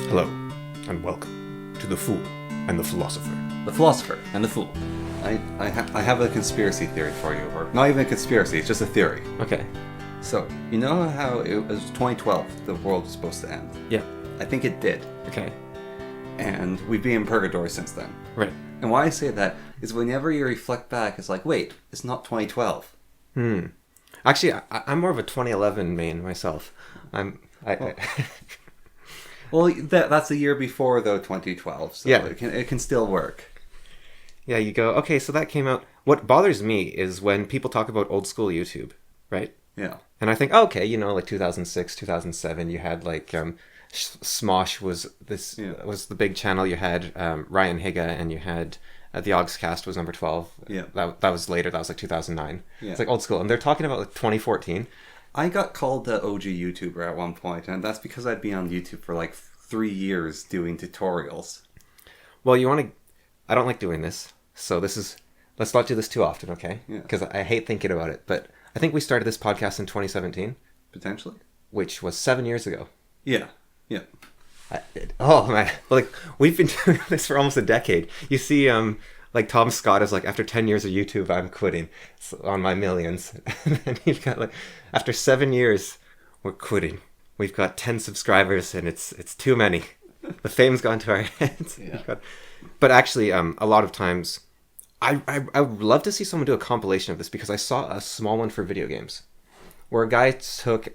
Hello, and welcome to The Fool and the Philosopher. The Philosopher and The Fool. I have a conspiracy theory for you, or not even a conspiracy, it's just a theory. Okay. So, you know how it was 2012, the world was supposed to end? Yeah. I think it did. Okay. And we've been in purgatory since then. Right. And why I say that is whenever you reflect back, it's like, wait, it's not 2012. Actually, I'm more of a 2011 main myself. Well, that's the year before, though, 2012, so Yeah. it can still work. Yeah, you go, okay, so that came out. What bothers me is when people talk about old school YouTube, right? Yeah. And I think, okay, like 2006, 2007, you had like Smosh was the big channel. You had Ryan Higa, and you had the Ogscast was number 12. Yeah. That was later. That was like 2009. Yeah. It's like old school, and they're talking about like 2014. I got called the OG YouTuber at one point, and that's because I'd been on YouTube for like 3 years doing tutorials. Well, I don't like doing this, so let's not do this too often, okay? Yeah. Because I hate thinking about it, but I think we started this podcast in 2017, Potentially. which was 7 years ago. Yeah. Yeah. Oh man, like we've been doing this for almost a decade. You see, like Tom Scott is like, after 10 years of YouTube, I'm quitting on my millions. And then you've got like, after 7 years, we're quitting. We've got 10 subscribers, and it's too many. The fame's gone to our heads. Yeah. But actually, a lot of times, I would love to see someone do a compilation of this, because I saw a small one for video games, where a guy took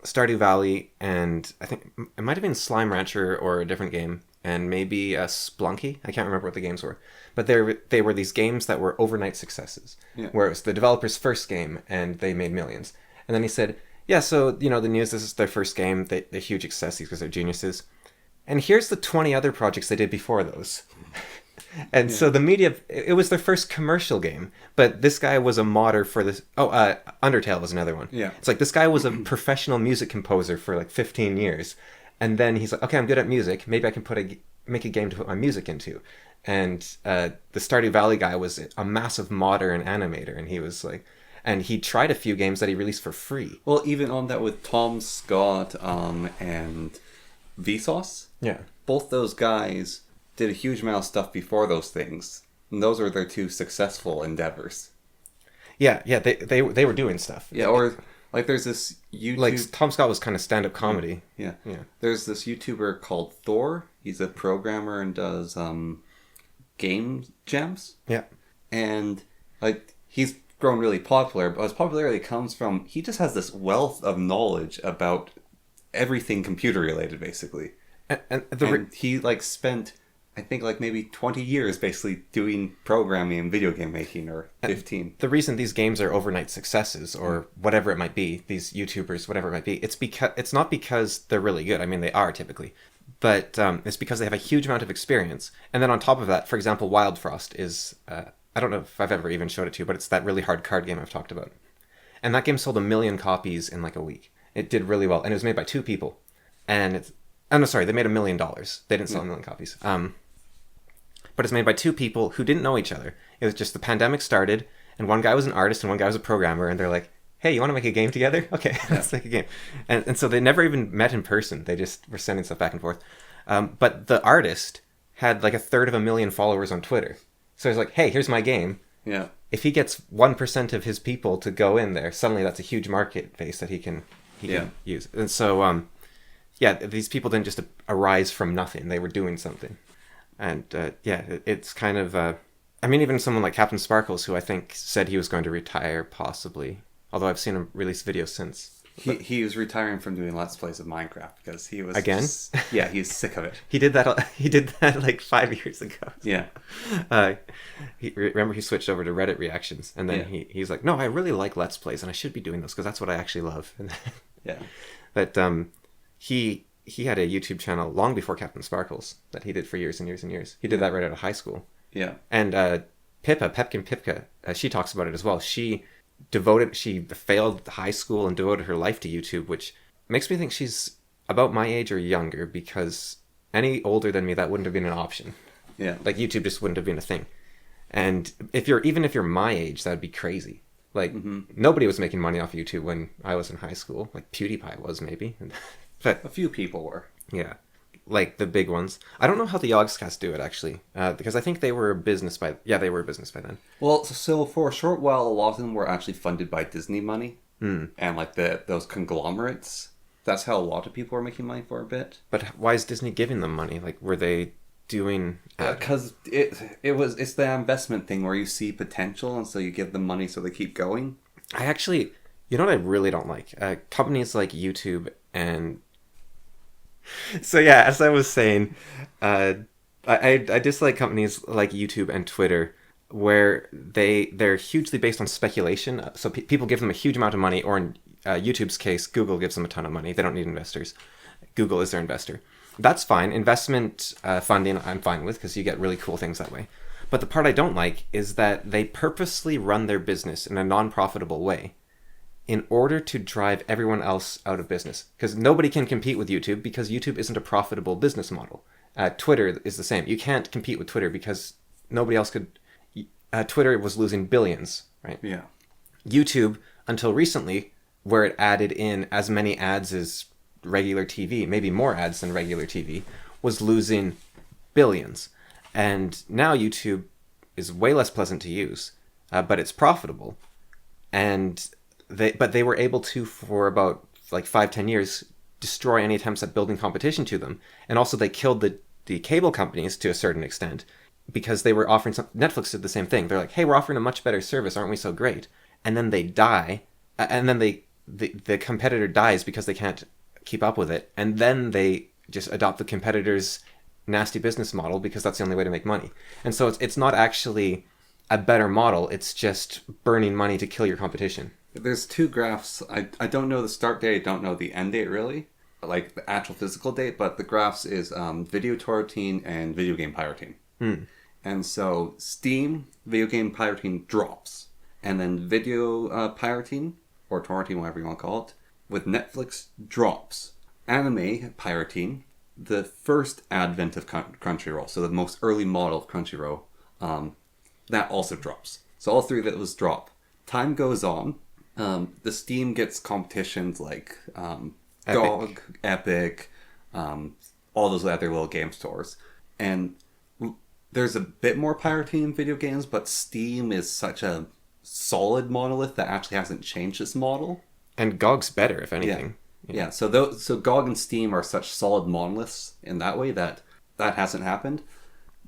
Stardew Valley, and I think it might have been Slime Rancher or a different game, and maybe Splunky. I can't remember what the games were, but they were these games that were overnight successes, where it was the developer's first game and they made millions. And then he said, yeah, so the news, this is their first game, they're huge success because they're geniuses, and here's the 20 other projects they did before those. And so the media, it was their first commercial game, but this guy was a modder for this. Undertale was another one. Yeah. It's like this guy was a professional music composer for like 15 years. And then he's like, okay, I'm good at music. Maybe I can make a game to put my music into. And the Stardew Valley guy was a massive modder and animator. And he was like, and he tried a few games that he released for free. Well, even on that with Tom Scott and Vsauce. Yeah. Both those guys did a huge amount of stuff before those things. And those were their two successful endeavors. Yeah, they were doing stuff. Yeah, or like there's this YouTube... Like Tom Scott was kind of stand-up comedy. Yeah. Yeah. There's this YouTuber called Thor. He's a programmer and does game jams. Yeah. And like he's grown really popular, but his popularity comes from he just has this wealth of knowledge about everything computer related, basically. And he like spent, I think, like maybe 20 years basically doing programming and video game making, or 15. The reason these games are overnight successes, or whatever it might be, these YouTubers, whatever it might be, it's not because they're really good. I mean, they are typically, but it's because they have a huge amount of experience. And then on top of that, for example, Wild Frost is, I don't know if I've ever even showed it to you, but it's that really hard card game I've talked about. And that game sold 1 million copies in like a week. It did really well, and it was made by 2 people. And they made $1 million. They didn't sell 1 million copies. But it's made by 2 people who didn't know each other. It was just the pandemic started, and one guy was an artist and one guy was a programmer, and they're like, hey, you want to make a game together? Okay, let's make a game. And so they never even met in person. They just were sending stuff back and forth. But the artist had like 1/3 of 1 million followers on Twitter. So he's like, hey, here's my game. Yeah. If he gets 1% of his people to go in there, suddenly that's a huge market base that he can use. And so, these people didn't just arise from nothing. They were doing something. And it's kind of, even someone like Captain Sparkles, who I think said he was going to retire, possibly. Although I've seen him release videos since. He was retaring from doing Let's Plays of Minecraft because he was... Again? He's sick of it. He did that like 5 years ago. Yeah. Remember he switched over to Reddit reactions, and then he's like, no, I really like Let's Plays, and I should be doing those because that's what I actually love. Yeah. But he had a YouTube channel long before Captain Sparkles that he did for years and years and years. He did that right out of high school. Yeah. And Pepkin Pipka, she talks about it as well. She failed high school and devoted her life to YouTube, which makes me think she's about my age or younger, because any older than me, that wouldn't have been an option. Yeah. Like YouTube just wouldn't have been a thing. And if you're my age, that'd be crazy. Like nobody was making money off YouTube when I was in high school. Like PewDiePie was maybe. But a few people were. Yeah. like the big ones. I don't know how the Yogscast do it actually, because I think they were a business by then. Well, so for a short while, a lot of them were actually funded by Disney money and like those conglomerates. That's how a lot of people were making money for a bit. But why is Disney giving them money? Like, were they doing? Because it's the investment thing where you see potential, and so you give them money so they keep going. I actually, you know what I really don't like? Companies like YouTube and. So yeah, as I was saying, I dislike companies like YouTube and Twitter where they're hugely based on speculation. So people give them a huge amount of money, or in YouTube's case, Google gives them a ton of money. They don't need investors. Google is their investor. That's fine. Investment funding I'm fine with because you get really cool things that way. But the part I don't like is that they purposely run their business in a non-profitable way in order to drive everyone else out of business. Because nobody can compete with YouTube because YouTube isn't a profitable business model. Twitter is the same. You can't compete with Twitter because nobody else could. Twitter was losing billions, right? Yeah. YouTube, until recently, where it added in as many ads as regular TV, maybe more ads than regular TV, was losing billions. And now YouTube is way less pleasant to use, but it's profitable. And they were able to, for about like 5-10 years, destroy any attempts at building competition to them. And also they killed the cable companies to a certain extent because they were offering Netflix did the same thing. They're like, hey, we're offering a much better service. Aren't we so great? And then they die. And then the competitor dies because they can't keep up with it. And then they just adopt the competitor's nasty business model because that's the only way to make money. And so it's not actually a better model. It's just burning money to kill your competition. There's two graphs. I don't know the start date. I don't know the end date, really. Like the actual physical date. But the graphs is video torrenting and video game pirating. And so Steam, video game pirating drops. And then video pirating, or torrenting, whatever you want to call it, with Netflix drops. Anime pirating, the first advent of Crunchyroll, so the most early model of Crunchyroll, that also drops. So all three of those drop. Time goes on. The Steam gets competitions like GOG, Epic, all those other little game stores. And there's a bit more pirating in video games, but Steam is such a solid monolith that actually hasn't changed its model. And GOG's better, if anything. Yeah. So GOG and Steam are such solid monoliths in that way that hasn't happened.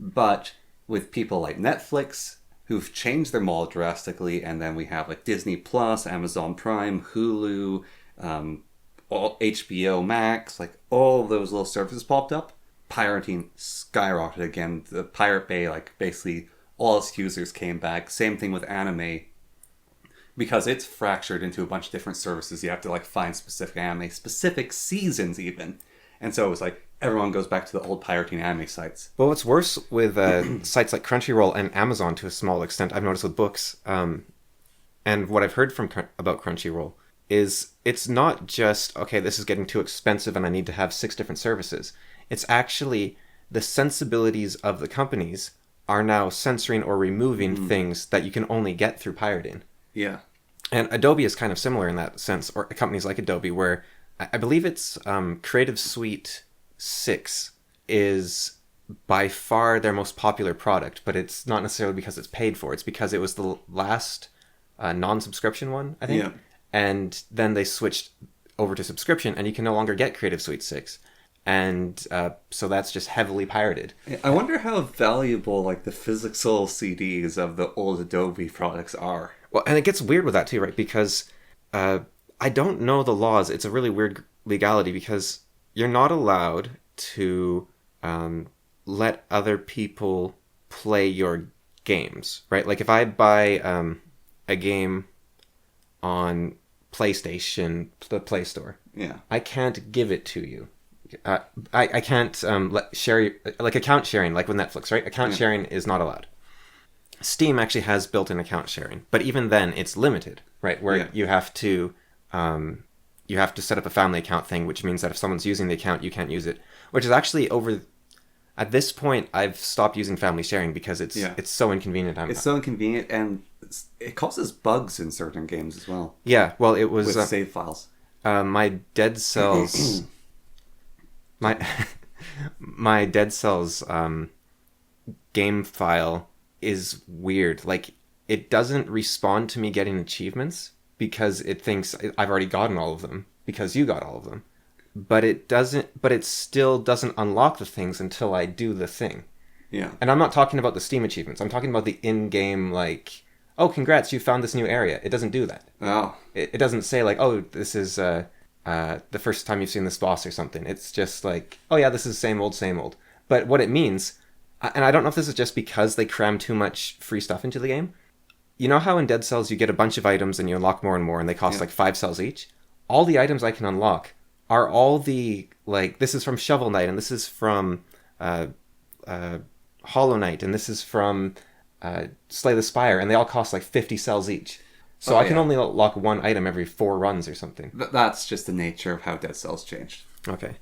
But with people like Netflix, who've changed their model drastically, and then we have like Disney Plus, Amazon Prime, Hulu, all HBO Max, like all of those little services popped up. Pirating skyrocketed again. The Pirate Bay, like basically all its users came back. Same thing with anime. Because it's fractured into a bunch of different services. You have to like find specific anime, specific seasons even. And so it was like everyone goes back to the old pirating anime sites. Well, what's worse with sites like Crunchyroll and Amazon to a small extent, I've noticed with books, and what I've heard about Crunchyroll is it's not just, okay, this is getting too expensive and I need to have 6 different services. It's actually the sensibilities of the companies are now censoring or removing things that you can only get through pirating. Yeah. And Adobe is kind of similar in that sense, or companies like Adobe, where I believe it's Creative Suite 6 is by far their most popular product, but it's not necessarily because it's paid for. It's because it was the last non-subscription one, I think. Yeah. And then they switched over to subscription, and you can no longer get Creative Suite 6. And so that's just heavily pirated. I wonder how valuable like the physical CDs of the old Adobe products are. Well, and it gets weird with that too, right? Because I don't know the laws. It's a really weird legality because you're not allowed to let other people play your games, right? Like if I buy a game on PlayStation, the Play Store, Yeah. I can't give it to you. I can't like account sharing, like with Netflix, right? Account sharing is not allowed. Steam actually has built-in account sharing, but even then it's limited, right? Where you have to set up a family account thing, which means that if someone's using the account, you can't use it. Which is actually at this point, I've stopped using family sharing because it's so inconvenient. It's so inconvenient, and it causes bugs in certain games as well. Yeah, well, it was with save files. My Dead Cells. My Dead Cells game file is weird. Like, it doesn't respond to me getting achievements because it thinks I've already gotten all of them because you got all of them. But it still doesn't unlock the things until I do the thing. Yeah. And I'm not talking about the Steam achievements. I'm talking about the in-game, like, oh, congrats, you found this new area. It doesn't do that. Oh. It doesn't say, like, oh, this is the first time you've seen this boss or something. It's just like, oh, yeah, this is same old, same old. But what it means, and I don't know if this is just because they cram too much free stuff into the game. You know how in Dead Cells you get a bunch of items and you unlock more and more and they cost like 5 cells each? All the items I can unlock are all the, like, this is from Shovel Knight and this is from Hollow Knight, and this is from Slay the Spire, and they all cost like 50 cells each. So I can only unlock one item every 4 runs or something. That's just the nature of how Dead Cells changed. Okay.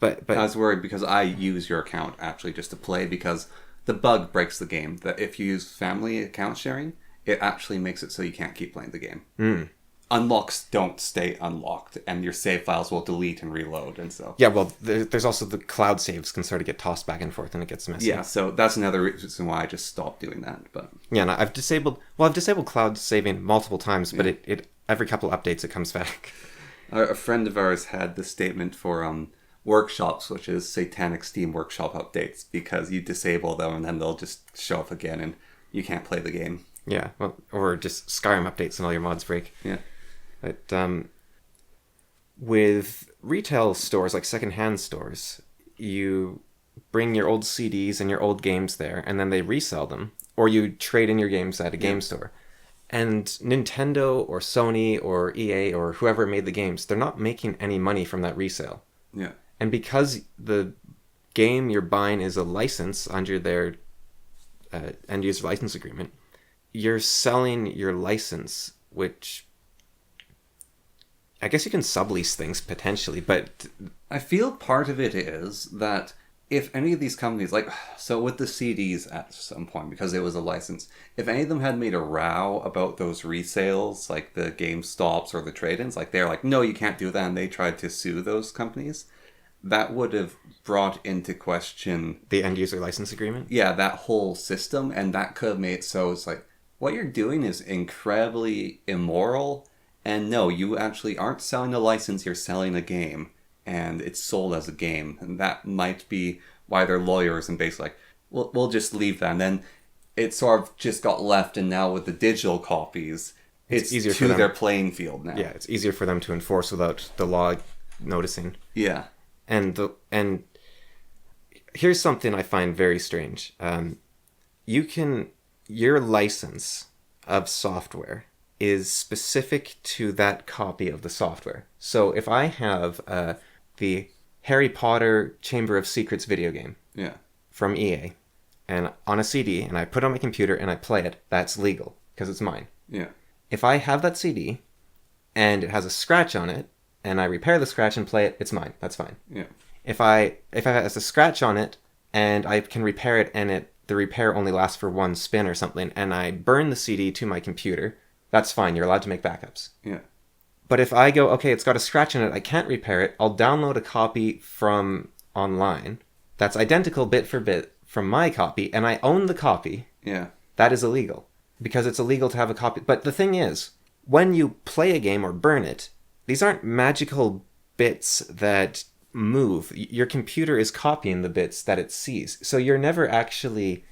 But I was worried because I use your account actually just to play, because the bug breaks the game. That if you use family account sharing, it actually makes it so you can't keep playing the game. Unlocks don't stay unlocked, and your save files will delete and reload, and so... Yeah, well, there's also the cloud saves can sort of get tossed back and forth, and it gets messy. Yeah, so that's another reason why I just stopped doing that, but... Yeah, and I've disabled cloud saving multiple times, but it every couple of updates it comes back. A friend of ours had the statement for workshops, which is satanic Steam workshop updates, because you disable them and then they'll just show up again and you can't play the game. Yeah, well, or just Skyrim updates and all your mods break. Yeah. But with retail stores, like secondhand stores, you bring your old CDs and your old games there, and then they resell them, or you trade in your games at a game store. And Nintendo or Sony or EA or whoever made the games, they're not making any money from that resale. Yeah. And because the game you're buying is a license under their end-user license agreement, you're selling your license, which I guess you can sublease things potentially, but I feel part of it is that if any of these companies, like, so with the CDs at some point, because it was a license, if any of them had made a row about those resales, like the GameStops or the trade-ins, like they're like, no, you can't do that, and they tried to sue those companies, that would have brought into question... the end-user license agreement? Yeah, that whole system, and that could have made it so it's like, what you're doing is incredibly immoral, and no, you actually aren't selling a license, you're selling a game. And it's sold as a game, and that might be why they're lawyers and basically like, we'll just leave that. And then it sort of just got left, and now with the digital copies, it's easier to their playing field now. Yeah, it's easier for them to enforce without the law noticing. Yeah, and here's something I find very strange. Your license of software is specific to that copy of the software. So if I have the Harry Potter Chamber of Secrets video game from EA, and on a CD, and I put it on my computer and I play it, that's legal because it's mine. Yeah. If I have that CD and it has a scratch on it, and I repair the scratch and play it, it's mine. That's fine. Yeah. If it has a scratch on it and I can repair it, and the repair only lasts for one spin or something, and I burn the CD to my computer, that's fine. You're allowed to make backups. Yeah. But if I go, okay, it's got a scratch in it, I can't repair it, I'll download a copy from online that's identical bit for bit from my copy, and I own the copy. Yeah. That is illegal. Because it's illegal to have a copy. But the thing is, when you play a game or burn it, these aren't magical bits that move. Your computer is copying the bits that it sees. So you're never actually...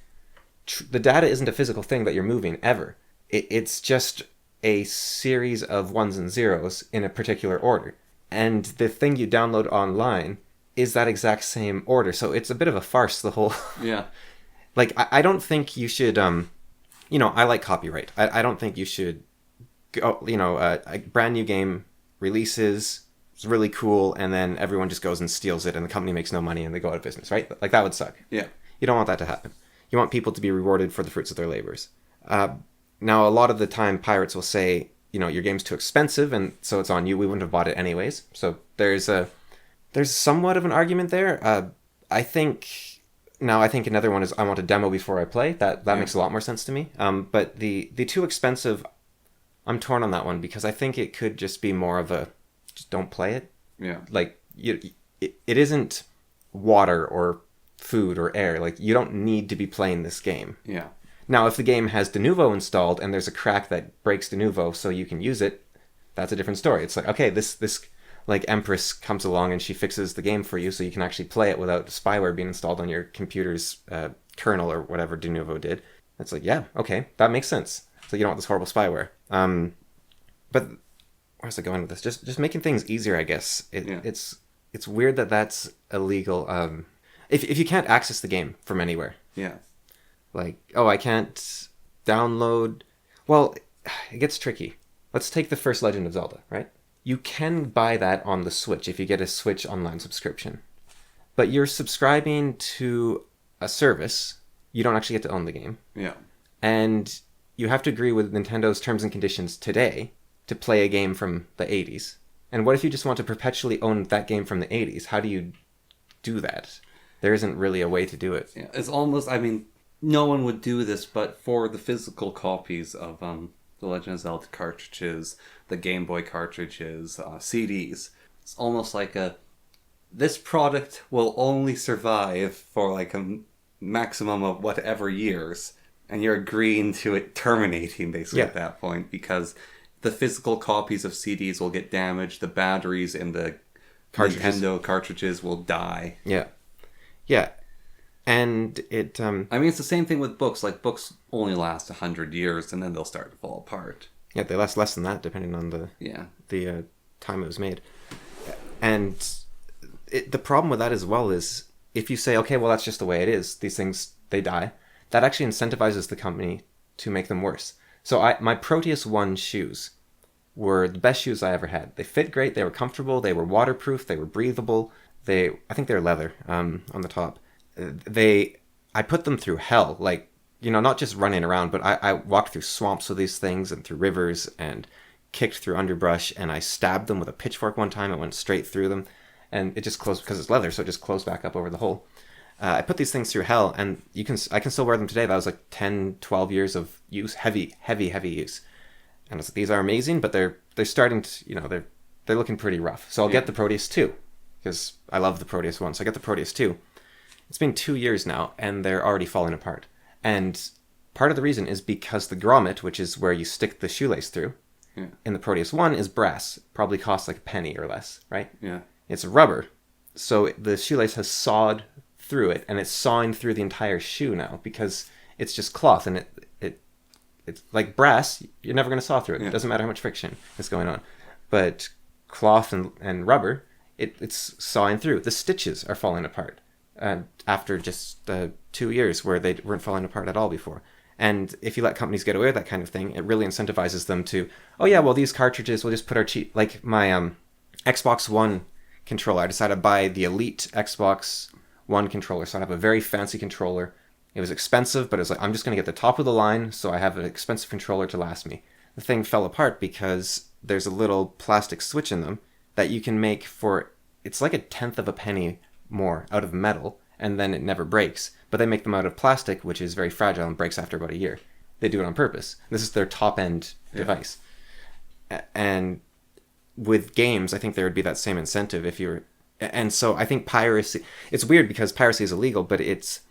the data isn't a physical thing that you're moving, ever. It's just a series of ones and zeros in a particular order. And the thing you download online is that exact same order. So it's a bit of a farce, the whole... Yeah. Like, I don't think you should... I like copyright. I don't think you should... go. A brand new game releases, it's really cool, and then everyone just goes and steals it, and the company makes no money, and they go out of business, right? Like, that would suck. Yeah. You don't want that to happen. You want people to be rewarded for the fruits of their labors. Now, a lot of the time, pirates will say, your game's too expensive, and so it's on you. We wouldn't have bought it anyways. So there's somewhat of an argument there. I think another one is I want a demo before I play. That makes a lot more sense to me. But the too expensive, I'm torn on that one, because I think it could just be more of a just don't play it. Yeah. Like it isn't water or food or air. Like, you don't need to be playing this game. Yeah. Now, if the game has Denuvo installed and there's a crack that breaks Denuvo so you can use it, that's a different story. It's like, okay, this like Empress comes along and she fixes the game for you so you can actually play it without spyware being installed on your computer's kernel or whatever Denuvo did. It's like, yeah, okay, that makes sense. So you don't want this horrible spyware. But where's it going with this? Just making things easier, I guess. It's weird that that's illegal. If you can't access the game from anywhere. Yeah. Like, oh, I can't download... Well, it gets tricky. Let's take the first Legend of Zelda, right? You can buy that on the Switch if you get a Switch Online subscription. But you're subscribing to a service. You don't actually get to own the game. Yeah. And you have to agree with Nintendo's terms and conditions today to play a game from the 80s. And what if you just want to perpetually own that game from the 80s? How do you do that? There isn't really a way to do it. Yeah, it's almost, I mean, no one would do this, but for the physical copies of the Legend of Zelda cartridges, the Game Boy cartridges, CDs, it's almost like this product will only survive for like a maximum of whatever years, and you're agreeing to it terminating basically at that point, because the physical copies of CDs will get damaged, the batteries in the Nintendo cartridges will die. Yeah. Yeah. And it... I mean, it's the same thing with books. Like, books only last 100 years, and then they'll start to fall apart. Yeah, they last less than that, depending on the time it was made. And the problem with that as well is, if you say, okay, well, that's just the way it is, these things, they die, that actually incentivizes the company to make them worse. So my Proteus 1 shoes were the best shoes I ever had. They fit great, they were comfortable, they were waterproof, they were breathable. I think they're leather on the top. I put them through hell, like, you know, not just running around, but I walked through swamps with these things and through rivers and kicked through underbrush, and I stabbed them with a pitchfork one time. It went straight through them, and it just closed, because it's leather, so it just closed back up over the hole. I put these things through hell, and I can still wear them today. That was like 10, 12 years of use, heavy use. And these are amazing, but they're starting to, you know, they're looking pretty rough. So I'll get the Proteus 2, because I love the Proteus 1, so I get the Proteus 2. It's been 2 years now, and they're already falling apart. And part of the reason is because the grommet, which is where you stick the shoelace through, in the Proteus 1 is brass. Probably costs like a penny or less, right? Yeah. It's rubber. So the shoelace has sawed through it, and it's sawing through the entire shoe now, because it's just cloth, and it's like brass, you're never going to saw through it. It doesn't matter how much friction is going on. But cloth and rubber, it's sawing through. The stitches are falling apart. After just 2 years where they weren't falling apart at all before. And if you let companies get away with that kind of thing, it really incentivizes them to, oh yeah, well, these cartridges, we'll just put our cheap, like my Xbox One controller. I decided to buy the Elite Xbox One controller, so I'd have a very fancy controller. It was expensive, but it was like, I'm just going to get the top of the line, so I have an expensive controller to last me. The thing fell apart because there's a little plastic switch in them that you can make for, it's like 1/10 of a penny more out of metal, and then it never breaks. But they make them out of plastic, which is very fragile and breaks after about a year. They do it on purpose. This is their top-end device. And with games, I think there would be that same incentive if you're... And so I think piracy... It's weird because piracy is illegal, but it's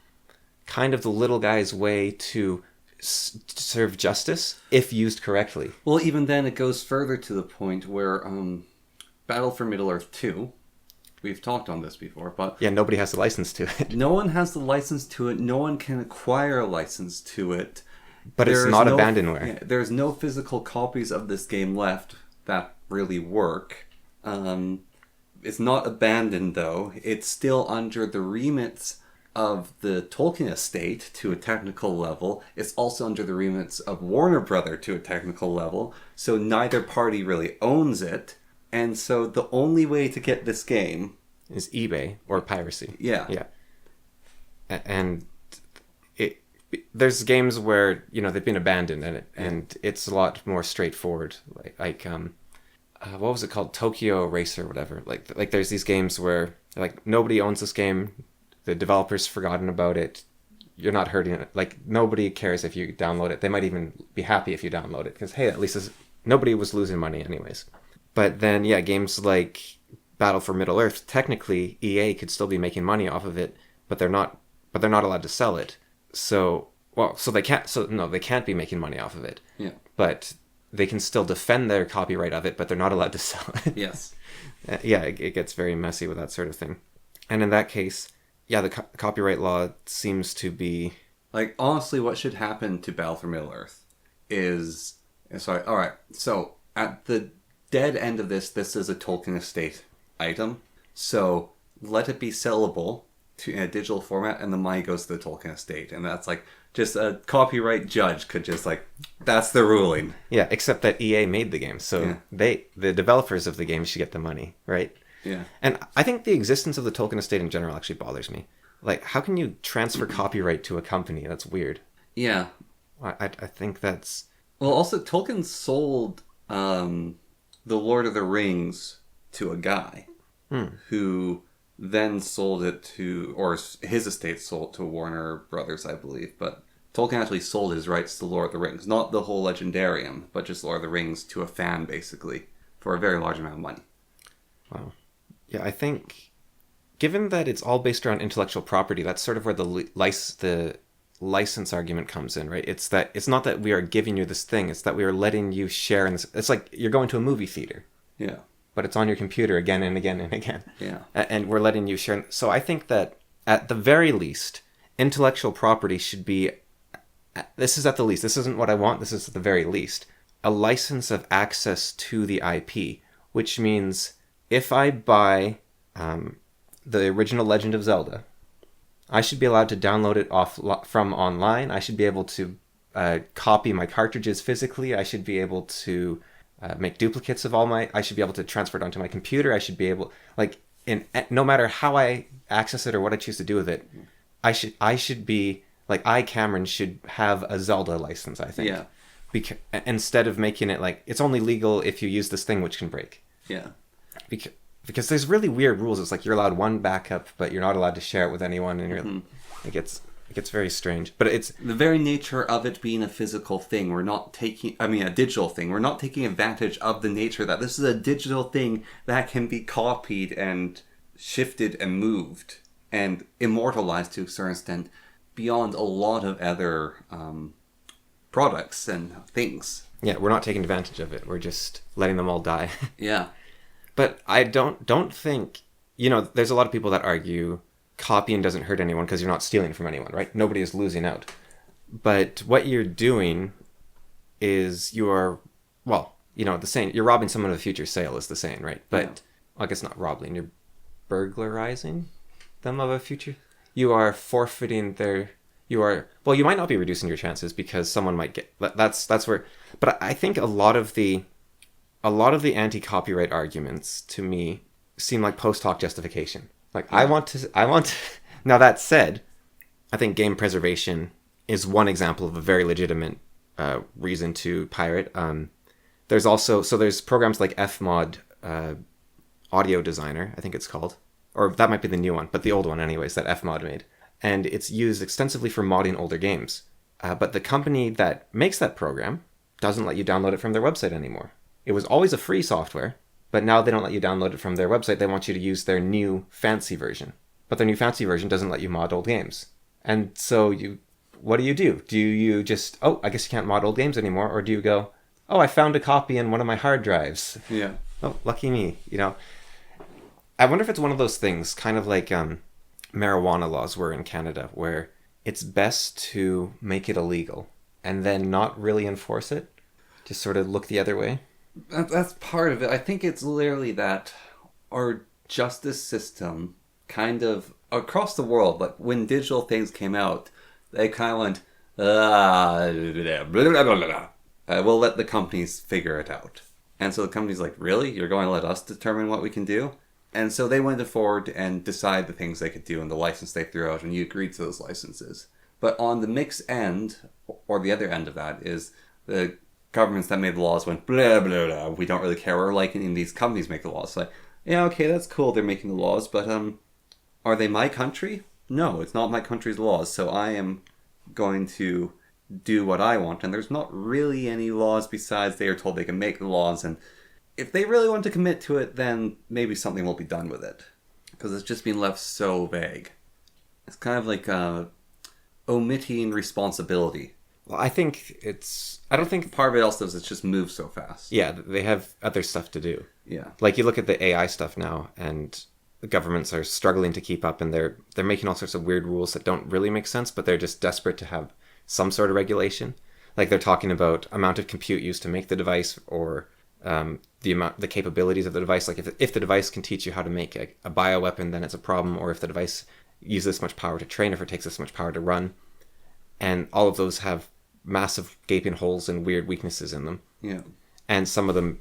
kind of the little guy's way to serve justice if used correctly. Well, even then, it goes further to the point where Battle for Middle-earth 2... We've talked on this before, but... Yeah, nobody has the license to it. No one has the license to it. No one can acquire a license to it. But it's not abandonware. Yeah, there's no physical copies of this game left that really work. It's not abandoned, though. It's still under the remits of the Tolkien estate to a technical level. It's also under the remits of Warner Brother to a technical level. So neither party really owns it. And so the only way to get this game is eBay or piracy. Yeah. Yeah. And there's games where, you know, they've been abandoned and it's a lot more straightforward. Like what was it called? Tokyo Racer or whatever. Like there's these games where like nobody owns this game. The developer's forgotten about it. You're not hurting it. Like nobody cares if you download it. They might even be happy if you download it because, hey, at least nobody was losing money anyways. But then, yeah, games like Battle for Middle Earth, technically EA could still be making money off of it, but they're not. But they're not allowed to sell it. So they can't. So no, they can't be making money off of it. Yeah. But they can still defend their copyright of it, but they're not allowed to sell it. Yes. Yeah, it gets very messy with that sort of thing. And in that case, yeah, the copyright law seems to be... Like, honestly, what should happen to Battle for Middle Earth is... Sorry, alright. So, at the dead end of this is a Tolkien estate item. So, let it be sellable in a digital format, and the money goes to the Tolkien estate. And that's like, just a copyright judge could just like, that's the ruling. Yeah, except that EA made the game, so the developers of the game should get the money, right? Yeah. And I think the existence of the Tolkien estate in general actually bothers me. Like, how can you transfer copyright to a company? That's weird. Yeah. I think that's... Well, also, Tolkien sold The Lord of the Rings to a guy who then sold it to, or his estate sold to Warner Brothers, I believe. But Tolkien actually sold his rights to Lord of the Rings. Not the whole Legendarium, but just Lord of the Rings to a fan, basically, for a very large amount of money. Wow. Yeah, I think, given that it's all based around intellectual property, that's sort of where the license argument comes in, right? It's that it's not that we are giving you this thing, it's that we are letting you share in this. It's like you're going to a movie theater. Yeah. But it's on your computer again and again and again. Yeah. And we're letting you share. So I think that at the very least, intellectual property should be, this is at the least, this isn't what I want, this is at the very least, a license of access to the IP, which means if I buy the original Legend of Zelda, I should be allowed to download it from online. I should be able to copy my cartridges physically. I should be able to make duplicates of I should be able to transfer it onto my computer. I should be able, no matter how I access it or what I choose to do with it, I should be, like, Cameron should have a Zelda license, I think. Yeah. Instead of making it like, it's only legal if you use this thing which can break. Yeah. Because there's really weird rules. It's like you're allowed one backup, but you're not allowed to share it with anyone, and it gets very strange. But it's the very nature of it being a physical thing. A digital thing. We're not taking advantage of the nature that this is a digital thing that can be copied and shifted and moved and immortalized to a certain extent beyond a lot of other products and things. Yeah, we're not taking advantage of it. We're just letting them all die. Yeah. But I don't think, there's a lot of people that argue copying doesn't hurt anyone because you're not stealing from anyone, right? Nobody is losing out. But what you're doing is the saying, you're robbing someone of a future sale is the saying, right? But I guess not robbing, you're burglarizing them of a future. You are forfeiting you might not be reducing your chances because someone might get, that's where, but I think a lot of the anti-copyright arguments to me seem like post hoc justification. Like, I want to, now that said, I think game preservation is one example of a very legitimate reason to pirate. There's programs like Fmod, Audio Designer, I think it's called, or that might be the new one, but the old one anyways, that Fmod made. And it's used extensively for modding older games. But the company that makes that program doesn't let you download it from their website anymore. It was always a free software, but now they don't let you download it from their website. They want you to use their new fancy version. But their new fancy version doesn't let you mod old games. And so what do? Do you just, I guess you can't mod old games anymore? Or do you go, I found a copy in one of my hard drives. Yeah. Oh, lucky me, I wonder if it's one of those things, kind of like marijuana laws were in Canada, where it's best to make it illegal and then not really enforce it. Just sort of look the other way. That's part of it. I think it's literally that our justice system kind of across the world, like when digital things came out, they kind of went, we'll let the companies figure it out. And so the company's like, really? You're going to let us determine what we can do? And so they went forward and decide the things they could do and the license they threw out, and you agreed to those licenses. But on the mixed end, or the other end of that, is the governments that made the laws went, blah, blah, blah, we don't really care. We're letting these companies make the laws. So, yeah, okay, that's cool, they're making the laws, but are they my country? No, it's not my country's laws, so I am going to do what I want. And there's not really any laws besides they are told they can make the laws, and if they really want to commit to it, then maybe something will be done with it. Because it's just been left so vague. It's kind of like omitting responsibility. Well, I don't think... Part of it also is it's just moved so fast. Yeah, they have other stuff to do. Yeah. Like, you look at the AI stuff now, and the governments are struggling to keep up, and they're making all sorts of weird rules that don't really make sense, but they're just desperate to have some sort of regulation. Like, they're talking about amount of compute used to make the device, or the capabilities of the device. Like, if the device can teach you how to make a bioweapon, then it's a problem. Or if the device uses this much power to train, if it takes this much power to run. And all of those have massive gaping holes and weird weaknesses in them. Yeah. And some of them,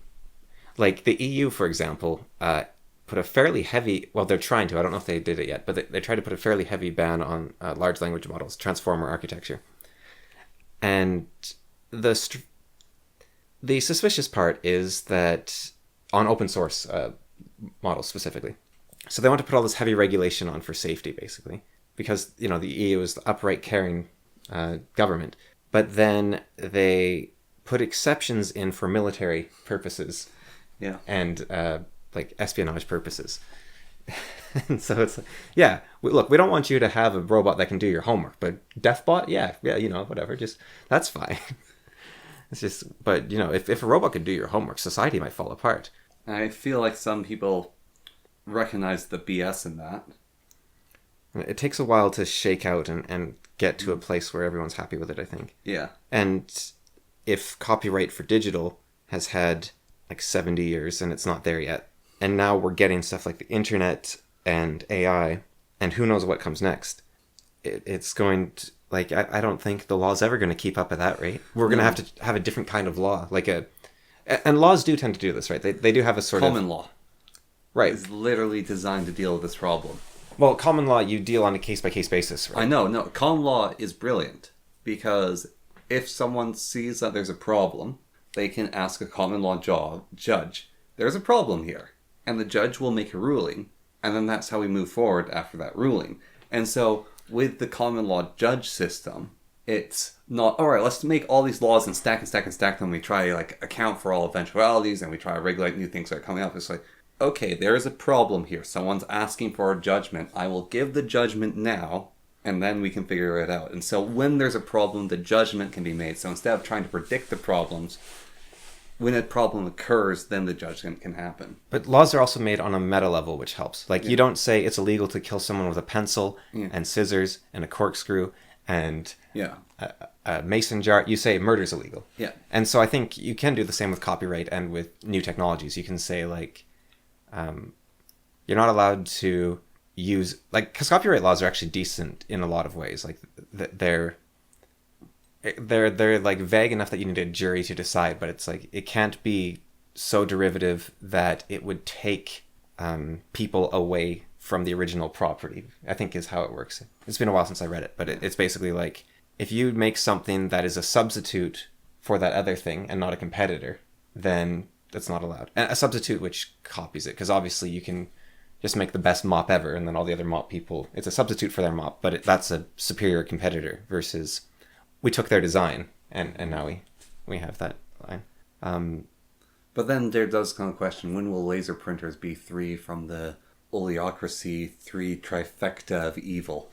like the EU, for example, put a fairly heavy... Well, they're trying to. I don't know if they did it yet, but they tried to put a fairly heavy ban on large language models, transformer architecture. And the suspicious part is that on open source models specifically. So they want to put all this heavy regulation on for safety, basically, because, the EU is the upright, caring government. But then they put exceptions in for military purposes, Yeah. and like espionage purposes. And so it's like, yeah, look, we don't want you to have a robot that can do your homework, but Deathbot, yeah, whatever, just that's fine. It's just, but if a robot could do your homework, society might fall apart. I feel like some people recognize the BS in that. It takes a while to shake out and get to a place where everyone's happy with it, I think. Yeah. And if copyright for digital has had like 70 years and it's not there yet, and now we're getting stuff like the internet and AI, and who knows what comes next, it's going to, like, I don't think the law's ever going to keep up at that rate. We're going to have to have a different kind of law, and laws do tend to do this, right? They do have a sort Common law. Right. Is literally designed to deal with this problem. Well, common law, you deal on a case-by-case basis, right? I know, no. Common law is brilliant because if someone sees that there's a problem, they can ask a common law judge, there's a problem here. And the judge will make a ruling, and then that's how we move forward after that ruling. And so, with the common law judge system, it's not, all right, let's make all these laws and stack and stack and stack them. We try to account for all eventualities, and we try to regulate new things that are coming up. It's like, okay, there is a problem here. Someone's asking for a judgment. I will give the judgment now, and then we can figure it out. And so when there's a problem, the judgment can be made. So instead of trying to predict the problems, when a problem occurs, then the judgment can happen. But laws are also made on a meta level, which helps. Like, you don't say it's illegal to kill someone with a pencil and scissors and a corkscrew and a mason jar. You say murder's illegal. Yeah. And so I think you can do the same with copyright and with new technologies. You can say, like, you're not allowed to use... Like, because copyright laws are actually decent in a lot of ways. Like, they're like vague enough that you need a jury to decide, but it's like it can't be so derivative that it would take people away from the original property, I think is how it works. It's been a while since I read it, but it's basically like if you make something that is a substitute for that other thing and not a competitor, then that's not allowed. And a substitute which copies it, because obviously you can just make the best mop ever and then all the other mop people, it's a substitute for their mop, but that's a superior competitor versus... We took their design, and now we have that line. But then there does come a question, when will laser printers be free from the oleocracy, three trifecta of evil?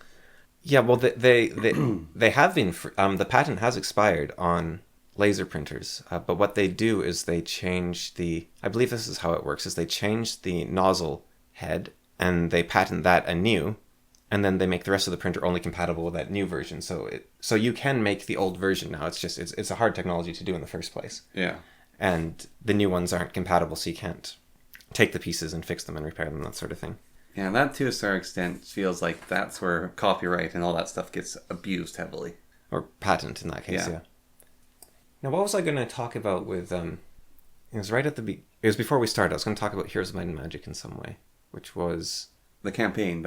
Yeah, well, they have been... the patent has expired on laser printers, but what they do is they change the... I believe this is how it works, is they change the nozzle head, and they patent that anew, and then they make the rest of the printer only compatible with that new version. So you can make the old version now. It's just it's a hard technology to do in the first place. Yeah. And the new ones aren't compatible, so you can't take the pieces and fix them and repair them, that sort of thing. Yeah, and that to a certain extent feels like that's where copyright and all that stuff gets abused heavily. Or patent in that case, yeah. Now, what was I going to talk about with... it was right at the... It was before we started. I was going to talk about Heroes of Might and Magic in some way, which was... The campaign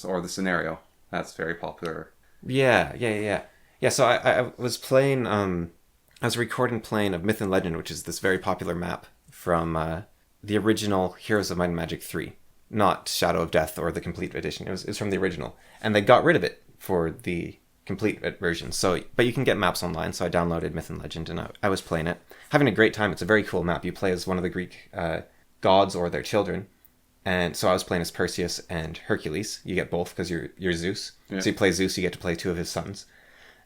or the scenario, that's very popular. Yeah, so I was playing, I was recording playing of Myth and Legend, which is this very popular map from the original Heroes of Might and Magic 3. Not Shadow of Death or the complete edition. It was from the original. And they got rid of it for the complete version. So, but you can get maps online, so I downloaded Myth and Legend and I was playing it. having a great time. It's a very cool map. You play as one of the Greek gods or their children. And so I was playing as Perseus and Hercules. You get both because you're Zeus. Yeah. So you play Zeus, you get to play two of his sons.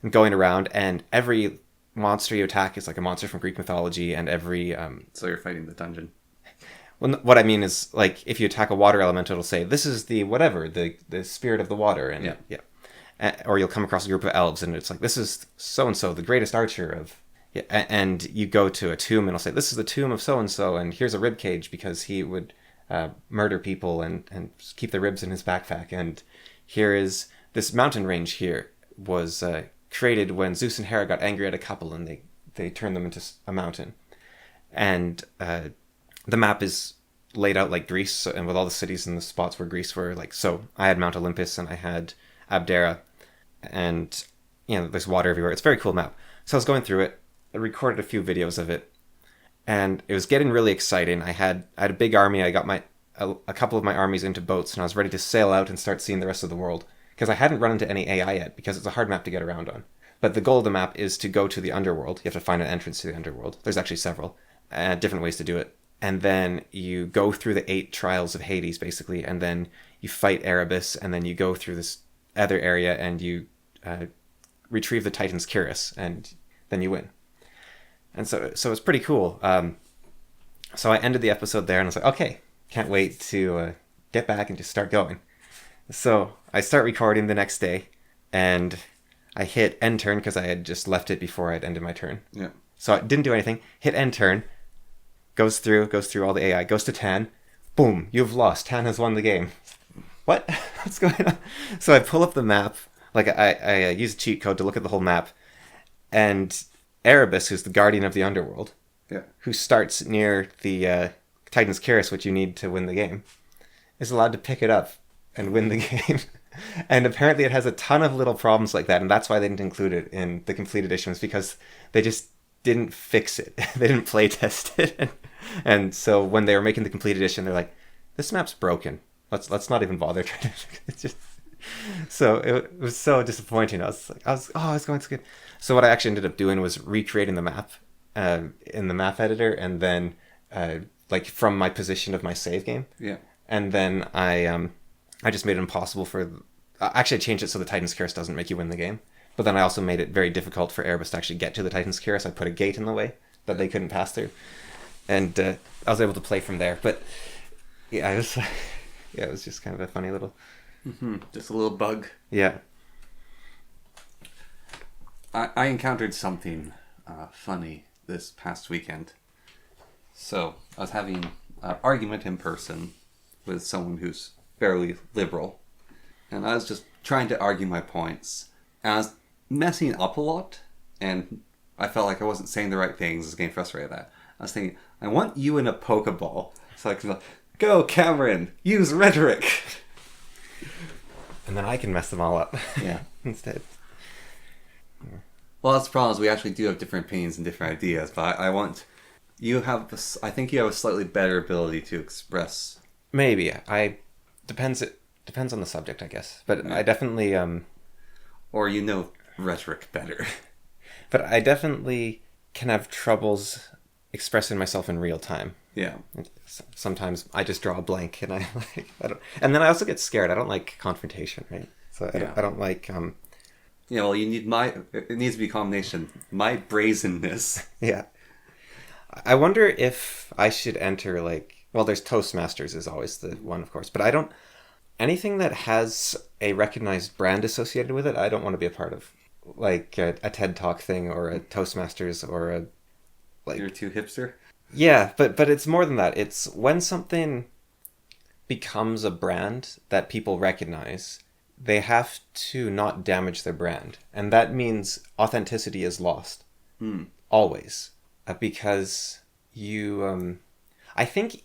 And going around, and every monster you attack is like a monster from Greek mythology, and every... So you're fighting the dungeon. Well, what I mean is, like, if you attack a water elemental, it'll say, this is the whatever, the spirit of the water. And yeah. Or you'll come across a group of elves, and it's like, this is so-and-so, the greatest archer of... Yeah, and you go to a tomb, and it'll say, this is the tomb of so-and-so, and here's a rib cage because he would... murder people and keep the ribs in his backpack. And here is this mountain range here was created when Zeus and Hera got angry at a couple, and they turned them into a mountain. And the map is laid out like Greece, and with all the cities and the spots where Greece were. Like, so I had Mount Olympus and I had Abdera, and there's water everywhere. It's a very cool map. So I was going through it. I recorded a few videos of it. And it was getting really exciting. I had a big army. I got a couple of my armies into boats, and I was ready to sail out and start seeing the rest of the world. Because I hadn't run into any AI yet, because it's a hard map to get around on. But the goal of the map is to go to the underworld. You have to find an entrance to the underworld. There's actually several different ways to do it. And then you go through the 8 trials of Hades, basically, and then you fight Erebus, and then you go through this other area, and you retrieve the Titan's Cuirass, and then you win. And so it's pretty cool. So I ended the episode there, and I was like, okay, can't wait to get back and just start going. So I start recording the next day, and I hit end turn because I had just left it before I'd ended my turn. Yeah. So I didn't do anything. Hit end turn, goes through all the AI, goes to Tan. Boom, you've lost. Tan has won the game. What? What's going on? So I pull up the map. Like I use a cheat code to look at the whole map, and Erebus, who's the guardian of the underworld, who starts near the Titan's Cuirass, which you need to win the game, is allowed to pick it up and win the game. And apparently it has a ton of little problems like that, and that's why they didn't include it in the complete editions, because they just didn't fix it. They didn't play test it. And so when they were making the complete edition, they're like, this map's broken. Let's not even bother trying to fix it. It's just... So it was so disappointing. I was going so good. So what I actually ended up doing was recreating the map in the map editor, and then like from my position of my save game. Yeah. And then I just made it impossible for... Actually, I changed it so the Titan's Cuirass doesn't make you win the game. But then I also made it very difficult for Erebus to actually get to the Titan's Cuirass. I put a gate in the way that they couldn't pass through. And I was able to play from there. But yeah, it was just kind of a funny little... Mm-hmm. Just a little bug. Yeah. I encountered something funny this past weekend. So I was having an argument in person with someone who's fairly liberal, and I was just trying to argue my points. And I was messing up a lot, and I felt like I wasn't saying the right things. I was getting frustrated at that. I was thinking, I want you in a Pokeball, so I can go, Cameron, use rhetoric. And then I can mess them all up. Yeah. Instead. Well, that's the problem is we actually do have different opinions and different ideas, but I think you have a slightly better ability to express. Maybe. Depends on the subject, I guess. But yeah. I definitely... Or rhetoric better. But I definitely can have troubles expressing myself in real time. Yeah. Sometimes I just draw a blank, and I don't. And then I also get scared. I don't like confrontation, right? So I don't like. Yeah, well, you need it needs to be a combination. My brazenness. Yeah. I wonder if I should enter there's Toastmasters is always the one, of course, but I don't. Anything that has a recognized brand associated with it, I don't want to be a part of. Like a TED Talk thing or a Toastmasters or a. You're too hipster? Yeah, but it's more than that. It's when something becomes a brand that people recognize, they have to not damage their brand. And that means authenticity is lost. Always. Because you... I think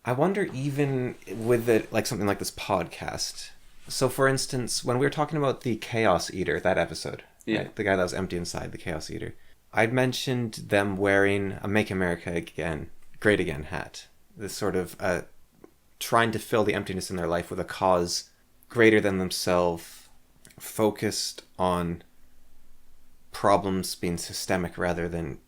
I wonder even with something like this podcast. So for instance, when we were talking about the Chaos Eater, that episode, right? The guy that was empty inside, the Chaos Eater, I'd mentioned them wearing a Make America Great Again hat. This sort of trying to fill the emptiness in their life with a cause greater than themselves, focused on problems being systemic rather than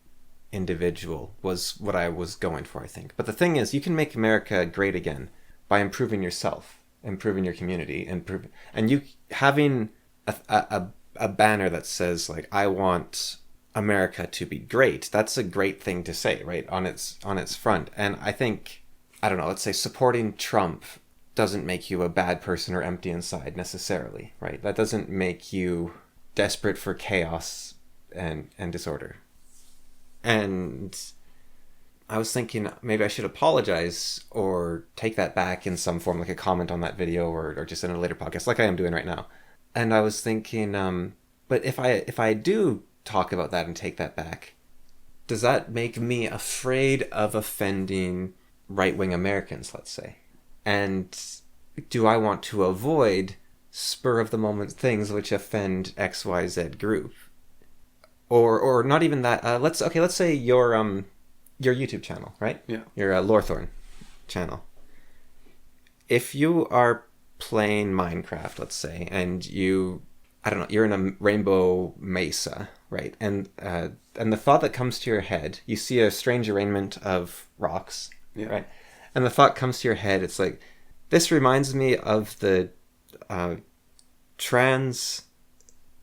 individual was what I was going for, I think. But the thing is, you can make America great again by improving yourself, improving your community, and you having a banner that says like, I want America to be great. That's a great thing to say, right? On its front. And I think, I don't know, let's say supporting Trump doesn't make you a bad person or empty inside necessarily, right? That doesn't make you desperate for chaos and disorder. And I was thinking maybe I should apologize or take that back in some form, like a comment on that video or just in a later podcast, like I am doing right now. And I was thinking, but if I do talk about that and take that back, does that make me afraid of offending right-wing Americans, let's say? And do I want to avoid spur-of-the-moment things which offend XYZ group? Or not even that. Let's say your YouTube channel, right? Yeah. Your Lorthorn channel. If you are playing Minecraft, let's say, and you're in a rainbow mesa, right? And the thought that comes to your head, you see a strange arrangement of rocks, Yeah. right? And the thought comes to your head, it's like, this reminds me of the trans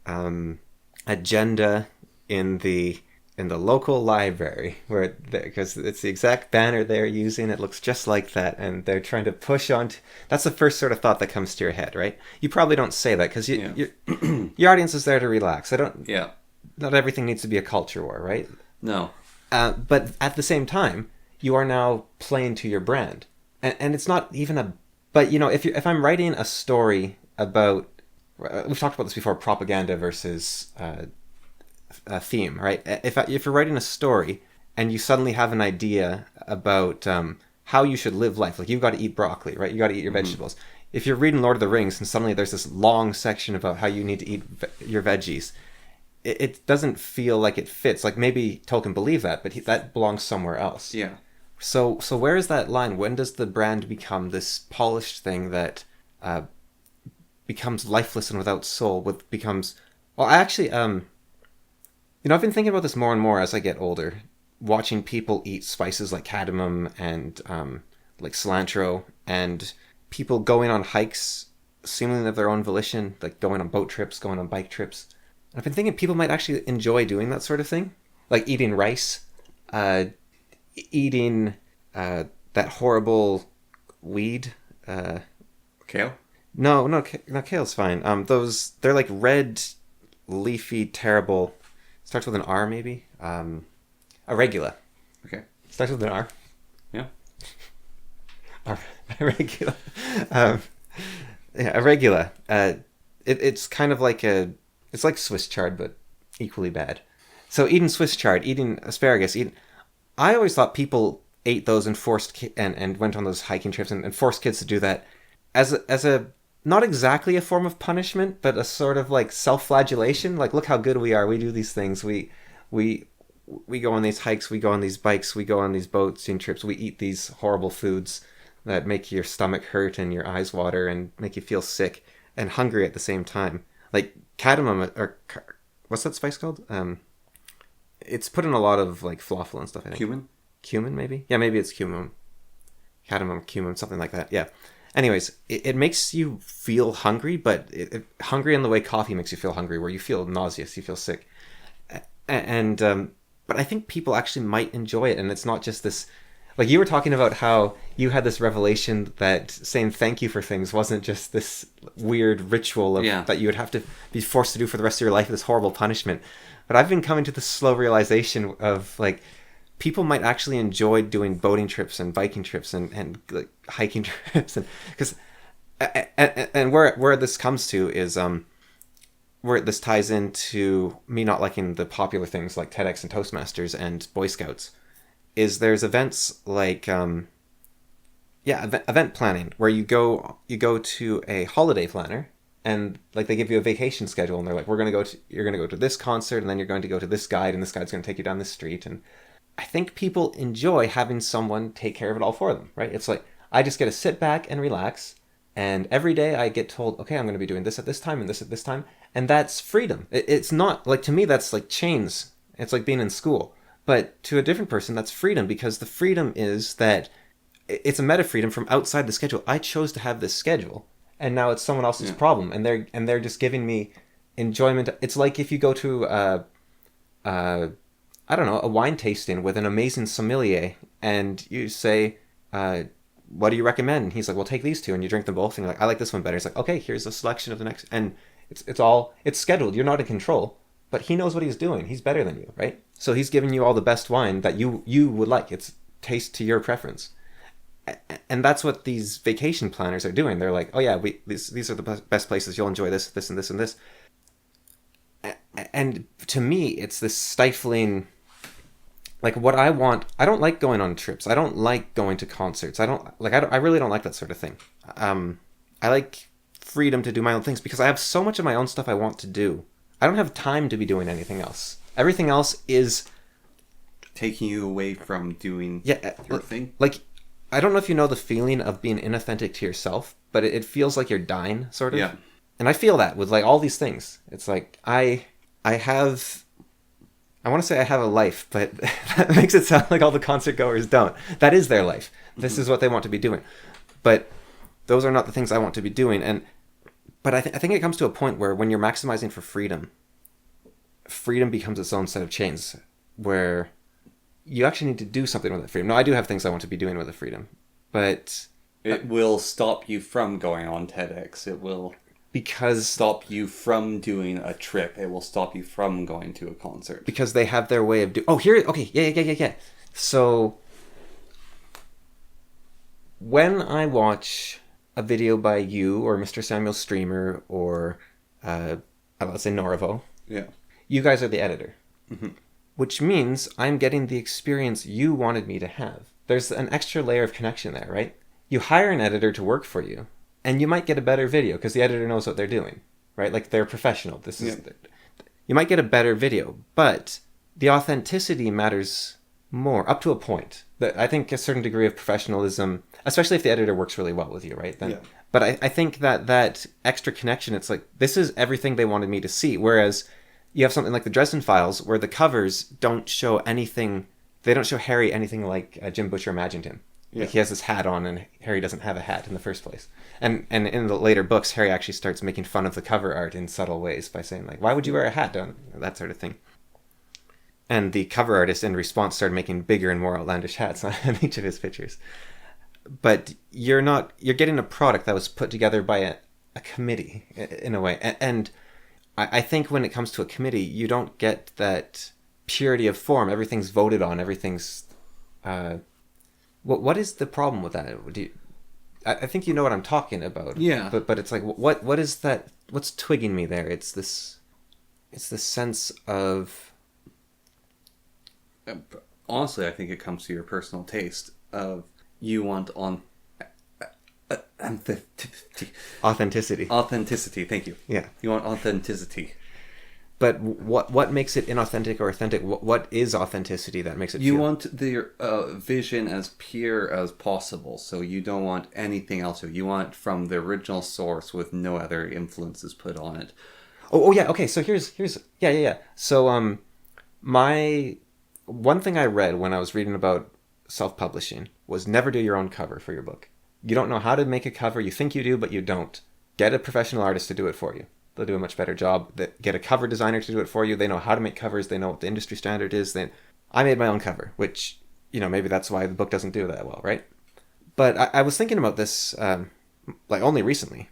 agenda in the local library, where because it's the exact banner they're using, it looks just like that, and they're trying to push on. That's the first sort of thought that comes to your head, right? You probably don't say that because your audience is there to relax. Yeah. Not everything needs to be a culture war, right? No. But at the same time, you are now playing to your brand, and it's not even a. But if I'm writing a story about, we've talked about this before, propaganda versus a theme, right? If you're writing a story and you suddenly have an idea about how you should live life, like you've got to eat broccoli, right? You got to eat your vegetables. If you're reading Lord of the Rings and suddenly there's this long section about how you need to eat your veggies, it doesn't feel like it fits. Like maybe Tolkien believed that, but that belongs somewhere else. Yeah. So where is that line? When does the brand become this polished thing that becomes lifeless and without soul? Well, I actually I've been thinking about this more and more as I get older, watching people eat spices like cadmium and like cilantro, and people going on hikes seemingly of their own volition, like going on boat trips, going on bike trips. I've been thinking people might actually enjoy doing that sort of thing, like eating rice, eating that horrible weed. Kale? No, kale's fine. They're like red, leafy, terrible. Starts with an R, maybe. Arugula. Okay. Starts with an R. Yeah. Arugula. Arugula. It's kind of like it's like Swiss chard, but equally bad. So eating Swiss chard, eating asparagus, I always thought people ate those and and went on those hiking trips and forced kids to do that as a not exactly a form of punishment, but a sort of like self-flagellation. Like, look how good we are. We do these things. We go on these hikes. We go on these bikes. We go on these boating trips. We eat these horrible foods that make your stomach hurt and your eyes water and make you feel sick and hungry at the same time. Like cadmium, or what's that spice called? It's put in a lot of like falafel and stuff, I think. Cumin, maybe? Yeah, maybe it's cumin. Cadmium, cumin, something like that. Yeah. Anyways, it makes you feel hungry, but hungry in the way coffee makes you feel hungry, where you feel nauseous, you feel sick. But I think people actually might enjoy it, and it's not just this. Like you were talking about how you had this revelation that saying thank you for things wasn't just this weird ritual that you would have to be forced to do for the rest of your life, this horrible punishment. But I've been coming to this slow realization of like, people might actually enjoy doing boating trips and biking trips and like hiking trips, and because and where this comes to is where this ties into me not liking the popular things like TEDx and Toastmasters and Boy Scouts, is there's events like event planning where you go to a holiday planner and like they give you a vacation schedule and they're like, you're going to go to this concert and then you're going to go to this guide and this guide's going to take you down this street. And I think people enjoy having someone take care of it all for them, right? It's like, I just get to sit back and relax, and every day I get told, okay, I'm going to be doing this at this time and this at this time, And that's freedom. It's not, like, to me, that's like chains. It's like being in school. But to a different person, that's freedom, because the freedom is that it's a meta freedom from outside the schedule. I chose to have this schedule, and now it's someone else's problem, and they're just giving me enjoyment. It's like if you go to I don't know, a wine tasting with an amazing sommelier, and you say, what do you recommend? And he's like, well, take these two, and you drink them both, and you're like, I like this one better. It's like, okay, here's a selection of the next, and it's scheduled. You're not in control, but he knows what he's doing. He's better than you, right? So he's giving you all the best wine that you would like. It's taste to your preference. And that's what these vacation planners are doing. They're like, oh yeah, these are the best places. You'll enjoy this, this, and this, and this. And to me, it's this stifling, like, what I want. I don't like going on trips. I don't like going to concerts. I really don't like that sort of thing. I like freedom to do my own things, because I have so much of my own stuff I want to do. I don't have time to be doing anything else. Everything else is taking you away from doing your thing. Like, I don't know if you know the feeling of being inauthentic to yourself, but it feels like you're dying, sort of. Yeah. And I feel that with, like, all these things. It's like, I want to say I have a life, but that makes it sound like all the concert goers don't. That is their life. This is what they want to be doing. But those are not the things I want to be doing. But I think it comes to a point where, when you're maximizing for freedom, freedom becomes its own set of chains, where you actually need to do something with that freedom. No, I do have things I want to be doing with the freedom, but it will stop you from going on TEDx. It will stop you from doing a trip. It will stop you from going to a concert. Because they have their way of doing... Oh, here... Okay, yeah. So, when I watch a video by you, or Mr. Samuel Streamer, or, let's say Noravo, you guys are the editor. Mm-hmm. Which means I'm getting the experience you wanted me to have. There's an extra layer of connection there, right? You hire an editor to work for you, and you might get a better video because the editor knows what they're doing, right? Like, they're professional. You might get a better video, but the authenticity matters more, up to a point. I think a certain degree of professionalism, especially if the editor works really well with you, right? But I think that extra connection, it's like, this is everything they wanted me to see. Whereas you have something like the Dresden Files, where the covers don't show anything. They don't show Harry anything like Jim Butcher imagined him. Yeah. Like, he has this hat on, and Harry doesn't have a hat in the first place. And in the later books, Harry actually starts making fun of the cover art in subtle ways by saying, like, why would you wear a hat? That sort of thing. And the cover artist, in response, started making bigger and more outlandish hats on each of his pictures. But you're getting a product that was put together by a committee, in a way. And I think when it comes to a committee, you don't get that purity of form. Everything's voted on. Everything's... What is the problem with that? I think you know what I'm talking about. Yeah. But it's like, what is that? What's twigging me there? It's this sense of... Honestly, I think it comes to your personal taste of, you want authenticity. Authenticity, thank you. Yeah. You want authenticity. But what makes it inauthentic or authentic? What is authenticity that makes it You feel... want the vision as pure as possible, so you don't want anything else. You want from the original source with no other influences put on it. Oh yeah, okay, so here's... Yeah. So, my... One thing I read when I was reading about self-publishing was, never do your own cover for your book. You don't know how to make a cover. You think you do, but you don't. Get a professional artist to do it for you. They'll do a much better job. Get a cover designer to do it for you. They know how to make covers. They know what the industry standard is. I made my own cover, which, maybe that's why the book doesn't do that well, right? But I was thinking about this, only recently.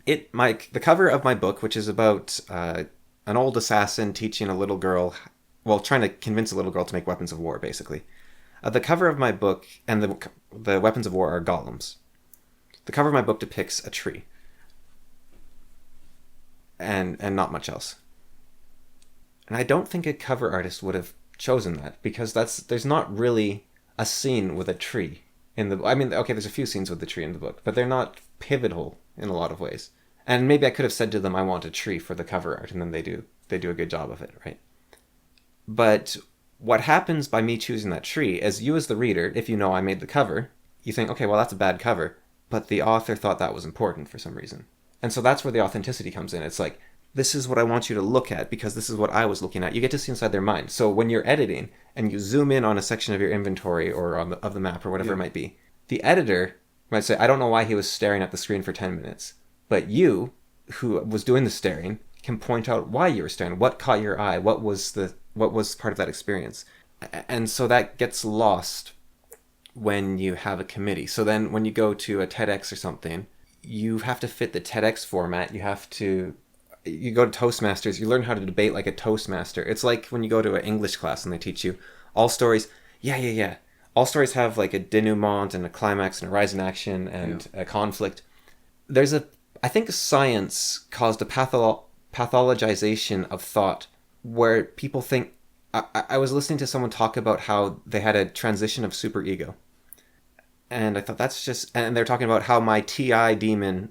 The cover of my book, which is about an old assassin teaching a little girl, trying to convince a little girl to make weapons of war, basically. The cover of my book and the weapons of war are golems. The cover of my book depicts a tree. And not much else. And I don't think a cover artist would have chosen that, because there's not really a scene with a tree in the... I mean, okay, there's a few scenes with the tree in the book, but they're not pivotal in a lot of ways. And maybe I could have said to them, I want a tree for the cover art, and then they do a good job of it, right? But what happens by me choosing that tree is, you as the reader, if you know I made the cover, you think, okay, well, that's a bad cover, but the author thought that was important for some reason. And so that's where the authenticity comes in. It's like, this is what I want you to look at because this is what I was looking at. You get to see inside their mind. So when you're editing and you zoom in on a section of your inventory or of the map or whatever it might be, the editor might say, I don't know why he was staring at the screen for 10 minutes. But you, who was doing the staring, can point out why you were staring, what caught your eye, what was part of that experience. And so that gets lost when you have a committee. So then when you go to a TEDx or something, you have to fit the TEDx format. You go to Toastmasters, you learn how to debate like a Toastmaster. It's like when you go to an English class and they teach you all stories. Yeah. All stories have like a denouement and a climax and a rise in action and a conflict. I think science caused a pathologization of thought where people think, I was listening to someone talk about how they had a transition of superego. And I thought and they're talking about how my TI demon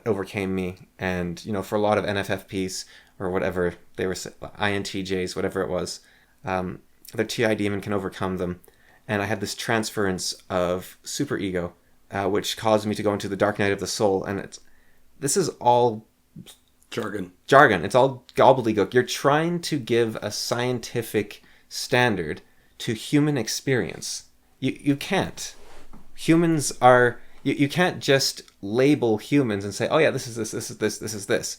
overcame me. And, for a lot of NFFPs or whatever, they were INTJs, whatever it was, their TI demon can overcome them. And I had this transference of superego, which caused me to go into the dark night of the soul. And this is all jargon. It's all gobbledygook. You're trying to give a scientific standard to human experience. You can't. Humans are... You can't just label humans and say, oh yeah, this is this.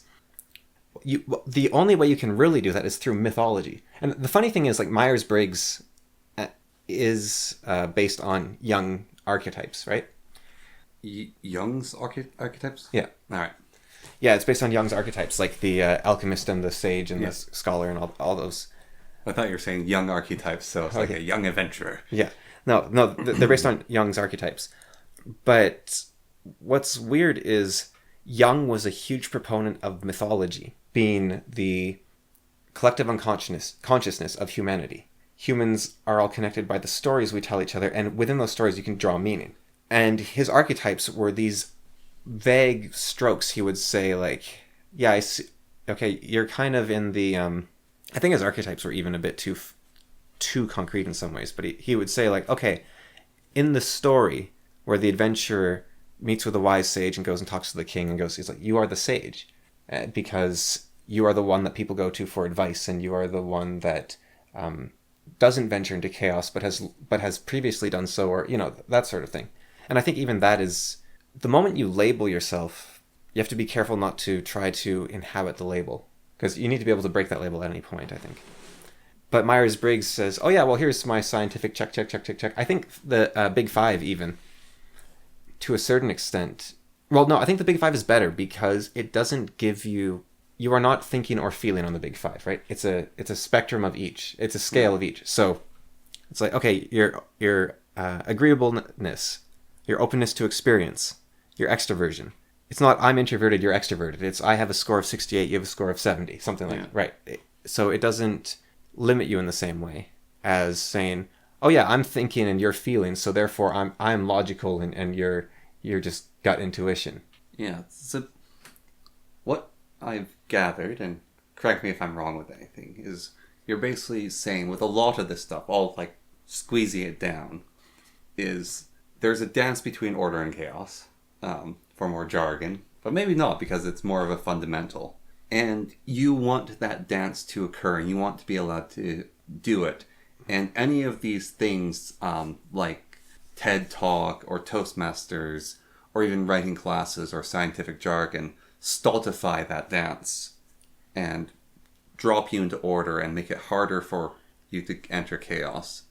The only way you can really do that is through mythology. And the funny thing is, like, Myers-Briggs is based on Jung archetypes, right? Jung's archetypes? Yeah. All right. Yeah, it's based on Jung's archetypes, like the alchemist and the sage and the scholar and all those. I thought you were saying young archetypes, so it's like a young adventurer. Yeah. No, they're based on Jung's archetypes. But what's weird is Jung was a huge proponent of mythology being the collective consciousness of humanity. Humans are all connected by the stories we tell each other, and within those stories you can draw meaning. And his archetypes were these vague strokes. He would say, like, yeah, I see, okay, you're kind of in the I think his archetypes were even a bit too concrete in some ways, but he would say, like, okay, in the story where the adventurer meets with a wise sage and goes and talks to the king and he's like, you are the sage, because you are the one that people go to for advice, and you are the one that doesn't venture into chaos but has previously done so, or that sort of thing. And I think even that is, the moment you label yourself, you have to be careful not to try to inhabit the label, because you need to be able to break that label at any point, I think. But Myers-Briggs says, oh yeah, well, here's my scientific check. I think the Big Five, even, to a certain extent... Well, no, I think the Big Five is better because it doesn't give you... You are not thinking or feeling on the Big Five, right? It's a spectrum of each. It's a scale of each. So it's like, okay, your agreeableness, your openness to experience, your extroversion. It's not I'm introverted, you're extroverted. It's I have a score of 68, you have a score of 70, something like that. Right. So it doesn't limit you in the same way as saying, oh yeah, I'm thinking and you're feeling, so therefore I'm logical and you're just gut intuition. Yeah. So what I've gathered, and correct me if I'm wrong with anything, is you're basically saying with a lot of this stuff, all like squeezing it down, is there's a dance between order and chaos, for more jargon, but maybe not, because it's more of a fundamental. And you want that dance to occur, and you want to be allowed to do it. And any of these things, like TED Talk or Toastmasters, or even writing classes or scientific jargon, stultify that dance and drop you into order and make it harder for you to enter chaos.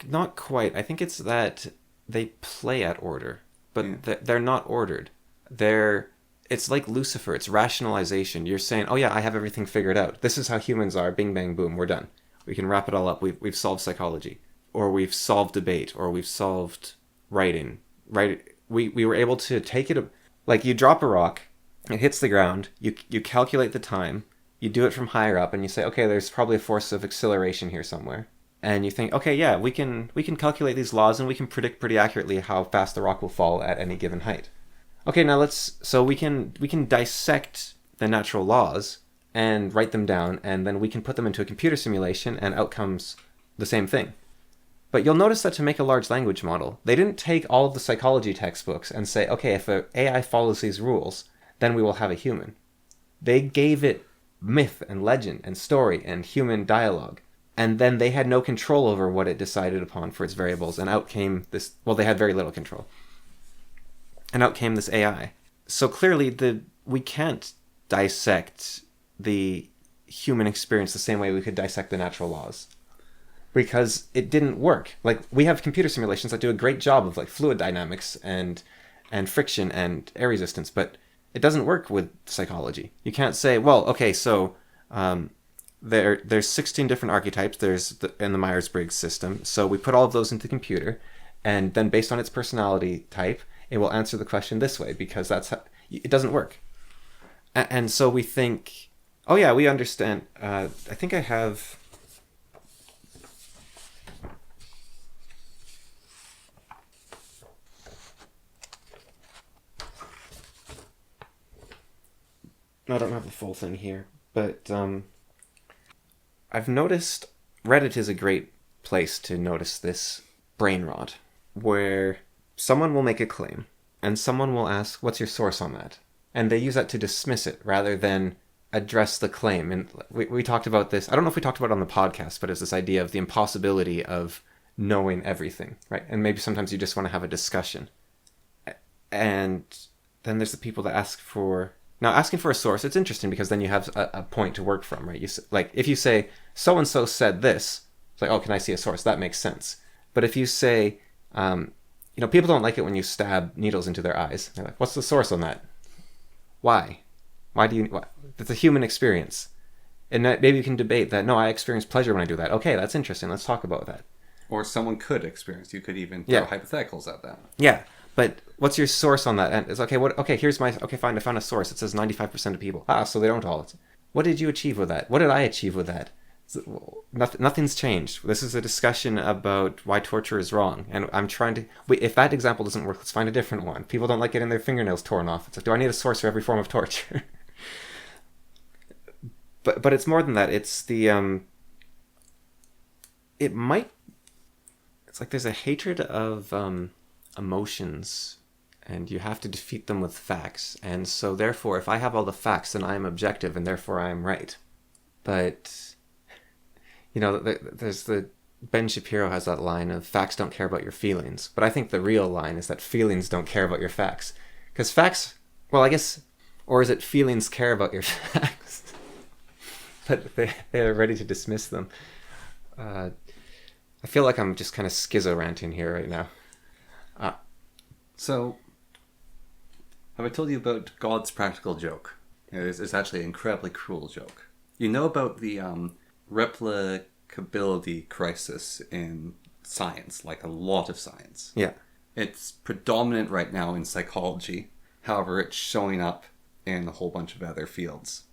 Not quite. I think it's that they play at order, but they're not ordered. It's like Lucifer. It's rationalization. You're saying, oh yeah, I have everything figured out. This is how humans are. Bing, bang, boom. We're done. We can wrap it all up. We've solved psychology, or we've solved debate, or we've solved writing. Right? We were able to take it. Like, you drop a rock, it hits the ground. You calculate the time. You do it from higher up, and you say, okay, there's probably a force of acceleration here somewhere. And you think, okay, yeah, we can calculate these laws, and we can predict pretty accurately how fast the rock will fall at any given height. Okay, now we can dissect the natural laws and write them down, and then we can put them into a computer simulation, and out comes the same thing. But you'll notice that to make a large language model, they didn't take all of the psychology textbooks and say, okay, if an AI follows these rules, then we will have a human. They gave it myth and legend and story and human dialogue. And then they had no control over what it decided upon for its variables. And out came this, well, they had very little control. And out came this AI. So clearly we can't dissect the human experience the same way we could dissect the natural laws. Because it didn't work. Like, we have computer simulations that do a great job of like fluid dynamics and friction and air resistance, but it doesn't work with psychology. You can't say, well, okay, so there's 16 different archetypes in the Myers-Briggs system, so we put all of those into the computer, and then based on its personality type, it will answer the question this way, because that's how, it doesn't work. And so we think, oh yeah, we understand. I think I have... I don't have the full thing here, but I've noticed Reddit is a great place to notice this brain rot, where someone will make a claim, and someone will ask, what's your source on that? And they use that to dismiss it, rather than address the claim. And we talked about this, I don't know if we talked about it on the podcast, but it's this idea of the impossibility of knowing everything, right? And maybe sometimes you just want to have a discussion. And then there's the people that ask for... Now, asking for a source, it's interesting because then you have a point to work from, right? Like, if you say, so-and-so said this, it's like, oh, can I see a source? That makes sense. But if you say, people don't like it when you stab needles into their eyes. They're like, what's the source on that? Why? Why? It's a human experience. And maybe you can debate that, no, I experience pleasure when I do that. Okay, that's interesting. Let's talk about that. Or someone could experience. You could even throw hypotheticals at that. Yeah. But what's your source on that? And it's okay, fine, I found a source. It says 95% of people. So they don't all. What did you achieve with that? What did I achieve with that? Nothing's changed. This is a discussion about why torture is wrong. And I'm trying to... if that example doesn't work, let's find a different one. People don't like getting their fingernails torn off. It's like, do I need a source for every form of torture? But it's more than that. It's the... It might... It's like there's a hatred of... emotions, and you have to defeat them with facts, and so therefore if I have all the facts, then I am objective and therefore I am right. But there's the Ben Shapiro has that line of facts don't care about your feelings, but I think the real line is that feelings don't care about your facts, because facts, well, I guess, or is it feelings care about your facts? But they're ready to dismiss them. I feel like I'm just kind of schizo ranting here right now. So, have I told you about God's practical joke? It's actually an incredibly cruel joke. You know about the replicability crisis in science, like a lot of science. Yeah. It's predominant right now in psychology. However, it's showing up in a whole bunch of other fields.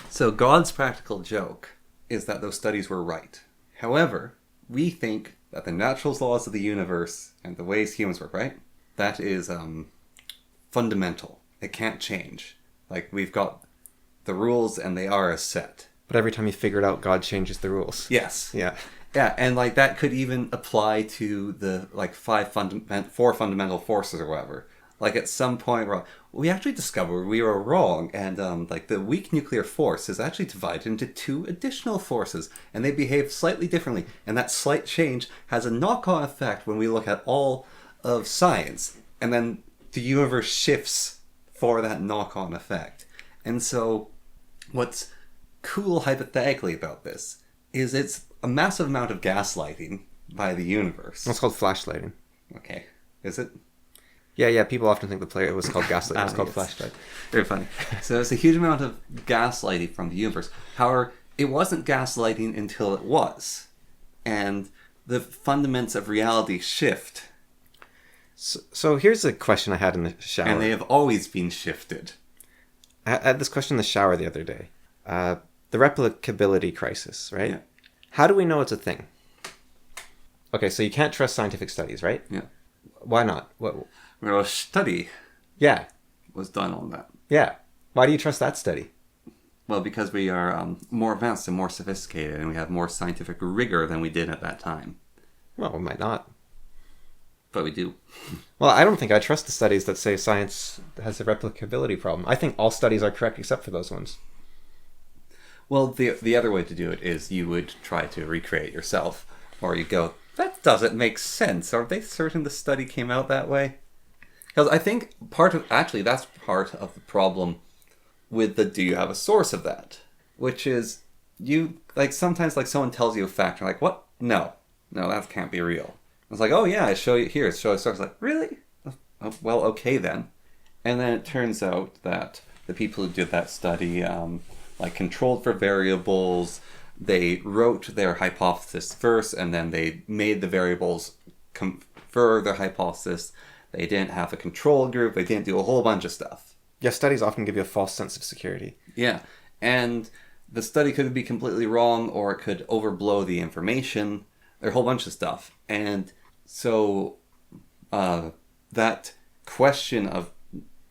So, God's practical joke is that those studies were right. However, we think that the natural laws of the universe and the ways humans work, right? That is fundamental. It can't change. Like, we've got the rules and they are as set. But every time you figure it out, God changes the rules. Yes. Yeah. Yeah, and like that could even apply to the like four fundamental forces or whatever. Like at some point, we actually discovered we were wrong, and like the weak nuclear force is actually divided into two additional forces, and they behave slightly differently. And that slight change has a knock-on effect when we look at all of science, and then the universe shifts for that knock-on effect. And so what's cool hypothetically about this is it's a massive amount of gaslighting by the universe. It's called flashlighting. Okay. Is it? Yeah, people often think the player was called gaslighting. It's called flashlight. Very funny. So it's a huge amount of gaslighting from the universe. However, it wasn't gaslighting until it was. And the fundamentals of reality shift. So here's a question I had in the shower. And they have always been shifted. I had this question in the shower the other day. The replicability crisis, right? Yeah. How do we know it's a thing? Okay, so you can't trust scientific studies, right? Yeah. Why not? What? Well, a study Yeah. was done on that. Yeah. Why do you trust that study? Well, because we are more advanced and more sophisticated, and we have more scientific rigor than we did at that time. Well, we might not. But we do. Well, I don't think I trust the studies that say science has a replicability problem. I think all studies are correct except for those ones. Well, the other way to do it is you would try to recreate yourself, or you go, that doesn't make sense. Are they certain the study came out that way? Because I think that's part of the problem with the do you have a source of that? Which is, sometimes someone tells you a fact, you're like, what? No, that can't be real. It's like, oh yeah, I show you here, show a source. Like, really? Oh, well, okay then. And then it turns out that the people who did that study, controlled for variables, they wrote their hypothesis first, and then they made the variables confer their hypothesis. They didn't have a control group. They didn't do a whole bunch of stuff. Yeah, studies often give you a false sense of security. Yeah, and the study could be completely wrong, or it could overblow the information. There are a whole bunch of stuff. And so that question of,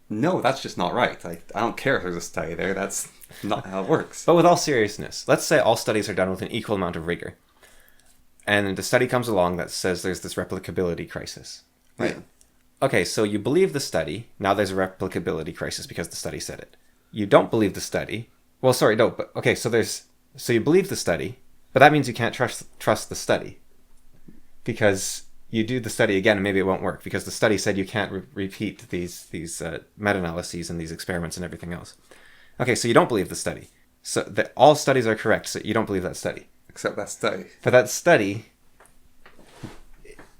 no, that's just not right. I don't care if there's a study there. That's not how it works. But with all seriousness, let's say all studies are done with an equal amount of rigor. And a study comes along that says there's this replicability crisis. Right? Yeah. Okay, so you believe the study. Now there's a replicability crisis because the study said it. You don't believe the study. Well, sorry, no, but okay, so you believe the study, but that means you can't trust the study. Because you do the study again and maybe it won't work because the study said you can't repeat these meta-analyses and these experiments and everything else. Okay, so you don't believe the study. So that all studies are correct, so you don't believe that study. Except that study. But that study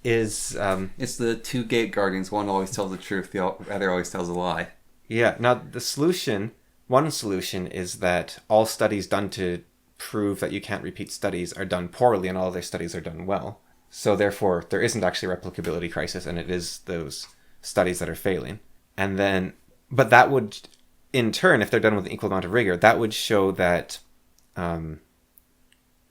is... it's the two gate guardians. One always tells the truth, the other always tells a lie. Yeah, now one solution is that all studies done to prove that you can't repeat studies are done poorly and all other studies are done well. So therefore, there isn't actually a replicability crisis, and it is those studies that are failing. And then, but that would, in turn, if they're done with an equal amount of rigor, that would show that the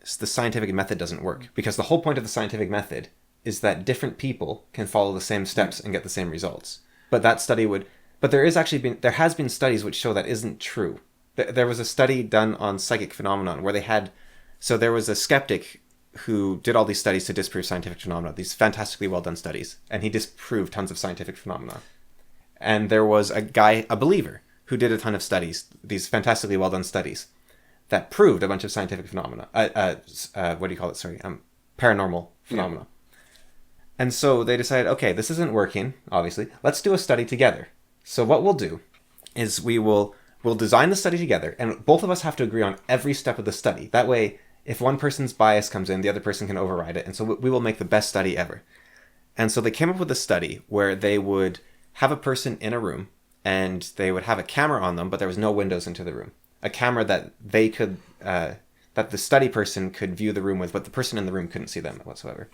scientific method doesn't work. Because the whole point of the scientific method is that different people can follow the same steps and get the same results. But there has been studies which show that isn't true. There was a study done on psychic phenomenon where there was a skeptic who did all these studies to disprove scientific phenomena, these fantastically well done studies, and he disproved tons of scientific phenomena. And there was a believer, who did a ton of studies, these fantastically well done studies, that proved a bunch of scientific phenomena. Paranormal phenomena. Yeah. And so they decided, okay, this isn't working, obviously. Let's do a study together. So what we'll do is we'll design the study together, and both of us have to agree on every step of the study. That way, if one person's bias comes in, the other person can override it. And so we will make the best study ever. And so they came up with a study where they would have a person in a room and they would have a camera on them, but there was no windows into the room. A camera that that the study person could view the room with, but the person in the room couldn't see them whatsoever.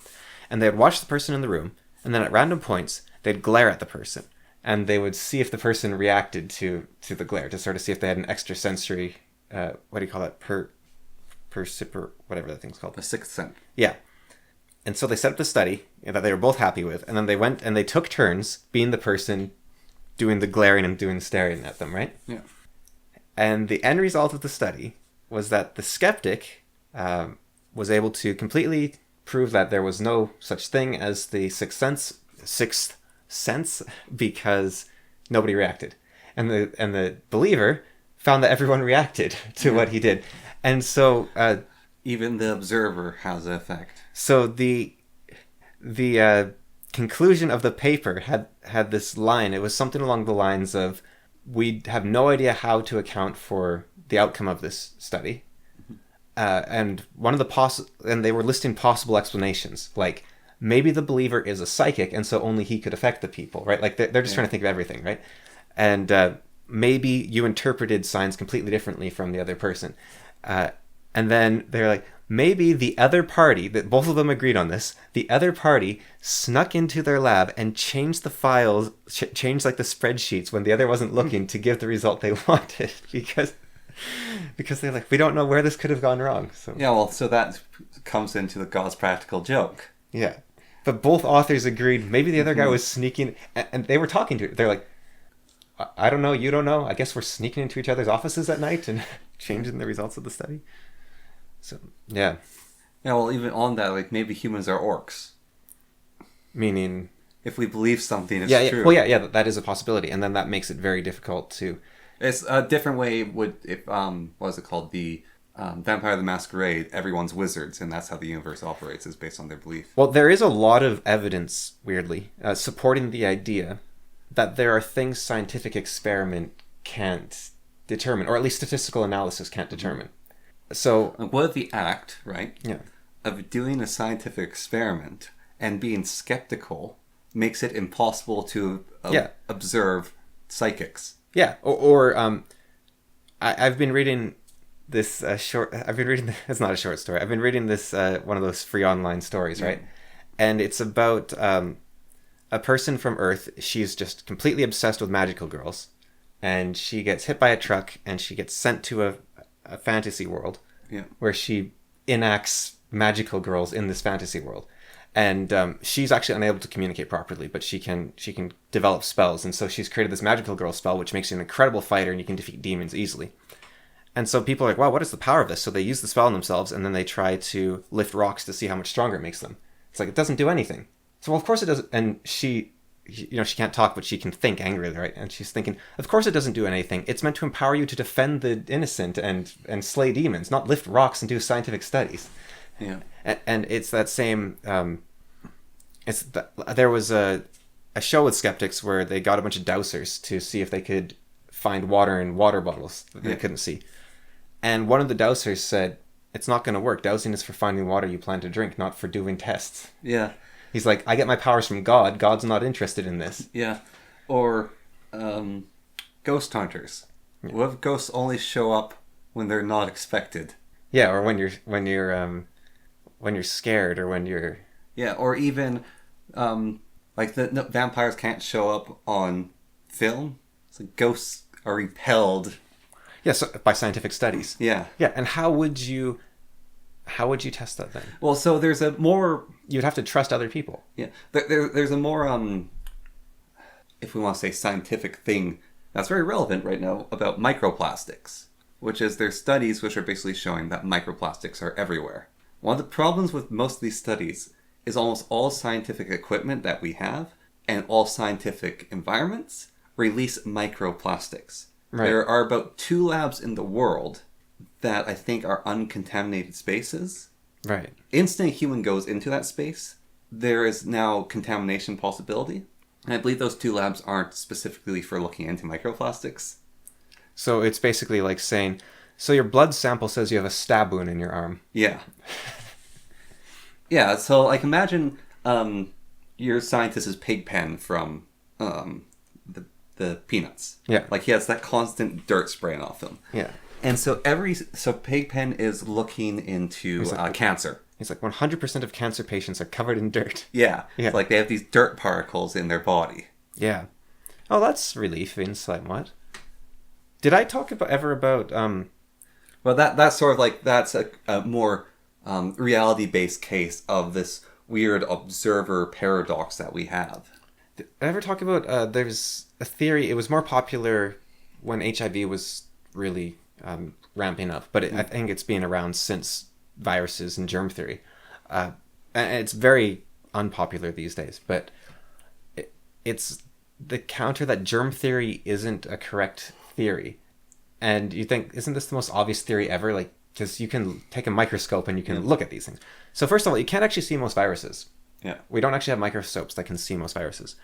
And they would watch the person in the room, and then at random points, they'd glare at the person. And they would see if the person reacted to the glare, to sort of see if they had an extrasensory, whatever that thing's called. A sixth sense. Yeah. And so they set up the study that they were both happy with, and then they went and they took turns being the person doing the glaring and doing the staring at them, right? Yeah. And the end result of the study was that the skeptic was able to completely prove that there was no such thing as the sixth sense because nobody reacted. And the believer found that everyone reacted to what he did. And so even the observer has an effect. So the conclusion of the paper had this line. It was something along the lines of, we have no idea how to account for the outcome of this study. And one of the and they were listing possible explanations, like maybe the believer is a psychic and so only he could affect the people, right? Like they're just trying to think of everything, right? And maybe you interpreted signs completely differently from the other person. And then they're like, maybe the other party, that both of them agreed on this, the other party snuck into their lab and changed the files, changed like the spreadsheets when the other wasn't looking to give the result they wanted, because they're like, we don't know where this could have gone wrong. So yeah, well, so that comes into the God's practical joke. Yeah. But both authors agreed maybe the other guy was sneaking, and they were talking to it. They're like, I don't know, you don't know, I guess we're sneaking into each other's offices at night and changing the results of the study. So, yeah. Yeah, well, even on that, like, maybe humans are orcs. Meaning? if we believe something is Yeah, true. well, yeah, that is a possibility, and then that makes it very difficult to. It's a different way. Would if what was it called? The Vampire the Masquerade. Everyone's wizards, and that's how the universe operates. Is based on their belief. Well, there is a lot of evidence, weirdly, supporting the idea that there are things scientific experiment can't determine, or at least statistical analysis can't determine. So, What if the act, right, yeah, of doing a scientific experiment and being skeptical makes it impossible to observe psychics? yeah, or I've been reading this short. I've been reading. It's not a short story. I've been reading this one of those free online stories, right? And it's about a person from Earth. She's just completely obsessed with magical girls, and she gets hit by a truck, and she gets sent to a fantasy world, where she enacts magical girls in this fantasy world. And she's actually unable to communicate properly, but she can develop spells, and so she's created this magical girl spell, which makes you an incredible fighter, and you can defeat demons easily. And so people are like, wow, what is the power of this? So they use the spell on themselves, and then they try to lift rocks to see how much stronger it makes them. It's like, it doesn't do anything. So, well, of course it doesn't. And she can't talk, but she can think angrily, right? And she's thinking, of course it doesn't do anything. It's meant to empower you to defend the innocent and slay demons, not lift rocks and do scientific studies. Yeah. And it's that same. There was a show with skeptics where they got a bunch of dowsers to see if they could find water in water bottles that they couldn't see. And one of the dowsers said, it's not going to work. Dowsing is for finding water you plan to drink, not for doing tests. Yeah. He's like, I get my powers from God. God's not interested in this. Yeah. Or ghost hunters. Yeah. What if ghosts only show up when they're not expected? Yeah, or when you're scared, or when you're... Yeah, or even like the vampires can't show up on film. So ghosts are repelled. Yeah, so by scientific studies. Yeah. Yeah, and how would you test that then? Well, so there's a more... You'd have to trust other people. Yeah. There's a more, if we want to say scientific thing that's very relevant right now about microplastics, which is there's studies which are basically showing that microplastics are everywhere. One of the problems with most of these studies is almost all scientific equipment that we have and all scientific environments release microplastics. Right. There are about 2 labs in the world that I think are uncontaminated spaces. Right. Instant a human goes into that space, there is now contamination possibility. And I believe those 2 labs aren't specifically for looking into microplastics. So it's basically like saying, so your blood sample says you have a stab wound in your arm. Yeah. Yeah, so like imagine your scientist's pig pen from the Peanuts. Yeah. Like he has that constant dirt spraying off him. Yeah. And so Pigpen is looking into cancer. It's like 100% of cancer patients are covered in dirt. Yeah. It's like they have these dirt particles in their body. Yeah. Oh, that's relieving somewhat. Did I talk ever about... Well, that's sort of like, that's a more reality-based case of this weird observer paradox that we have. Did I ever talk about... there's a theory, it was more popular when HIV was really ramping up, but I think it's been around since viruses and germ theory. And it's very unpopular these days, but it's the counter that germ theory isn't a correct theory. And you think, isn't this the most obvious theory ever? Like, because you can take a microscope and you can look at these things. So first of all, you can't actually see most viruses. Yeah. We don't actually have microscopes that can see most viruses.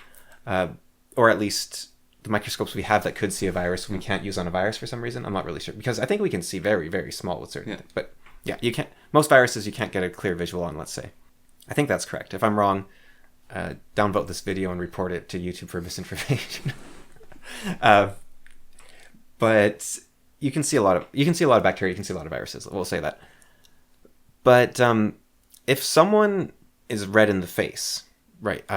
Or at least the microscopes we have that could see a virus, we can't use on a virus for some reason. I'm not really sure. Because I think we can see very, very small with certain things. But yeah, you can't. Most viruses you can't get a clear visual on, let's say. I think that's correct. If I'm wrong, downvote this video and report it to YouTube for misinformation. But you can see a lot of bacteria, you can see a lot of viruses. We'll say that. But if someone is red in the face, right, they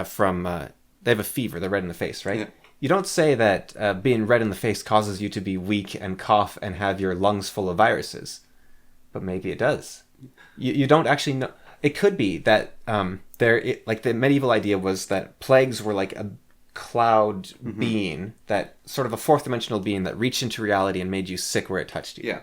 have a fever, they're red in the face, right? Yeah. You don't say that being red in the face causes you to be weak and cough and have your lungs full of viruses. But maybe it does. You don't actually know. It could be that like the medieval idea was that plagues were like a cloud being, that sort of a fourth dimensional being that reached into reality and made you sick where it touched you. Yeah.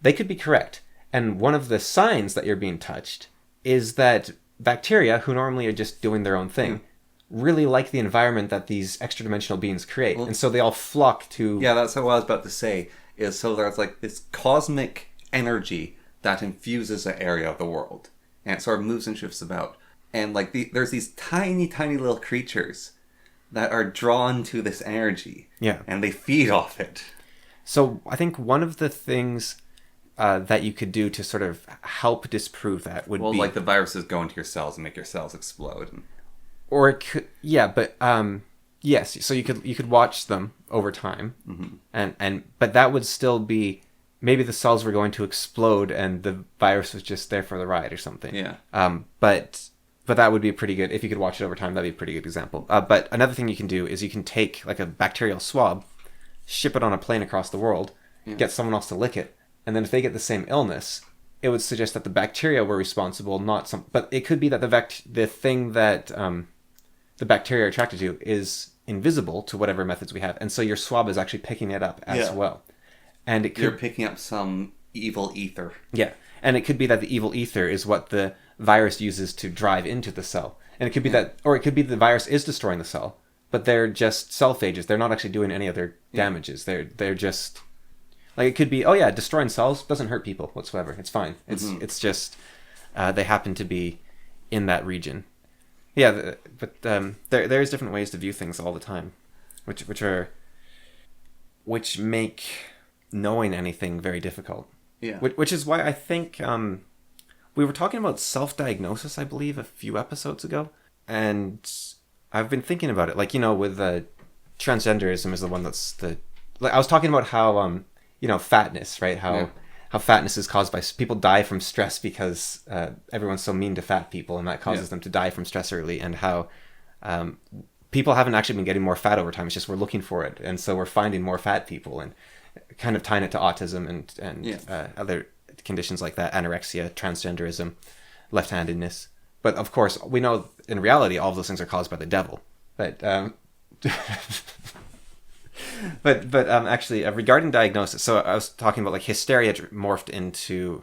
They could be correct. And one of the signs that you're being touched is that bacteria, who normally are just doing their own thing, really like the environment that these extra-dimensional beings create. And so they all flock to... Yeah, that's what I was about to say. Is so there's like this cosmic energy that infuses an area of the world. And it sort of moves and shifts about. And like there's these tiny, tiny little creatures that are drawn to this energy. Yeah. And they feed off it. So I think one of the things that you could do to sort of help disprove that would be... like the viruses go into your cells and make your cells explode. Or it could... Yeah, but... yes, so you could watch them over time. Mm-hmm. But that would still be... Maybe the cells were going to explode and the virus was just there for the ride or something. Yeah. But that would be pretty good. If you could watch it over time, that'd be a pretty good example. But another thing you can do is you can take like a bacterial swab, ship it on a plane across the world, get someone else to lick it, and then if they get the same illness, it would suggest that the bacteria were responsible, not some... But it could be that the thing that the bacteria are attracted to is invisible to whatever methods we have, and so your swab is actually picking it up as well. And it could... You're picking up some evil ether. Yeah, and it could be that the evil ether is what the virus uses to drive into the cell. And it could be that... Or it could be the virus is destroying the cell, but they're just cell phages. They're not actually doing any other damages. They're just... Like, it could be, oh yeah, destroying cells doesn't hurt people whatsoever. It's fine. It's just they happen to be in that region. Yeah, but there's different ways to view things all the time, which make knowing anything very difficult. Yeah. Which is why I think we were talking about self-diagnosis, I believe, a few episodes ago, and I've been thinking about it. Like, with transgenderism is the one that's the... Like, I was talking about how fatness, right? How fatness is caused by... People die from stress because everyone's so mean to fat people, and that causes them to die from stress early, and how people haven't actually been getting more fat over time. It's just we're looking for it, and so we're finding more fat people, and kind of tying it to autism and other conditions like that, anorexia, transgenderism, left-handedness. But of course, we know in reality all of those things are caused by the devil. But actually, regarding diagnosis, so I was talking about like hysteria morphed into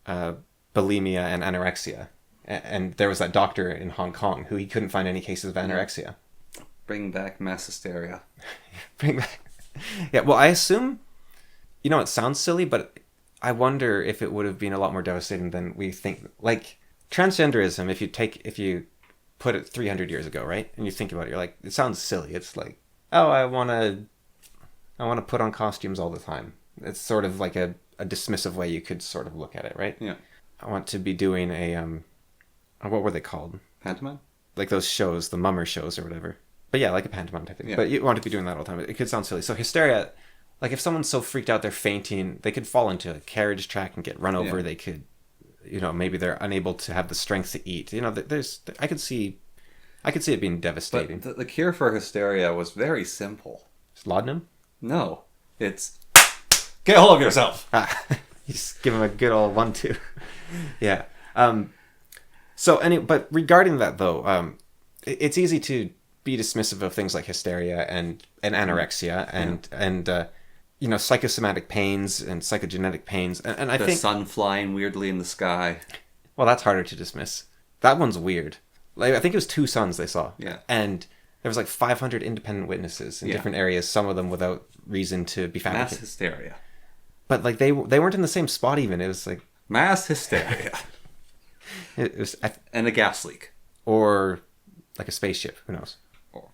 bulimia and anorexia, and there was that doctor in Hong Kong who he couldn't find any cases of anorexia. Bring back mass hysteria. Bring back. Yeah, well, I assume, it sounds silly, but I wonder if it would have been a lot more devastating than we think. Like transgenderism, if you put it 300 years ago, right, and you think about it, you're like, it sounds silly. It's like, oh, I want to put on costumes all the time. It's sort of like a dismissive way you could sort of look at it, right? Yeah. I want to be doing what were they called? Pantomime? Like those shows, the mummer shows or whatever. But yeah, like a pantomime type thing. Yeah. But you want to be doing that all the time. It could sound silly. So hysteria, like if someone's so freaked out they're fainting, they could fall into a carriage track and get run over. Yeah. They could, maybe they're unable to have the strength to eat. I could see it being devastating. But the cure for hysteria was very simple. It's laudanum? No. It's get a hold of yourself. You just give him a good old 1-2. Yeah. But regarding that though, it's easy to be dismissive of things like hysteria and anorexia and psychosomatic pains and psychogenetic pains. And I think the sun flying weirdly in the sky. Well, that's harder to dismiss. That one's weird. Like, I think it was 2 suns they saw. Yeah. And there was like 500 independent witnesses in different areas, some of them without reason to be fabricated. Mass hysteria. But like they weren't in the same spot even. It was like mass hysteria. It was and a gas leak. Or like a spaceship, who knows? Or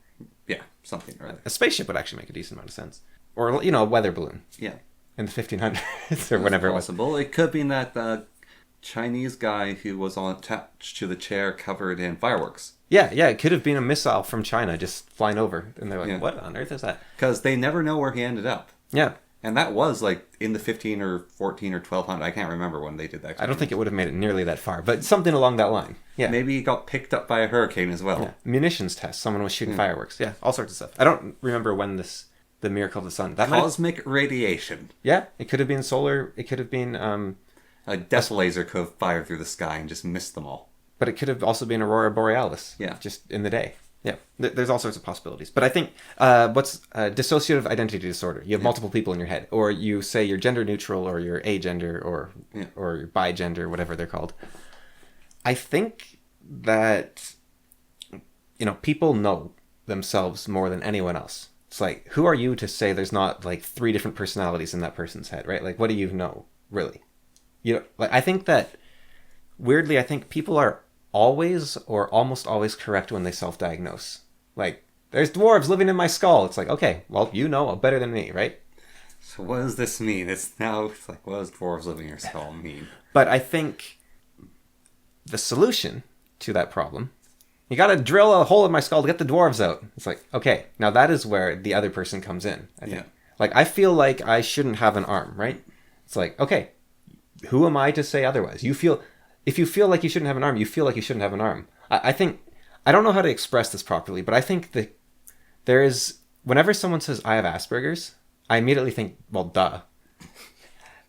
something or other. A spaceship would actually make a decent amount of sense. Or a weather balloon. Yeah. In the 1500s or whenever possible. It could be that Chinese guy who was attached to the chair covered in fireworks. Yeah, it could have been a missile from China just flying over. And they're like, what on earth is that? Because they never know where he ended up. Yeah. And that was like in the 15 or 14 or 1200. I can't remember when they did that. I don't think it would have made it nearly that far, but something along that line. Yeah. Maybe he got picked up by a hurricane as well. Yeah. Munitions test. Someone was shooting fireworks. Yeah, all sorts of stuff. I don't remember when the miracle of the sun. Cosmic radiation. Yeah, it could have been solar. It could have been... a death laser could have fired through the sky and just missed them all. But it could have also been Aurora Borealis. Yeah. Just in the day. Yeah. There's all sorts of possibilities. But I think what's dissociative identity disorder. You have multiple people in your head. Or you say you're gender neutral or you're agender or you're bigender, whatever they're called. I think that people know themselves more than anyone else. It's like, who are you to say there's not like 3 different personalities in that person's head, right? Like, what do you know, really? Like, I think that, weirdly, I think people are always or almost always correct when they self-diagnose. Like, there's dwarves living in my skull. It's like, okay, well, you know better than me, right? So what does this mean? It's like, what does dwarves living in your skull mean? But I think the solution to that problem, you gotta drill a hole in my skull to get the dwarves out. It's like, okay, now that is where the other person comes in, I think. Yeah. Like, I feel like I shouldn't have an arm, right? It's like, okay, who am I to say otherwise? If you feel like you shouldn't have an arm, you feel like you shouldn't have an arm. I think, I don't know how to express this properly, but I think that there is, whenever someone says, I have Asperger's, I immediately think, well, duh.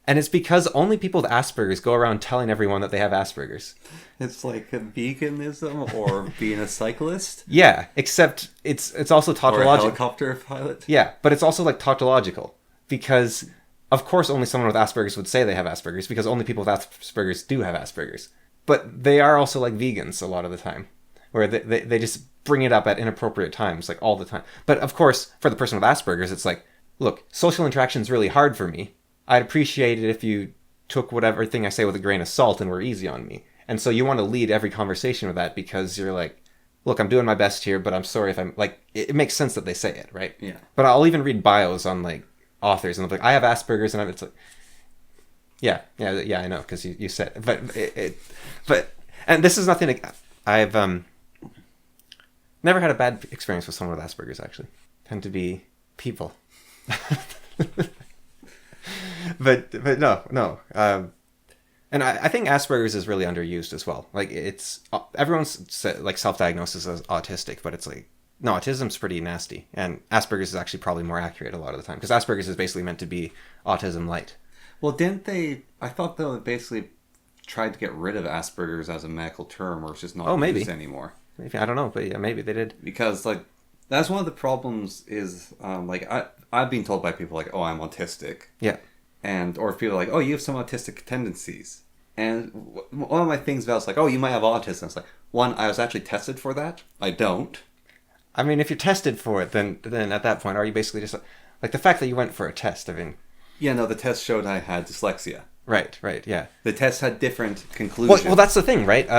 And it's because only people with Asperger's go around telling everyone that they have Asperger's. It's like a veganism or being a cyclist. Yeah, except it's also Or a tautological. helicopter pilot. Yeah, but it's also like tautological. Because, of course, only someone with Asperger's would say they have Asperger's, because only people with Asperger's do have Asperger's. But they are also like vegans a lot of the time, where they just bring it up at inappropriate times, like all the time. But, of course, for the person with Asperger's, it's like, look, social interaction's really hard for me. I'd appreciate it if you took whatever thing I say with a grain of salt and were easy on me. And so you want to lead every conversation with that because you're like, look, I'm doing my best here, but I'm sorry if I'm like, it makes sense that they say it, right? Yeah. But I'll even read bios on like authors and I'm like, I have Asperger's, and it's like, yeah, I know, because you said it. But and this is nothing. I've never had a bad experience with someone with Asperger's, actually. Tend to be people. but no. And I think Asperger's is really underused as well. Like, it's everyone's like self-diagnosis as autistic, but it's like, no, autism's pretty nasty, and Asperger's is actually probably more accurate a lot of the time, because Asperger's is basically meant to be autism light. Well, didn't they? I thought they basically tried to get rid of Asperger's as a medical term, or it's just not used anymore. Maybe, I don't know, but yeah, maybe they did. Because like that's one of the problems is like I've been told by people like, oh, I'm autistic. Yeah. Or people like, oh, you have some autistic tendencies. And one of my things about it's like, oh, you might have autism. It's like, one, I was actually tested for that. I don't. I mean, if you're tested for it, then at that point, are you basically just like the fact that you went for a test? I mean, yeah, no, the test showed I had dyslexia. Right, yeah. The test had different conclusions. Well, that's the thing, right?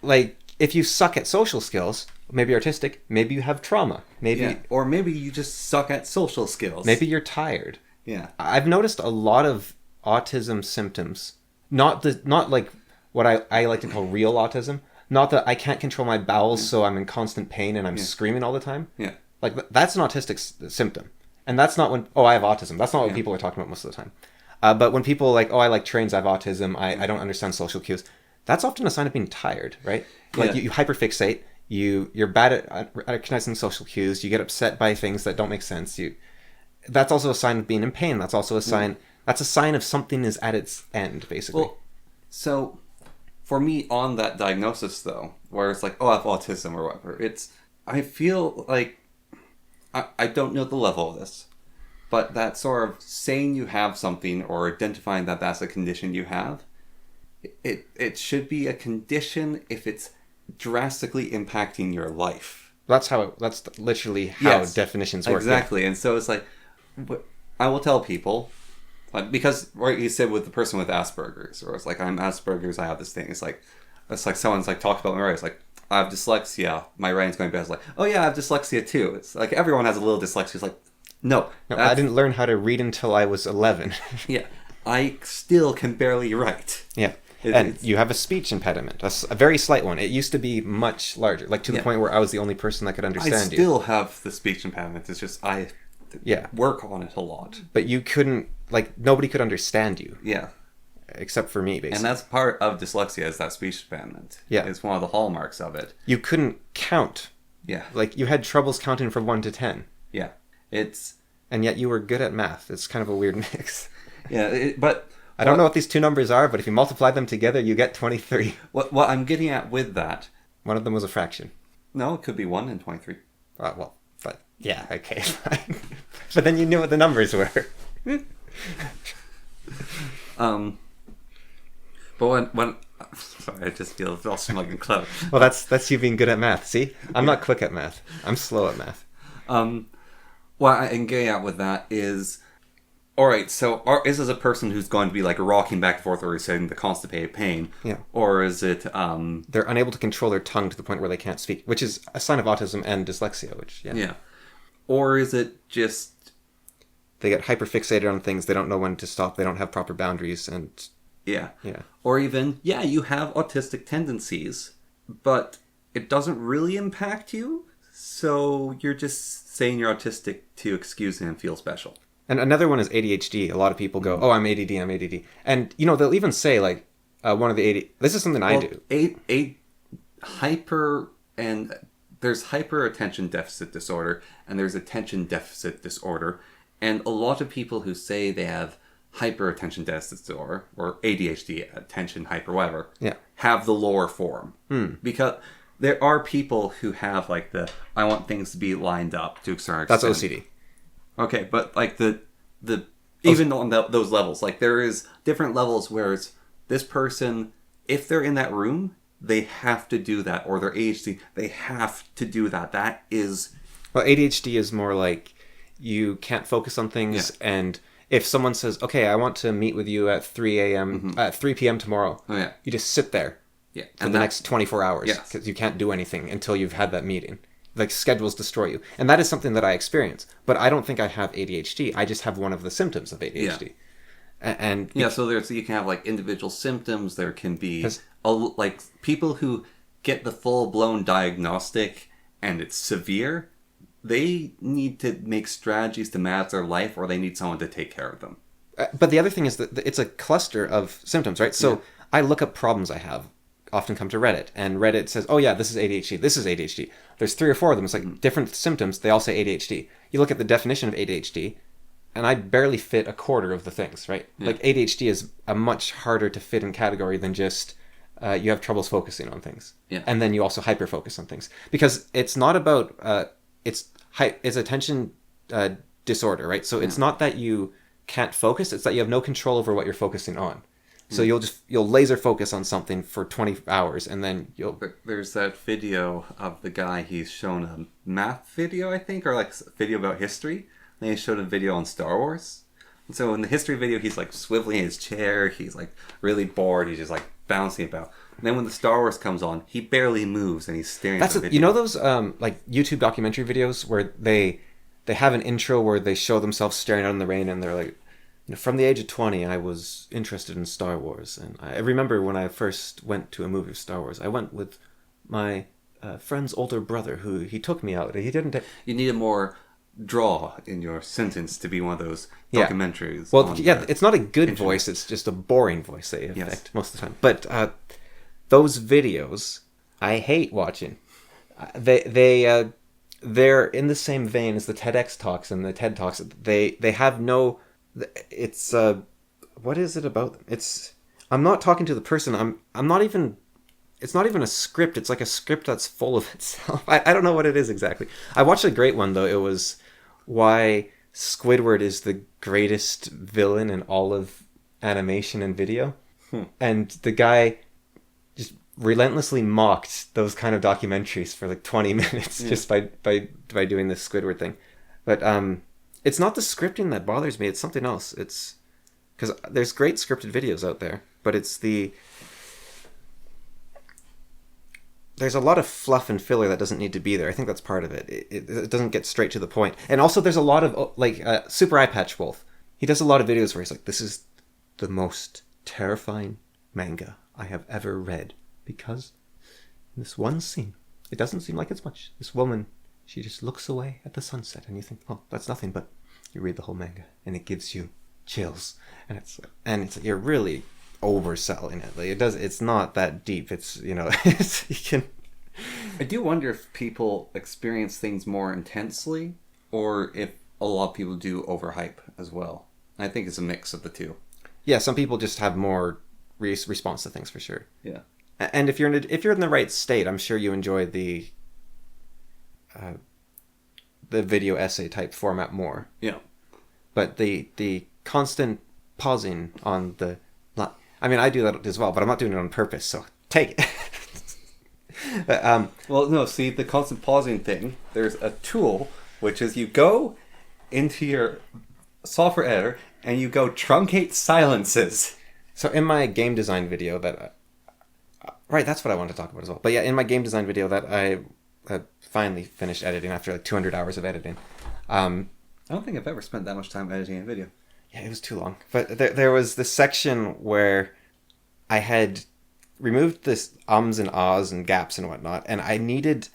Like, if you suck at social skills, maybe you're autistic, maybe you have trauma, maybe, yeah. Or maybe you just suck at social skills. Maybe you're tired. Yeah. I've noticed a lot of autism symptoms, not like what I like to call real autism. Not that I can't control my bowels, so I'm in constant pain and I'm screaming all the time. Yeah. Like, that's an autistic symptom. And that's not when, oh, I have autism. That's not what people are talking about most of the time. But when people like, oh, I like trains, I have autism, I don't understand social cues, that's often a sign of being tired, right? Like, you hyperfixate, you're bad at recognizing social cues, you get upset by things that don't make sense. That's also a sign of being in pain. That's also a sign, that's a sign of something is at its end, basically. Well, so for me, on that diagnosis, though, where it's like, oh, I have autism or whatever, I feel like, I don't know the level of this, but that sort of saying you have something or identifying that that's a condition you have, it should be a condition if it's drastically impacting your life. That's literally how definitions work. Exactly, and so it's like, I will tell people, like, because what you said with the person with Asperger's, or it's like, I'm Asperger's, I have this thing. It's like someone's like talked about my writing. It's like, I have dyslexia. My writing's going bad. It's like, oh yeah, I have dyslexia too. It's like everyone has a little dyslexia. It's like, no, I didn't learn how to read until I was 11. Yeah, I still can barely write. Yeah. And you have a speech impediment, a very slight one. It used to be much larger, like to the point where I was the only person that could understand you. I still have the speech impediment. It's just I work on it a lot. But you couldn't, like, nobody could understand you. Yeah. Except for me, basically. And that's part of dyslexia, is that speech impediment. Yeah. It's one of the hallmarks of it. You couldn't count. Yeah. Like, you had troubles counting from 1 to 10. Yeah. And yet you were good at math. It's kind of a weird mix. Yeah, I don't know what these two numbers are, but if you multiply them together, you get 23. What I'm getting at with that... One of them was a fraction. No, it could be 1 and 23. Well, but yeah, okay, fine. But then you knew what the numbers were. But when Sorry, I just feel all smug and clever. Well, that's you being good at math. See, I'm not quick at math. I'm slow at math. What I'm getting at with that is, all right, so is this a person who's going to be like rocking back and forth or is in the constipated pain? Yeah. Or is it... They're unable to control their tongue to the point where they can't speak, which is a sign of autism and dyslexia, which, yeah. Yeah. Or is it just... They get hyperfixated on things. They don't know when to stop. They don't have proper boundaries. And Yeah. yeah. Or even, yeah, you have autistic tendencies, but it doesn't really impact you, so you're just saying you're autistic to excuse and feel special. And another one is ADHD. A lot of people go, "Oh, I'm ADD, I'm ADD," and they'll even say like, "One of the AD." This is something I do. There's hyper attention deficit disorder, and there's attention deficit disorder, and a lot of people who say they have hyper attention deficit disorder or ADHD, attention hyper whatever, Yeah. have the lower form because there are people who have like the I want things to be lined up to a certain extent. That's OCD. Okay, but like the even on those levels, like there is different levels where it's this person, if they're in that room, they have to do that, or they're ADHD, they have to do that. That is... Well, ADHD is more like you can't focus on things, and if someone says, "Okay, I want to meet with you at 3 a.m. At 3 p.m. tomorrow," you just sit there for the next 24 hours because you can't do anything until you've had that meeting. Like, schedules destroy you. And that is something that I experience. But I don't think I have ADHD. I just have one of the symptoms of ADHD. Yeah. So you can have like individual symptoms. There can be like people who get the full-blown diagnostic and it's severe. They need to make strategies to manage their life, or they need someone to take care of them. But the other thing is that it's a cluster of symptoms, right? So I look up problems I have. Often come to Reddit, and Reddit says, "Oh yeah, this is ADHD. This is ADHD." There's 3 or 4 of them. It's like different symptoms. They all say ADHD. You look at the definition of ADHD, and I barely fit a quarter of the things, right? Yeah. Like ADHD is a much harder to fit in category than just you have troubles focusing on things, and then you also hyper-focus on things because it's not about it's attention disorder, right? So it's not that you can't focus; it's that you have no control over what you're focusing on. So you'll laser focus on something for 20 hours, and then you'll... There's that video of the guy, he's shown a math video, I think, or like a video about history. Then he showed a video on Star Wars. And so in the history video, he's like swiveling in his chair, he's like really bored, he's just like bouncing about. And then when the Star Wars comes on, he barely moves and he's staring at the video. You know those like YouTube documentary videos where they have an intro where they show themselves staring out in the rain and they're like, "From the age of 20, I was interested in Star Wars. And I remember when I first went to a movie of Star Wars, I went with my friend's older brother, who he took me out. He didn't... You need a more draw in your sentence to be one of those documentaries. Well, it's not a good voice. It's just a boring voice they affect most of the time. But those videos, I hate watching. They're in the same vein as the TEDx talks and the TED Talks. They have no... It's what is it about them? I'm not talking to the person. I'm not even... It's not even a script. It's like a script that's full of itself. I don't know what it is exactly. I watched a great one though. It was why Squidward is the greatest villain in all of animation and video. And the guy just relentlessly mocked those kind of documentaries for like 20 minutes just by doing this Squidward thing. But it's not the scripting that bothers me. It's something else. It's because there's great scripted videos out there, but it's there's a lot of fluff and filler that doesn't need to be there. I think that's part of it. It doesn't get straight to the point. And also there's a lot of like Super Eye Patch Wolf. He does a lot of videos where he's like, "This is the most terrifying manga I have ever read because in this one scene, it doesn't seem like it's much. This woman, she just looks away at the sunset and you think, oh, that's nothing, but you read the whole manga and it gives you chills." And it's like you're really overselling it. Like it's not that deep. It's, you can... I do wonder if people experience things more intensely or if a lot of people do overhype as well. I think it's a mix of the two. Yeah, some people just have more response to things for sure. Yeah. And if you're in the right state, I'm sure you enjoy the video essay type format more. Yeah. But the constant pausing on the... I mean, I do that as well, but I'm not doing it on purpose, so take it. But, Well, no, see, the constant pausing thing, there's a tool, which is you go into your software editor and you go truncate silences. so in my game design video that... right, that's what I wanted to talk about as well. But yeah, in my game design video that I finally finished editing after like 200 hours of editing. I don't think I've ever spent that much time editing a video. Yeah, it was too long. But there was this section where I had removed this ums and ahs and gaps and whatnot, and I needed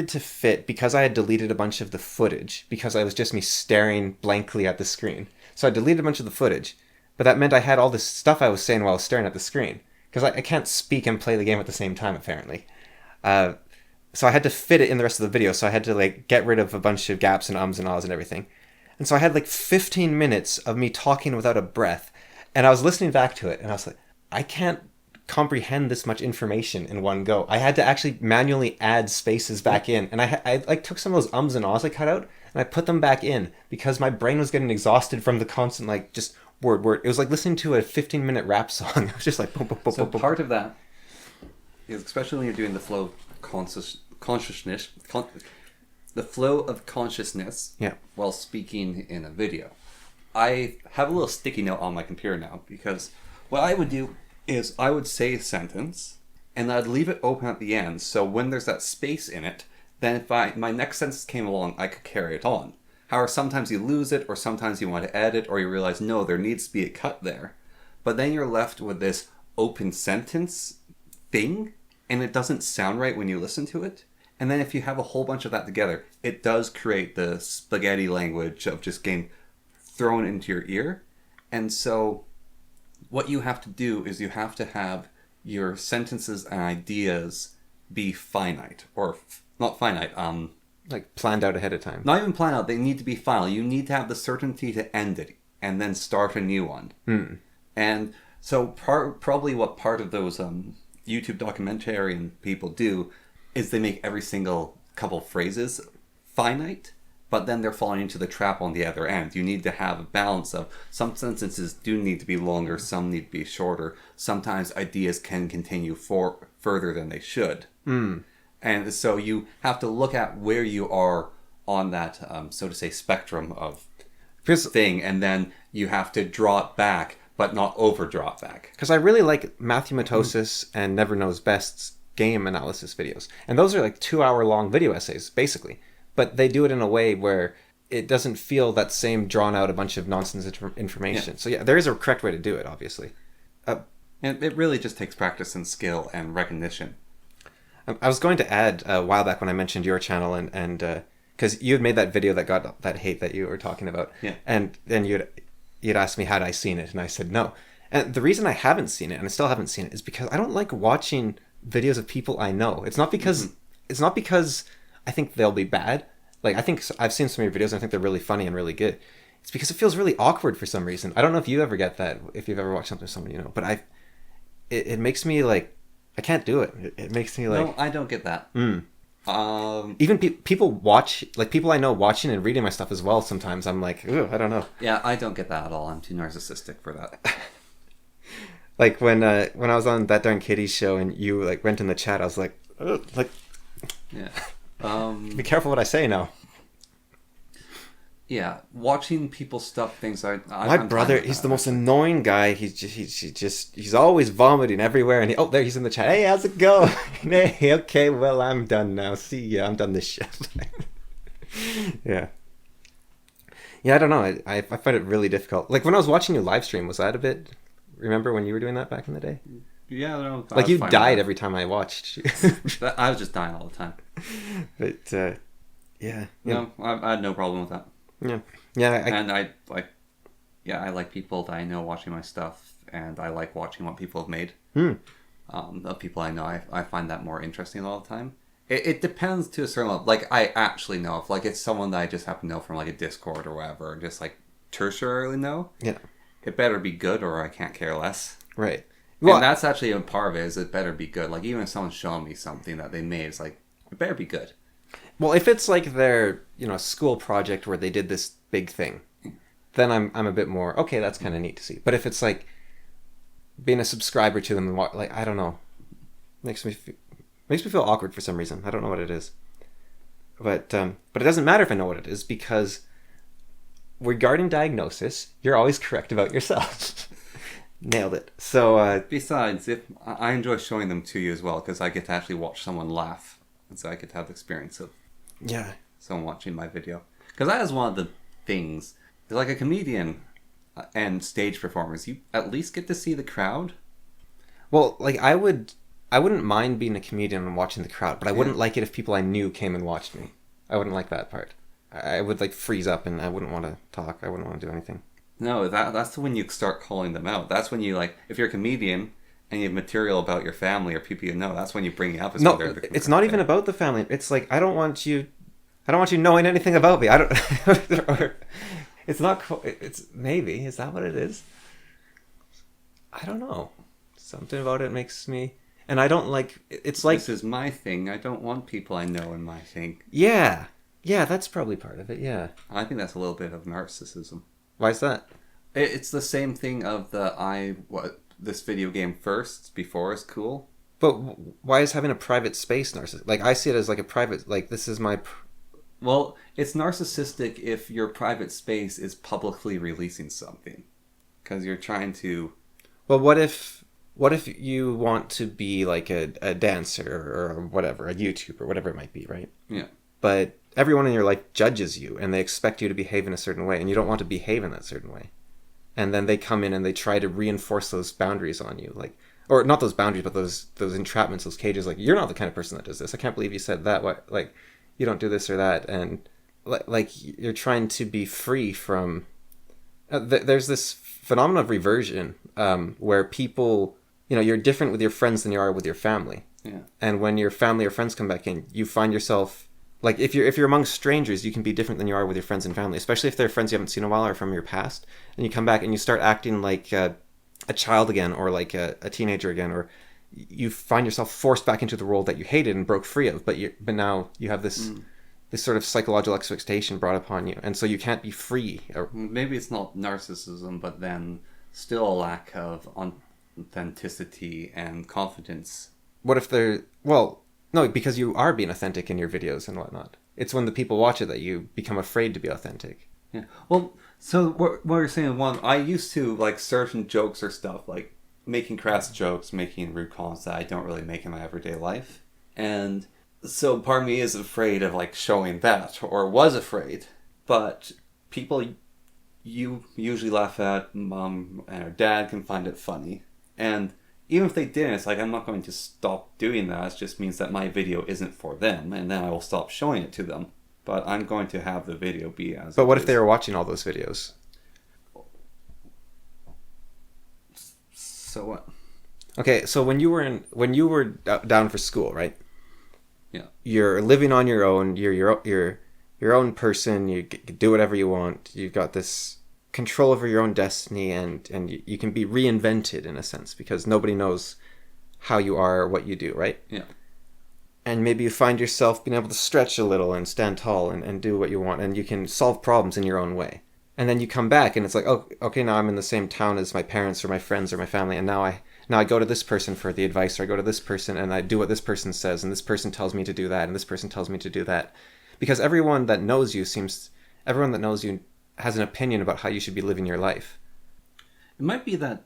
to fit, because I had deleted a bunch of the footage, because I was just me staring blankly at the screen. So I deleted a bunch of the footage, but that meant I had all this stuff I was saying while I was staring at the screen, because I can't speak and play the game at the same time, apparently. So I had to fit it in the rest of the video, so I had to like get rid of a bunch of gaps and ums and ahs and everything. And so I had like 15 minutes of me talking without a breath, and I was listening back to it, and I was like, I can't comprehend this much information in one go. I had to actually manually add spaces back in, and I like took some of those ums and ahs I cut out, and I put them back in, because my brain was getting exhausted from the constant like just word. It was like listening to a 15-minute rap song. I was just like, boom, boom, boom, So boom, boom. part of that is, especially when you're doing the flow of consciousness, the flow of consciousness, Yeah. while speaking in a video. I have a little sticky note on my computer now, because what I would do is I would say a sentence and I'd leave it open at the end, so when there's that space in it, then if my next sentence came along, I could carry it on. However, sometimes you lose it, or sometimes you want to edit, or you realize, no, there needs to be a cut there. But then you're left with this open sentence thing, and it doesn't sound right when you listen to it. And then if you have a whole bunch of that together, it does create the spaghetti language of just getting thrown into your ear. And so what you have to do is you have to have your sentences and ideas be finite, or not finite, Like planned out ahead of time. not even planned out, they need to be final. You need to have the certainty to end it and then start a new one. And so probably what part of those YouTube documentarian people do is they make every single couple phrases finite, but then they're falling into the trap on the other end. You need to have a balance of some sentences do need to be longer, some need to be shorter. Sometimes ideas can continue further than they should. And so you have to look at where you are on that, so to say, spectrum of thing, and then you have to draw it back, but not overdraw it back. Because I really like Matthew Matosis and Never Knows Best's game analysis videos. And those are like 2-hour-long video essays, basically. But they do it in a way where it doesn't feel that same drawn out a bunch of nonsense information. Yeah. So yeah, there is a correct way to do it, obviously. And it really just takes practice and skill and recognition. I was going to add a while back when I mentioned your channel, and because you had made that video that got that hate that you were talking about. Yeah. And then you'd asked me had I seen it, and I said no. And the reason I haven't seen it, and I still haven't seen it, is because I don't like watching videos of people I know. It's not because I think they'll be bad. Like, I think I've seen some of your videos and I think they're really funny and really good. It's because it feels really awkward for some reason. I don't know if you ever get that, if you've ever watched something with someone you know, but it makes me like, I can't do it. It makes me like... No, I don't get that. Even people watch, like people I know watching and reading my stuff as well sometimes, I'm like, ugh, I don't know. Yeah, I don't get that at all. I'm too narcissistic for that. Like when I was on That Darn Kitty show and you like went in the chat, I was like, ugh, like... Yeah. Be careful what I say now. Yeah, watching people stuff things. My brother, he's the most annoying guy. He's always vomiting everywhere. And there he's in the chat. Hey, how's it going? Hey, okay, well, I'm done now. See ya, I'm done this shit. Yeah. Yeah, I don't know. I find it really difficult. Like when I was watching you live stream, was that a bit? Remember when you were doing that back in the day? Yeah, no, like you died every time I watched you. I was just dying all the time. But yeah. No, I had no problem with that. Yeah, yeah. And I like people that I know watching my stuff, and I like watching what people have made. Of people I know, I find that more interesting all the time. It depends to a certain level. Like I actually know if like it's someone that I just happen to know from like a Discord or whatever, just like tertiarily know. Yeah, it better be good, or I can't care less. Right. Well, and that's actually a part of it. Is it better be good? Like even if someone's showing me something that they made, it's like it better be good. Well, if it's like their, school project where they did this big thing, then I'm a bit more, okay, that's kind of neat to see. But if it's like being a subscriber to them and like I don't know, makes me feel awkward for some reason. I don't know what it is, but it doesn't matter if I know what it is because regarding diagnosis, you're always correct about yourself. Nailed it. So Besides, if I enjoy showing them to you as well because I get to actually watch someone laugh, and so I get to have the experience of yeah, someone watching my video. Because that is one of the things. Like a comedian and stage performers, you at least get to see the crowd. well, like I wouldn't mind being a comedian and watching the crowd, but I wouldn't like it if people I knew came and watched me. I wouldn't like that part. I would like freeze up and I wouldn't want to talk. I wouldn't want to do anything. No, that's when you start calling them out. That's when you like, if you're a comedian and you have material about your family or people you know, that's when you bring it up. No, it's not even about the family. It's like I don't want you knowing anything about me. I don't. Or, it's not. It's maybe is that what it is? I don't know. Something about it makes me, and I don't like. It's like this is my thing. I don't want people I know in my thing. yeah, that's probably part of it. Yeah. I think that's a little bit of narcissism. Why is that? It's the same thing of this video game first before is cool. But why is having a private space narcissistic? Like I see it as like a private. Like this is my. Well, it's narcissistic if your private space is publicly releasing something, because you're trying to. Well, what if you want to be like a dancer or whatever, a YouTuber, whatever it might be, right? Yeah. But everyone in your life judges you and they expect you to behave in a certain way and you don't want to behave in that certain way. And then they come in and they try to reinforce those boundaries on you. Like, or not those boundaries, but those entrapments, those cages. Like, you're not the kind of person that does this. I can't believe you said that. What, like, you don't do this or that. And like you're trying to be free from, there's this phenomenon of reversion where people, you're different with your friends than you are with your family. Yeah. And when your family or friends come back in, you find yourself like if you're among strangers, you can be different than you are with your friends and family, especially if they're friends you haven't seen in a while or from your past. And you come back and you start acting like a child again, or like a teenager again, or you find yourself forced back into the world that you hated and broke free of. But now you have this sort of psychological expectation brought upon you, and so you can't be free. Maybe it's not narcissism, but then still a lack of authenticity and confidence. What if no, because you are being authentic in your videos and whatnot. It's when the people watch it that you become afraid to be authentic. Yeah. Well, so what you're saying, I used to like certain jokes or stuff, like making crass jokes, making rude comments that I don't really make in my everyday life. And so part of me is afraid of like showing that, or was afraid. But people you usually laugh at, mom and her dad can find it funny. And even if they didn't, it's like, I'm not going to stop doing that. It just means that my video isn't for them, and then I will stop showing it to them. But I'm going to have the video be as. But what if they were watching all those videos? So what? Okay, so when you were down for school, right? Yeah. You're living on your own. You're your own person. You do whatever you want. You've got this control over your own destiny, and you can be reinvented in a sense because nobody knows how you are or what you do, right? Yeah. And maybe you find yourself being able to stretch a little and stand tall and do what you want, and you can solve problems in your own way. And then you come back and it's like, oh, okay, now I'm in the same town as my parents or my friends or my family, and now I go to this person for the advice, or I go to this person and I do what this person says, and this person tells me to do that, and this person tells me to do that. Because everyone that knows you has an opinion about how you should be living your life. It might be that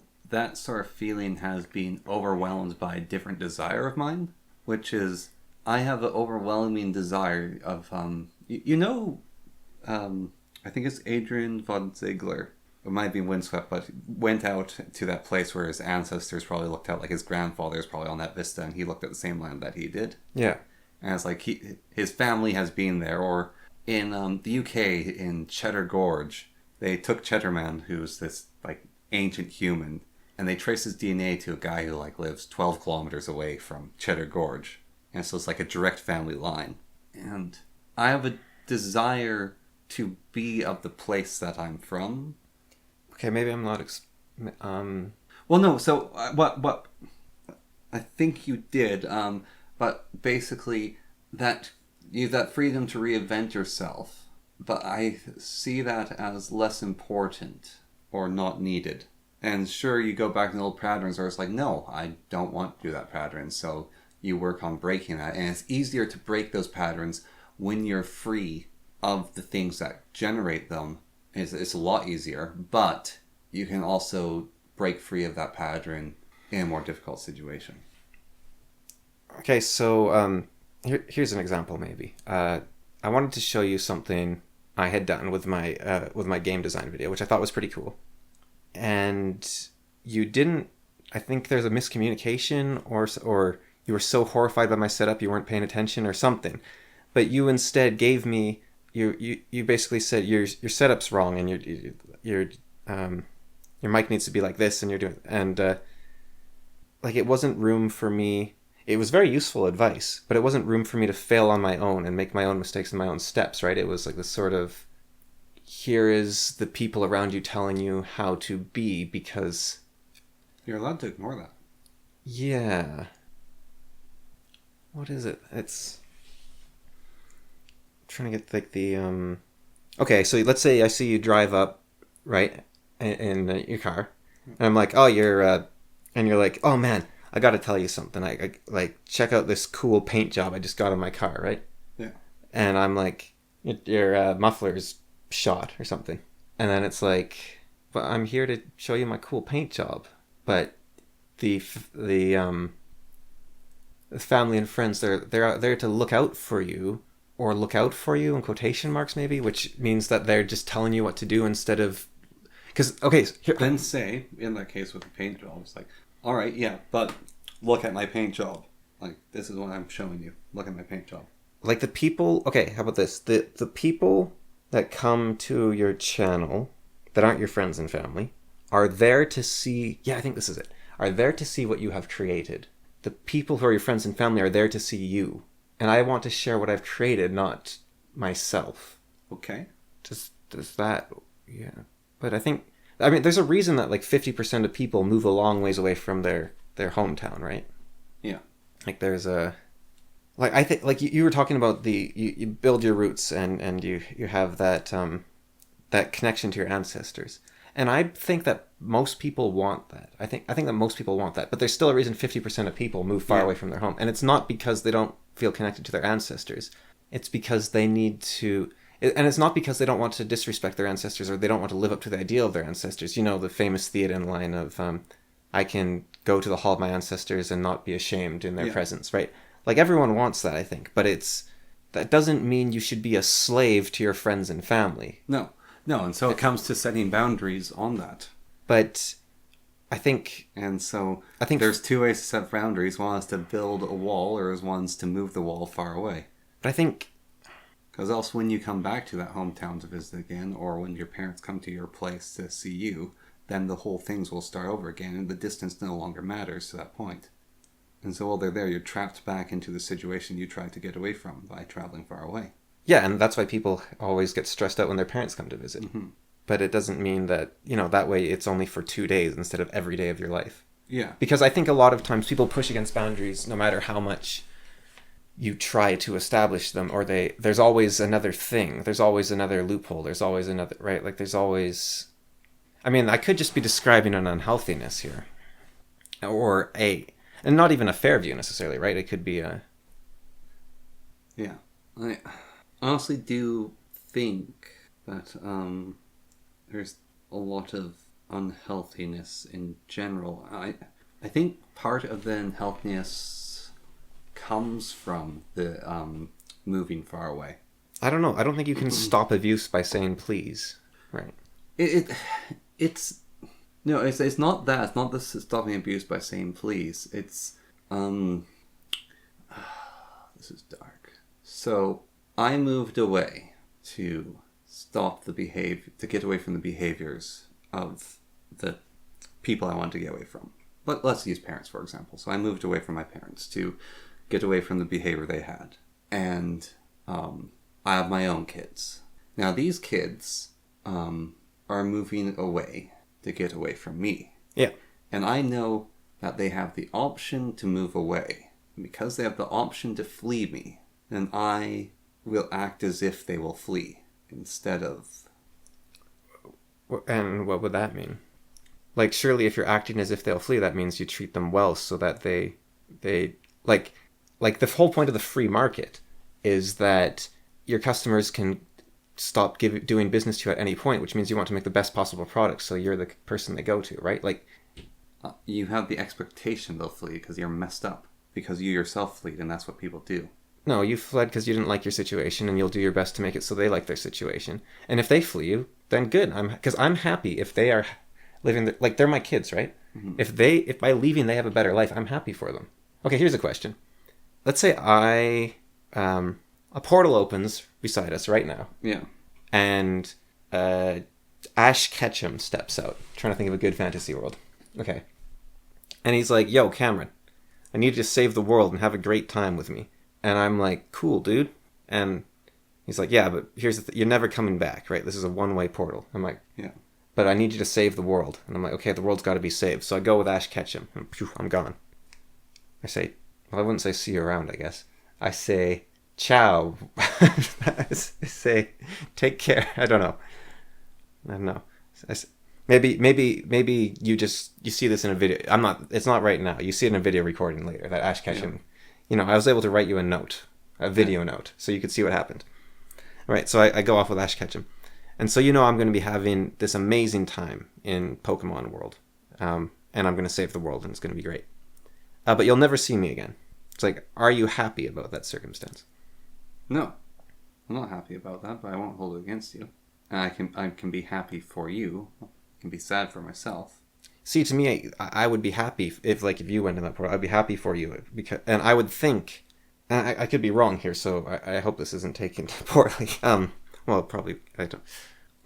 sort of feeling has been overwhelmed by a different desire of mine, which is I have an overwhelming desire of I think it's Adrian von Ziegler. It might be Vindsvept, but went out to that place where his ancestors probably looked out, like his grandfather is probably on that vista, and he looked at the same land that he did. Yeah. And it's like his family has been there, or in the UK, in Cheddar Gorge, they took Cheddarman, who's this like ancient human, and they traced his DNA to a guy who like lives 12 kilometers away from Cheddar Gorge. And so it's like a direct family line. And I have a desire to be of the place that I'm from. Okay, maybe I'm not... Well, no, so what I think you did, but basically that freedom to reinvent yourself, but I see that as less important or not needed. And sure, you go back to the old patterns, or it's like, no, I don't want to do that pattern. So you work on breaking that. And it's easier to break those patterns when you're free of the things that generate them. It's a lot easier, but you can also break free of that pattern in a more difficult situation. Okay, so here's an example maybe. I wanted to show you something I had done with my game design video, which I thought was pretty cool. And you didn't. I think there's a miscommunication, or you were so horrified by my setup you weren't paying attention or something. But you instead gave me you basically said your setup's wrong and your mic needs to be like this and you're doing and like it wasn't room for me. It was very useful advice, but it wasn't room for me to fail on my own and make my own mistakes and my own steps, right? It was like this sort of, here is the people around you telling you how to be, because You're allowed to ignore that. yeah, what is it? It's I'm trying to get like the okay, so let's say I see you drive up, right, in your car, and I'm like, oh, and you're like, oh man, I got to tell you something. I like, check out this cool paint job I just got on my car, right? Yeah. And I'm like, your muffler's shot or something. And then it's like, but I'm here to show you my cool paint job. But the family and friends, they're out there to look out for you, or look out for you in quotation marks maybe, which means that they're just telling you what to do instead of, because okay, here, Then say, in that case with the paint job, it's like, all right, yeah, but look at my paint job. Like, this is what I'm showing you. Look at my paint job. like the people, okay, how about this? The people that come to your channel that aren't your friends and family are there to see, yeah, I think this is it, are there to see what you have created. The people who are your friends and family are there to see you. And I want to share what I've created, not myself. Okay. Does that, yeah. But I mean, there's a reason that like 50% of people move a long ways away from their hometown, right? Yeah. Like there's a, like I think like you were talking about you build your roots and you have that that connection to your ancestors. And I think that most people want that. I think that most people want that. But there's still a reason 50% of people move far away from their home. And it's not because they don't feel connected to their ancestors. It's because they need to, and it's not because they don't want to disrespect their ancestors or they don't want to live up to the ideal of their ancestors. You know, the famous Theoden line of, I can go to the hall of my ancestors and not be ashamed in their presence, right? Like everyone wants that, I think. But that doesn't mean you should be a slave to your friends and family. No, and so it comes to setting boundaries on that. But I think there's two ways to set boundaries. One is to build a wall, or one's to move the wall far away. But I think, because else when you come back to that hometown to visit again, or when your parents come to your place to see you, then the whole things will start over again, and the distance no longer matters to that point. And so while they're there, you're trapped back into the situation you tried to get away from by traveling far away. yeah, and that's why people always get stressed out when their parents come to visit. Mm-hmm. But it doesn't mean that, that way it's only for 2 days instead of every day of your life. Yeah. Because I think a lot of times people push against boundaries no matter how much you try to establish them, or there's always another thing. There's always another loophole. There's always another, right? Like there's always, I mean, I could just be describing an unhealthiness here. And not even a fair view necessarily, right? It could be a... Yeah. I honestly do think that there's a lot of unhealthiness in general. I think part of the unhealthiness comes from the moving far away. I don't know. I don't think you can stop abuse by saying please. Right. It's no, it's not that. It's not the stopping abuse by saying please. It's this is dark. So I moved away to stop the behavior, to get away from the behaviors of the people I wanted to get away from. But let's use parents, for example. So I moved away from my parents to get away from the behavior they had. And I have my own kids. Now these kids are moving away to get away from me. Yeah. And I know that they have the option to move away. And because they have the option to flee me, then I will act as if they will flee instead of... And what would that mean? like surely if you're acting as if they'll flee, that means you treat them well so that they like the whole point of the free market is that your customers can stop doing business to you at any point, which means you want to make the best possible product, so you're the person they go to, right? Like You have the expectation they'll flee because you're messed up. Because you yourself fleed, and that's what people do. no, you fled because you didn't like your situation, and you'll do your best to make it so they like their situation. And if they flee you, then good. I'm happy if they are living like they're my kids, right? Mm-hmm. If by leaving they have a better life, I'm happy for them. Okay, here's a question. Let's say a portal opens beside us right now. Yeah. And Ash Ketchum steps out. I'm trying to think of a good fantasy world. Okay. And he's like, "Yo, Cameron, I need you to save the world and have a great time with me." And I'm like, "Cool, dude." And he's like, "Yeah, but here's the you're never coming back, right? This is a one-way portal." I'm like, "Yeah. But I need you to save the world." And I'm like, "Okay, the world's got to be saved." So I go with Ash Ketchum. And phew, I'm gone. I say, well, I wouldn't say see you around, I guess. I say, ciao. I say, take care. I don't know. Maybe you see this in a video. It's not right now. You see it in a video recording later, that Ash Ketchum. Yeah. I was able to write you a video note, so you could see what happened. All right, so I go off with Ash Ketchum. And so I'm going to be having this amazing time in Pokemon World. And I'm going to save the world, and it's going to be great. But you'll never see me again. It's like, are you happy about that circumstance? No. I'm not happy about that, but I won't hold it against you. And I can be happy for you. I can be sad for myself. See, to me, I would be happy if you went in that portal. I'd be happy for you. And I would think, and I could be wrong here, so I hope this isn't taken poorly. Well, probably, I don't.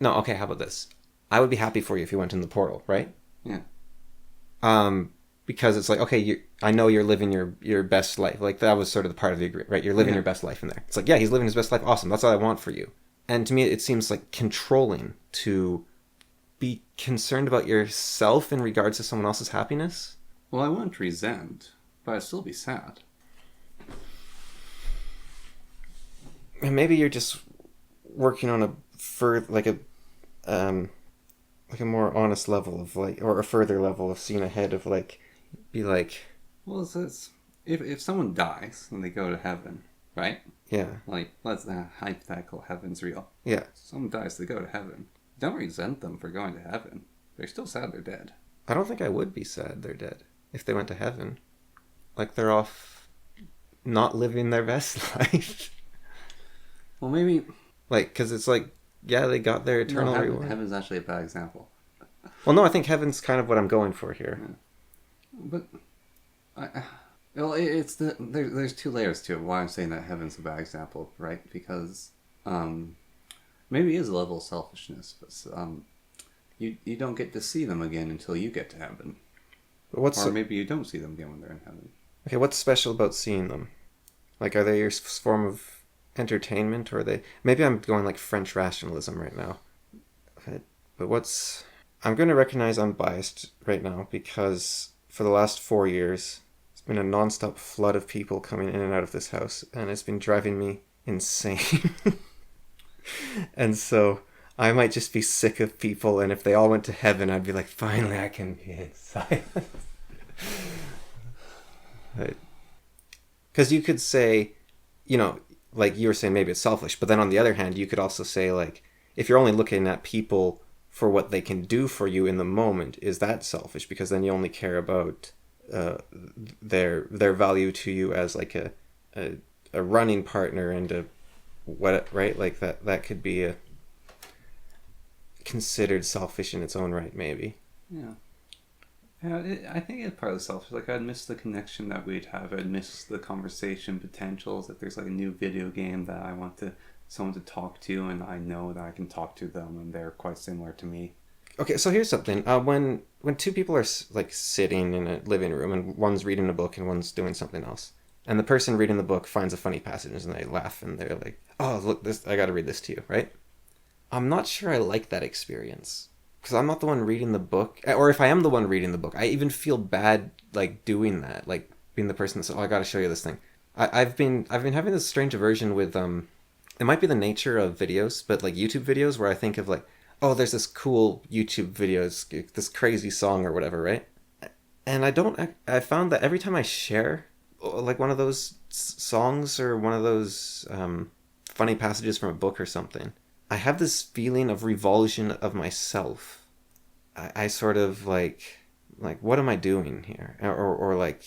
No, okay, how about this? I would be happy for you if you went in the portal, right? Yeah. Because it's like, okay, I know you're living your best life. Like, that was sort of the part of the agreement, right? You're living your best life in there. It's like, yeah, he's living his best life. Awesome. That's what I want for you. And to me, it seems like controlling to be concerned about yourself in regards to someone else's happiness. Well, I wouldn't resent, but I'd still be sad. And maybe you're just working on a more honest level of or a further level of seeing ahead of be like. Well, it's if someone dies and they go to heaven, right? Yeah. Let's hypothetical heaven's real. Yeah. Someone dies, they go to heaven. Don't resent them for going to heaven. They're still sad they're dead. I don't think I would be sad they're dead if they went to heaven. Like, they're off not living their best life. Well, maybe. Because it's like, yeah, they got their eternal reward. Heaven's actually a bad example. Well, no, I think heaven's kind of what I'm going for here. Yeah. But, there's two layers to it. Why I'm saying that heaven's a bad example, right? Because, maybe it is a level of selfishness, but you don't get to see them again until you get to heaven. Or maybe you don't see them again when they're in heaven. Okay, what's special about seeing them? Like, are they your form of entertainment, or are they? Maybe I'm going like French rationalism right now. But I'm going to recognize I'm biased right now because for the last 4 years, it's been a nonstop flood of people coming in and out of this house, and it's been driving me insane. And so I might just be sick of people, and if they all went to heaven, I'd be like, finally, I can be in silence. Because you could say, like you were saying, maybe it's selfish, but then on the other hand, you could also say, like, if you're only looking at people for what they can do for you in the moment, is that selfish? Because then you only care about their value to you as like a running partner and right? Like that could be considered selfish in its own right, maybe. Yeah. I think it's partly selfish. Like, I'd miss the connection that we'd have. I'd miss the conversation potentials. If there's like a new video game that I want someone to talk to, and I know that I can talk to them, and they're quite similar to me. Okay, so here's something. When two people are like sitting in a living room, and one's reading a book and one's doing something else, and the person reading the book finds a funny passage and they laugh and they're like, "Oh, look, this! I got to read this to you," right? I'm not sure I like that experience. Because I'm not the one reading the book. Or if I am the one reading the book, I even feel bad, like, doing that. Like, being the person that says, "Oh, I gotta show you this thing." I've been having this strange aversion with, it might be the nature of videos, but, like, YouTube videos where I think of, like, oh, there's this cool YouTube video, this crazy song or whatever, right? And I found that every time I share like one of those songs or one of those funny passages from a book or something, I have this feeling of revulsion of myself. I sort of like what am I doing here? Or like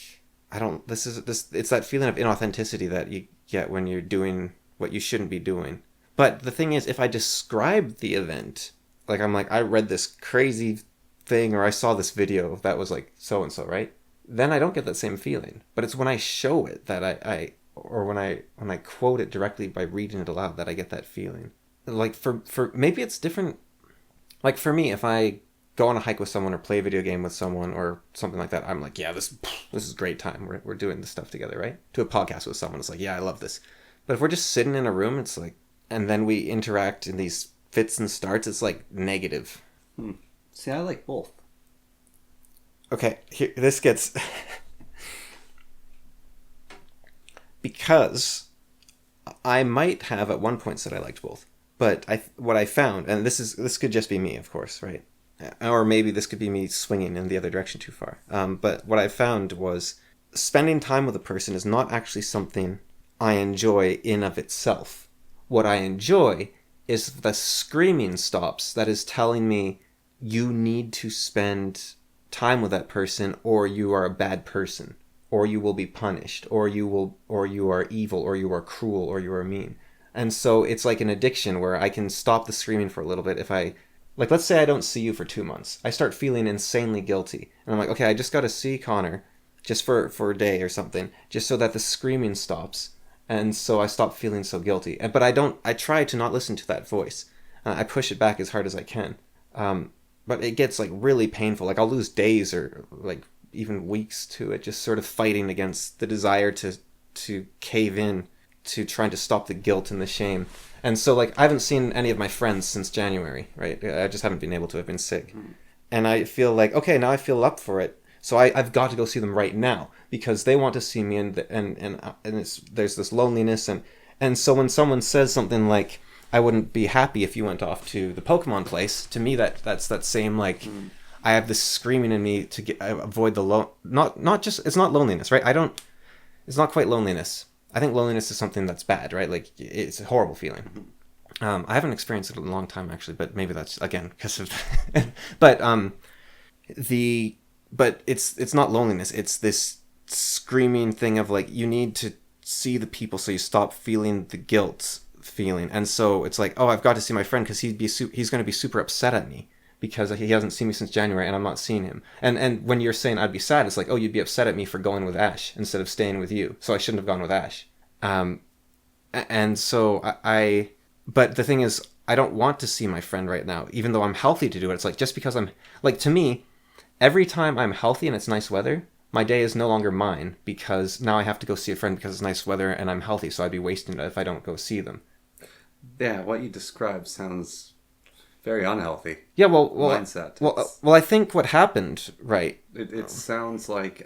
I don't this it's that feeling of inauthenticity that you get when you're doing what you shouldn't be doing. But the thing is, if I describe the event, like I'm like I read this crazy thing or I saw this video that was like so and so, right? Then I don't get that same feeling. But it's when I show it that I or when I quote it directly by reading it aloud that I get that feeling. Like for maybe it's different. Like for me, if I go on a hike with someone or play a video game with someone or something like that, I'm like, yeah, this is a great time. We're doing this stuff together, right? To a podcast with someone, it's like, yeah, I love this. But if we're just sitting in a room, it's like, and then we interact in these fits and starts, it's like negative. See, I like both. Okay, here, this gets... because I might have at one point said I liked both. But what I found, and this could just be me, of course, right? Or maybe this could be me swinging in the other direction too far. But what I found was spending time with a person is not actually something I enjoy in of itself. What I enjoy is the screaming stops that is telling me you need to spend time with that person or you are a bad person or you will be punished or you are evil or you are cruel or you are mean. And so it's like an addiction where I can stop the screaming for a little bit if I... Like, let's say I don't see you for 2 months. I start feeling insanely guilty. And I'm like, okay, I just got to see Connor just for a day or something, just so that the screaming stops. And so I stop feeling so guilty. But I try to not listen to that voice. I push it back as hard as I can. But it gets, like, really painful. Like, I'll lose days or, like, even weeks to it, just sort of fighting against the desire to cave in to trying to stop the guilt and the shame. And so, like, I haven't seen any of my friends since January, right? I just haven't been able to. I've been sick. And I feel like, okay, now I feel up for it. So I've got to go see them right now because they want to see me and there's this loneliness. And so when someone says something like, I wouldn't be happy if you went off to the Pokemon place, to me that's that same, like, I have this screaming in me to avoid the not just, it's not loneliness, right? It's not quite loneliness. I think loneliness is something that's bad, right? Like, it's a horrible feeling. I haven't experienced it in a long time, actually, but maybe that's, again, because of... but it's not loneliness. It's this screaming thing of, like, you need to see the people so you stop feeling the guilt feeling. And so it's like, oh, I've got to see my friend because he's going to be super upset at me because he hasn't seen me since January and I'm not seeing him. And when you're saying I'd be sad, it's like, oh, you'd be upset at me for going with Ash instead of staying with you. So I shouldn't have gone with Ash. And so but the thing is, I don't want to see my friend right now, even though I'm healthy to do it. It's like, just because I'm, like, to me, every time I'm healthy and it's nice weather, my day is no longer mine because now I have to go see a friend because it's nice weather and I'm healthy. So I'd be wasting it if I don't go see them. Yeah, what you described sounds very unhealthy. Yeah, well, mindset. Well, I think what happened, right? It sounds like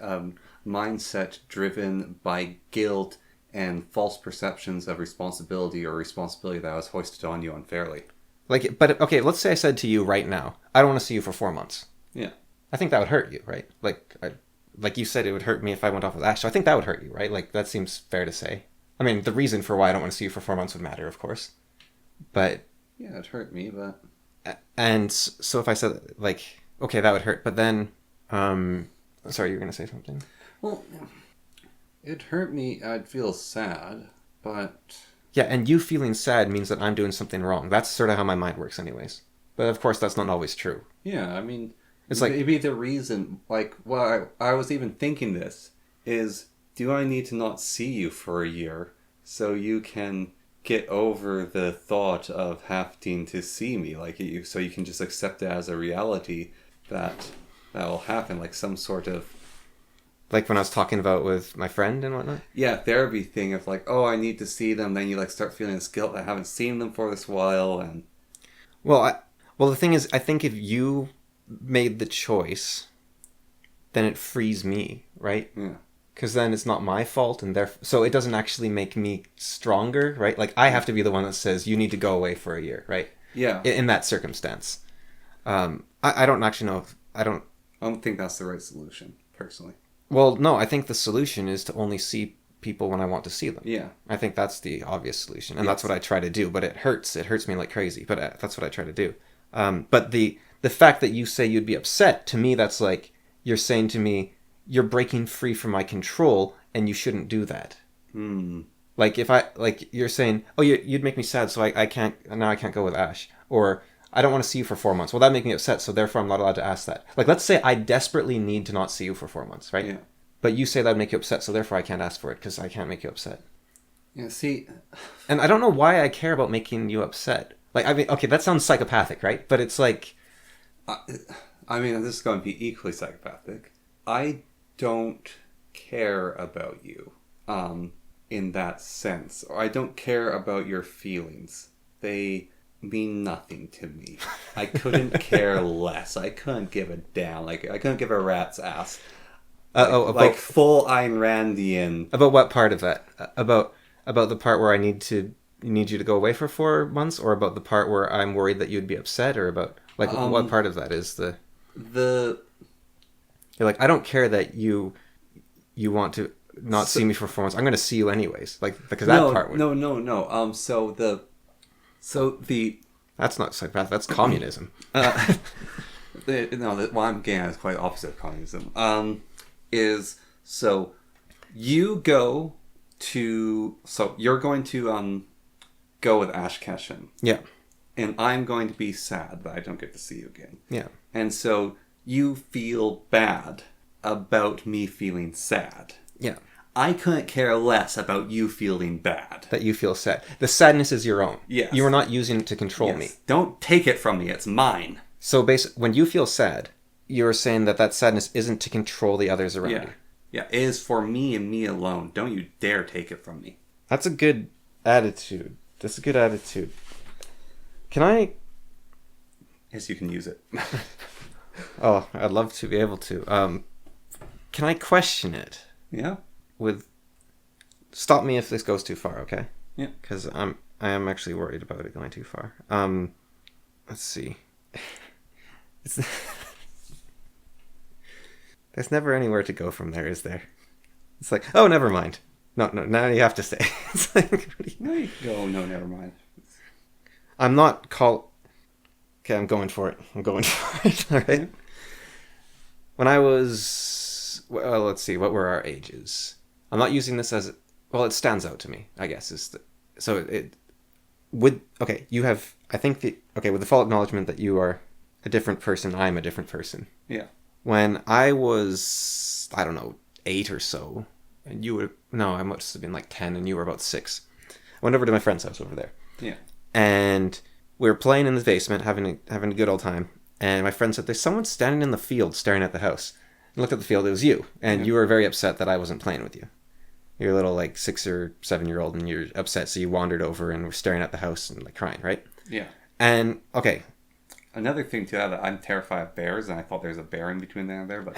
mindset driven by guilt and false perceptions of responsibility or responsibility that was hoisted on you unfairly. Like, but okay, let's say I said to you right now, I don't want to see you for 4 months. Yeah. I think that would hurt you, right? Like you said, it would hurt me if I went off with Ash. So I think that would hurt you, right? Like, that seems fair to say. I mean, the reason for why I don't want to see you for 4 months would matter, of course. But... yeah, it hurt me, but... And so if I said, like, okay, that would hurt, but then... sorry, you were going to say something? Well, it hurt me. I'd feel sad, but... yeah, and you feeling sad means that I'm doing something wrong. That's sort of how my mind works anyways. But of course, that's not always true. Yeah, I mean... it's like... maybe the reason, like, well, I was even thinking this, is, do I need to not see you for a year so you can get over the thought of having to see me, like, so you can just accept it as a reality that will happen, like some sort of... like when I was talking about with my friend and whatnot? yeah, therapy thing of like, oh, I need to see them, then you like start feeling this guilt that I haven't seen them for this while, and... well, the thing is, I think if you made the choice, then it frees me, right? Yeah. Because then it's not my fault, and so it doesn't actually make me stronger, right? Like, I have to be the one that says, you need to go away for a year, right? Yeah. in that circumstance. I don't actually know if I don't think that's the right solution, personally. Well, no, I think the solution is to only see people when I want to see them. Yeah. I think that's the obvious solution, and Yes. that's what I try to do. But it hurts. It hurts me like crazy. But that's what I try to do. But the fact that you say you'd be upset, to me, that's like you're saying to me, you're breaking free from my control, and you shouldn't do that. Like if you're saying, oh, you'd make me sad, so I can't go with Ash, or I don't want to see you for 4 months. Well, that'd make me upset, so therefore I'm not allowed to ask that. Like, let's say I desperately need to not see you for 4 months, right? Yeah. But you say that'd make you upset, so therefore I can't ask for it because I can't make you upset. Yeah, see... And I don't know why I care about making you upset. Like, I mean, okay, that sounds psychopathic, right? But it's like... I mean, this is going to be equally psychopathic. I don't care about you in that sense. Or I don't care about your feelings. They mean nothing to me. I couldn't care less. I couldn't give a damn. Like, I couldn't give a rat's ass. Like full Ayn Randian. About what part of that? About the part where I need you to go away for 4 months, or about the part where I'm worried that you'd be upset, or about like what part of that is the You're like, I don't care that you want to not see me for 4 months. I'm going to see you anyways. Like because that part would... No. That's not psychopath. That's communism. What I'm getting at is quite opposite of communism. You're going to go with Ash Ketchum. Yeah. And I'm going to be sad that I don't get to see you again. Yeah. And so you feel bad about me feeling sad. Yeah. I couldn't care less about you feeling bad. That you feel sad. The sadness is your own. Yes. You are not using it to control me. Don't take it from me. It's mine. So basically, when you feel sad, you're saying that sadness isn't to control the others around you. Yeah, it is for me and me alone. Don't you dare take it from me. That's a good attitude. That's a good attitude. Can I... Yes, you can use it. Oh, I'd love to be able to. Can I question it? Yeah. Stop me if this goes too far, okay? Yeah. Because I am actually worried about it going too far. Let's see. There's never anywhere to go from there, is there? It's like, oh, never mind. No, now you have to stay. It's like, No, you can go, no, never mind. I'm not called... Okay, I'm going for it. All right? When I was... Well, let's see. What were our ages? I'm not using this as... Well, it stands out to me, I guess. Okay, you have... I think with the full acknowledgement that you are a different person, I'm a different person. Yeah. When I was, I don't know, 8 or so, and you were... No, I must have been like 10, and you were about 6. I went over to my friend's house over there. Yeah. And we were playing in the basement, having a good old time. And my friend said, there's someone standing in the field staring at the house. I looked at the field, it was you. And you were very upset that I wasn't playing with you. You're a little like 6 or 7-year-old, and you're upset, so you wandered over and were staring at the house and like crying, right? Yeah. And, okay. Another thing too, that I'm terrified of bears, and I thought there's a bear in between there and there, but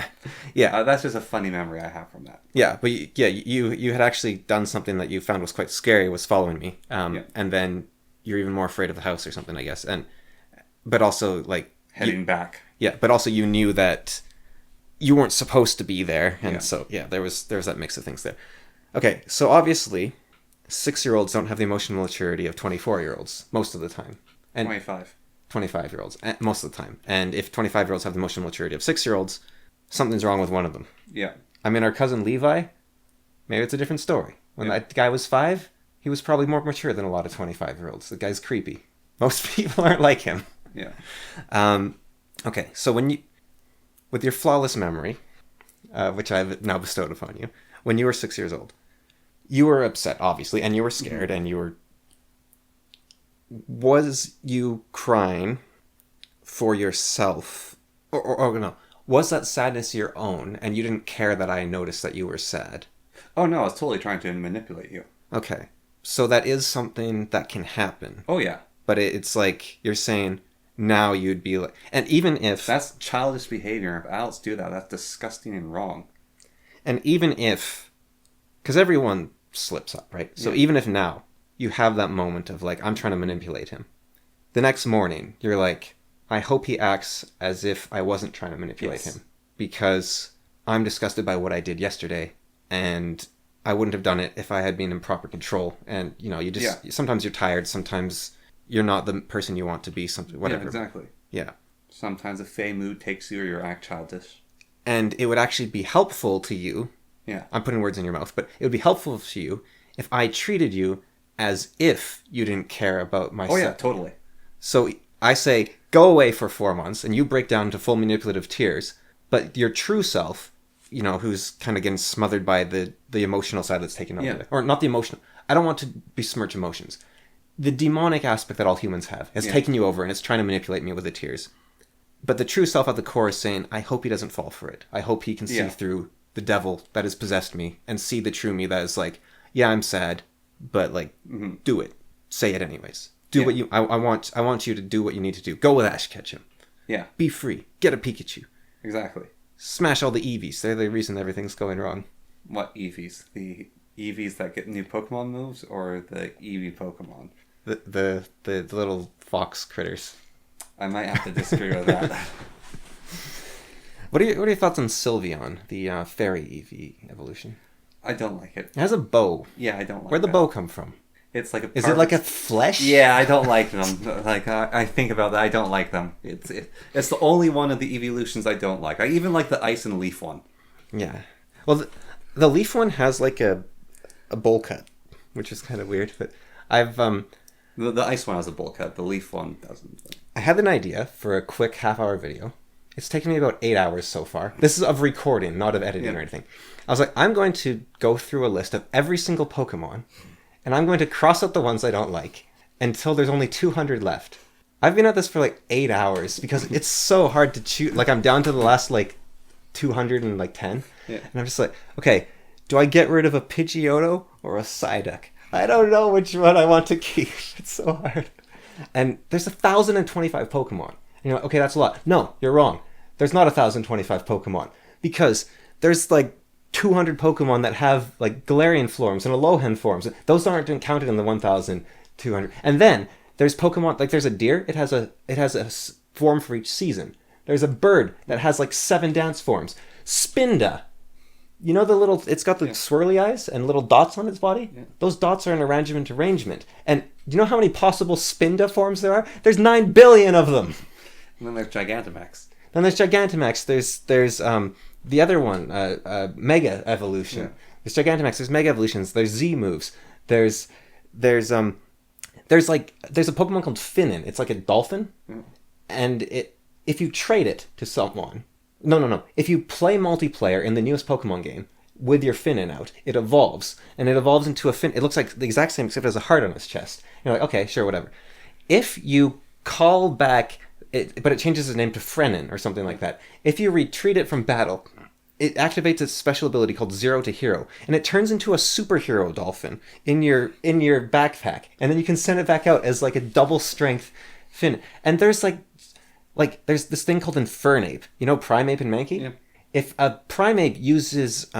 yeah, that's just a funny memory I have from that. Yeah, but you had actually done something that you found was quite scary, was following me. And then you're even more afraid of the house or something, I guess. But also like heading back. Yeah, but also you knew that you weren't supposed to be there, and so there was that mix of things there. Okay, so obviously 6-year-olds don't have the emotional maturity of 24-year-olds most of the time. And 25-year-olds most of the time. And if 25-year-olds have the emotional maturity of 6-year-olds, something's wrong with one of them. Yeah. I mean, our cousin Levi, maybe it's a different story. When that guy was 5, he was probably more mature than a lot of 25-year-olds. The guy's creepy. Most people aren't like him. Yeah. Okay, so with your flawless memory, which I've now bestowed upon you, when you were 6 years old, you were upset, obviously, and you were scared, and you were... Was you crying for yourself? Or no, was that sadness your own, and you didn't care that I noticed that you were sad? Oh, no, I was totally trying to manipulate you. Okay. So that is something that can happen. Oh, yeah. But it's like, you're saying, now you'd be like... And even if... That's childish behavior. If adults do that, that's disgusting and wrong. And even if... Because everyone slips up, right? So even if now you have that moment of like, I'm trying to manipulate him, the next morning, you're like, I hope he acts as if I wasn't trying to manipulate him, because I'm disgusted by what I did yesterday, and I wouldn't have done it if I had been in proper control. And, you just, sometimes you're tired, sometimes you're not the person you want to be, something, whatever. Yeah, exactly. Yeah. Sometimes a fey mood takes you or you act childish. And it would actually be helpful to you. Yeah. I'm putting words in your mouth, but it would be helpful to you if I treated you as if you didn't care about my Oh, yeah, totally. So I say, go away for 4 months, and you break down into full manipulative tears, but your true self, who's kind of getting smothered by the emotional side that's taken over. Yeah. Or not the emotional. I don't want to besmirch emotions. The demonic aspect that all humans have has taken you over, and it's trying to manipulate me with the tears. But the true self at the core is saying, I hope he doesn't fall for it. I hope he can see through the devil that has possessed me and see the true me that is like, yeah, I'm sad, but like, do it. Say it anyways. Do what you... I want you to do what you need to do. Go with Ash Ketchum. Yeah. Be free. Get a Pikachu. Exactly. Smash all the Eevees. They're the reason everything's going wrong. What Eevees? The Eevees that get new Pokemon moves, or the Eevee Pokemon? The little fox critters. I might have to disagree with that. What are your thoughts on Sylveon, the fairy Eevee evolution? I don't like it. It has a bow. Yeah, I don't like Where'd the bow come from? It's like a... Is it like a flesh? Yeah, I don't like them. Like, I think about that. I don't like them. It's the only one of the evolutions I don't like. I even like the ice and leaf one. Yeah. Well, the leaf one has like a bowl cut, which is kind of weird. But I've The ice one has a bowl cut. The leaf one doesn't. I had an idea for a quick half-hour video. It's taken me about 8 hours so far. This is of recording, not of editing or anything. I was like, I'm going to go through a list of every single Pokemon, and I'm going to cross out the ones I don't like until there's only 200 left. I've been at this for like 8 hours because it's so hard to choose. Like, I'm down to the last like 210. Yeah. And I'm just like, okay, do I get rid of a Pidgeotto or a Psyduck? I don't know which one I want to keep. It's so hard. And there's 1,025 Pokemon. And you're like, okay, that's a lot. No, you're wrong. There's not 1,025 Pokemon. Because there's like 200 Pokemon that have like Galarian forms and Alolan forms. Those aren't counted in the 1,200. And then there's Pokemon, like there's a deer. It has a form for each season. There's a bird that has like 7 dance forms. Spinda. You know it's got the swirly eyes and little dots on its body? Yeah. Those dots are an arrangement. And do you know how many possible Spinda forms there are? There's 9 billion of them. And then there's Gigantamax. There's There's the other one, Mega Evolution. Yeah. There's Gigantamax, there's Mega Evolutions, there's Z moves. There's a Pokemon called Finnan. It's like a dolphin. Mm. And if you trade it to someone... No. If you play multiplayer in the newest Pokemon game with your Finnan out, it evolves. And it evolves into a Fin. It looks like the exact same, except it has a heart on its chest. You're like, okay, sure, whatever. If you call back... but it changes its name to Frenin or something like that. If you retreat it from battle, it activates its special ability called Zero to Hero. And it turns into a superhero dolphin in your backpack. And then you can send it back out as like a double strength Fin. And there's there's this thing called Infernape. You know Primeape and Mankey? Yeah. If a Primeape uses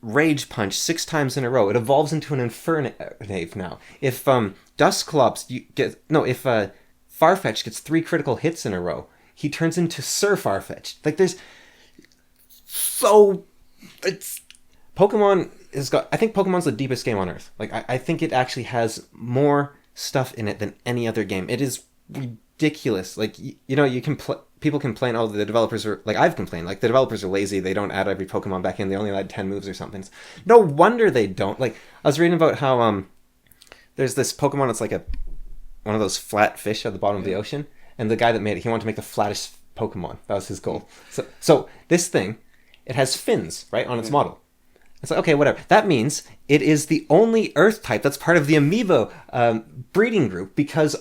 Rage Punch 6 times in a row, it evolves into an Infernape now. If Dusclops if Farfetch gets 3 critical hits in a row, he turns into Sir Farfetch. Like Pokemon I think Pokemon's the deepest game on Earth. Like I think it actually has more stuff in it than any other game. It is ridiculous. Like you can people complain, oh, the developers are like, I've complained, like the developers are lazy, they don't add every Pokemon back in, they only add 10 moves or something. No wonder they don't. Like I was reading about how there's this Pokemon that's like one of those flat fish at the bottom of the ocean, and the guy that made it, he wanted to make the flattest Pokemon. That was his goal. So this thing, it has fins right on its model. It's like, okay, whatever. That means it is the only Earth type that's part of the Amiibo breeding group, because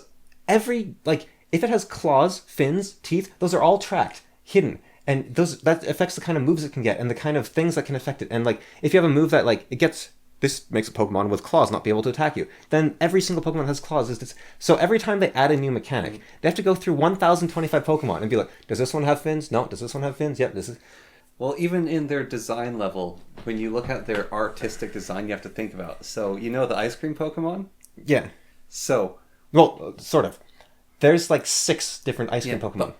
if it has claws, fins, teeth, those are all tracked, hidden. And that affects the kind of moves it can get and the kind of things that can affect it. And like, if you have a move that this makes a Pokemon with claws not be able to attack you, then every single Pokemon that has claws. So every time they add a new mechanic, they have to go through 1,025 Pokemon and be like, does this one have fins? No. Does this one have fins? Yep, this is... Well, even in their design level, when you look at their artistic design, you have to think about. So, the ice cream Pokemon? Yeah. So... Well, sort of. There's like 6 different ice cream Pokemon.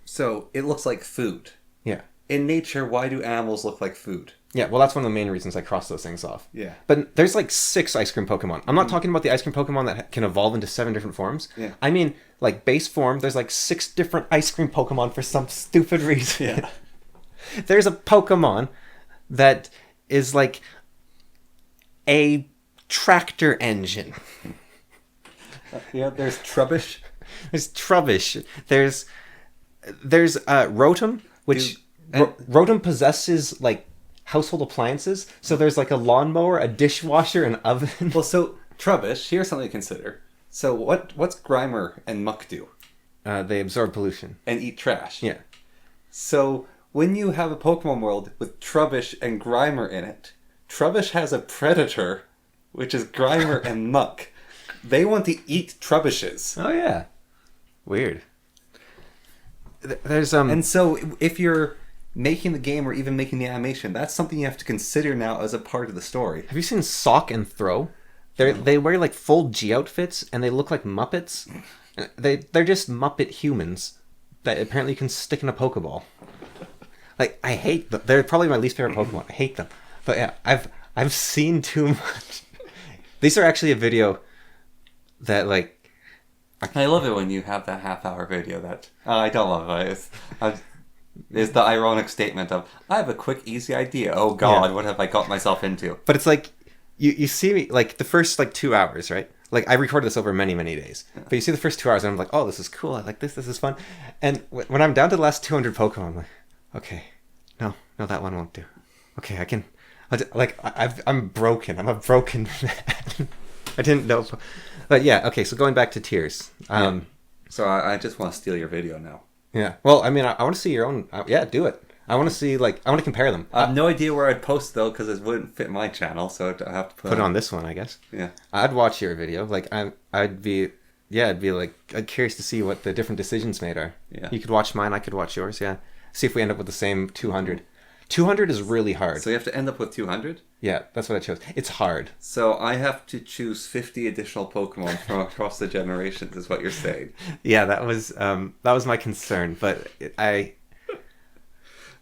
So it looks like food. Yeah. In nature, why do animals look like food? Yeah, well, that's one of the main reasons I cross those things off. Yeah. But there's like 6 ice cream Pokemon. I'm not talking about the ice cream Pokemon that can evolve into 7 different forms. Yeah. I mean, like base form, there's like 6 different ice cream Pokemon for some stupid reason. Yeah. There's a Pokemon that is like a tractor engine. Yeah, there's Trubbish. There's Trubbish. There's Rotom, which Rotom possesses like household appliances. So there's like a lawnmower, a dishwasher, an oven. Well, so Trubbish, here's something to consider. So what's Grimer and Muck do? They absorb pollution. And eat trash. Yeah. So when you have a Pokemon world with Trubbish and Grimer in it, Trubbish has a predator, which is Grimer and Muck. They want to eat Trubbishes. Oh yeah. Weird. There's And so if you're making the game or even making the animation, that's something you have to consider now as a part of the story. Have you seen Sock and Throw? They wear like full G outfits and they look like Muppets. They're just Muppet humans that apparently can stick in a Pokeball. Like I hate them. They're probably my least favorite Pokemon. I hate them. But yeah, I've seen too much. These are actually a video that like I love it when you have that half-hour video that... I don't love it. It's the ironic statement of, I have a quick, easy idea. Oh, God, Yeah. what have I got myself into? But it's like, you see me, like, the first, like, 2 hours, right? Like, I recorded this over many, many days. But you see the first 2 hours, and I'm like, oh, this is cool. I like this. This is fun. And when I'm down to the last 200 Pokemon, I'm like, okay, no, that one won't do. Okay, I'm broken. I'm a broken man. I didn't know. But yeah, okay, so going back to Tears. So I just want to steal your video now. Yeah. Well, I mean, I want to see your own. Yeah, do it. I want to see, like, I want to compare them. I have no idea where I'd post, though, because it wouldn't fit my channel, so I have to Put it on this one, I guess. Yeah. I'd watch your video. Like, I'd be like, I'm curious to see what the different decisions made are. Yeah. You could watch mine, I could watch yours, yeah. See if we end up with the same 200. 200 is really hard. So you have to end up with 200? Yeah, that's what I chose. It's hard. So I have to choose 50 additional Pokemon from across the generations, is what you're saying. Yeah, that was my concern, but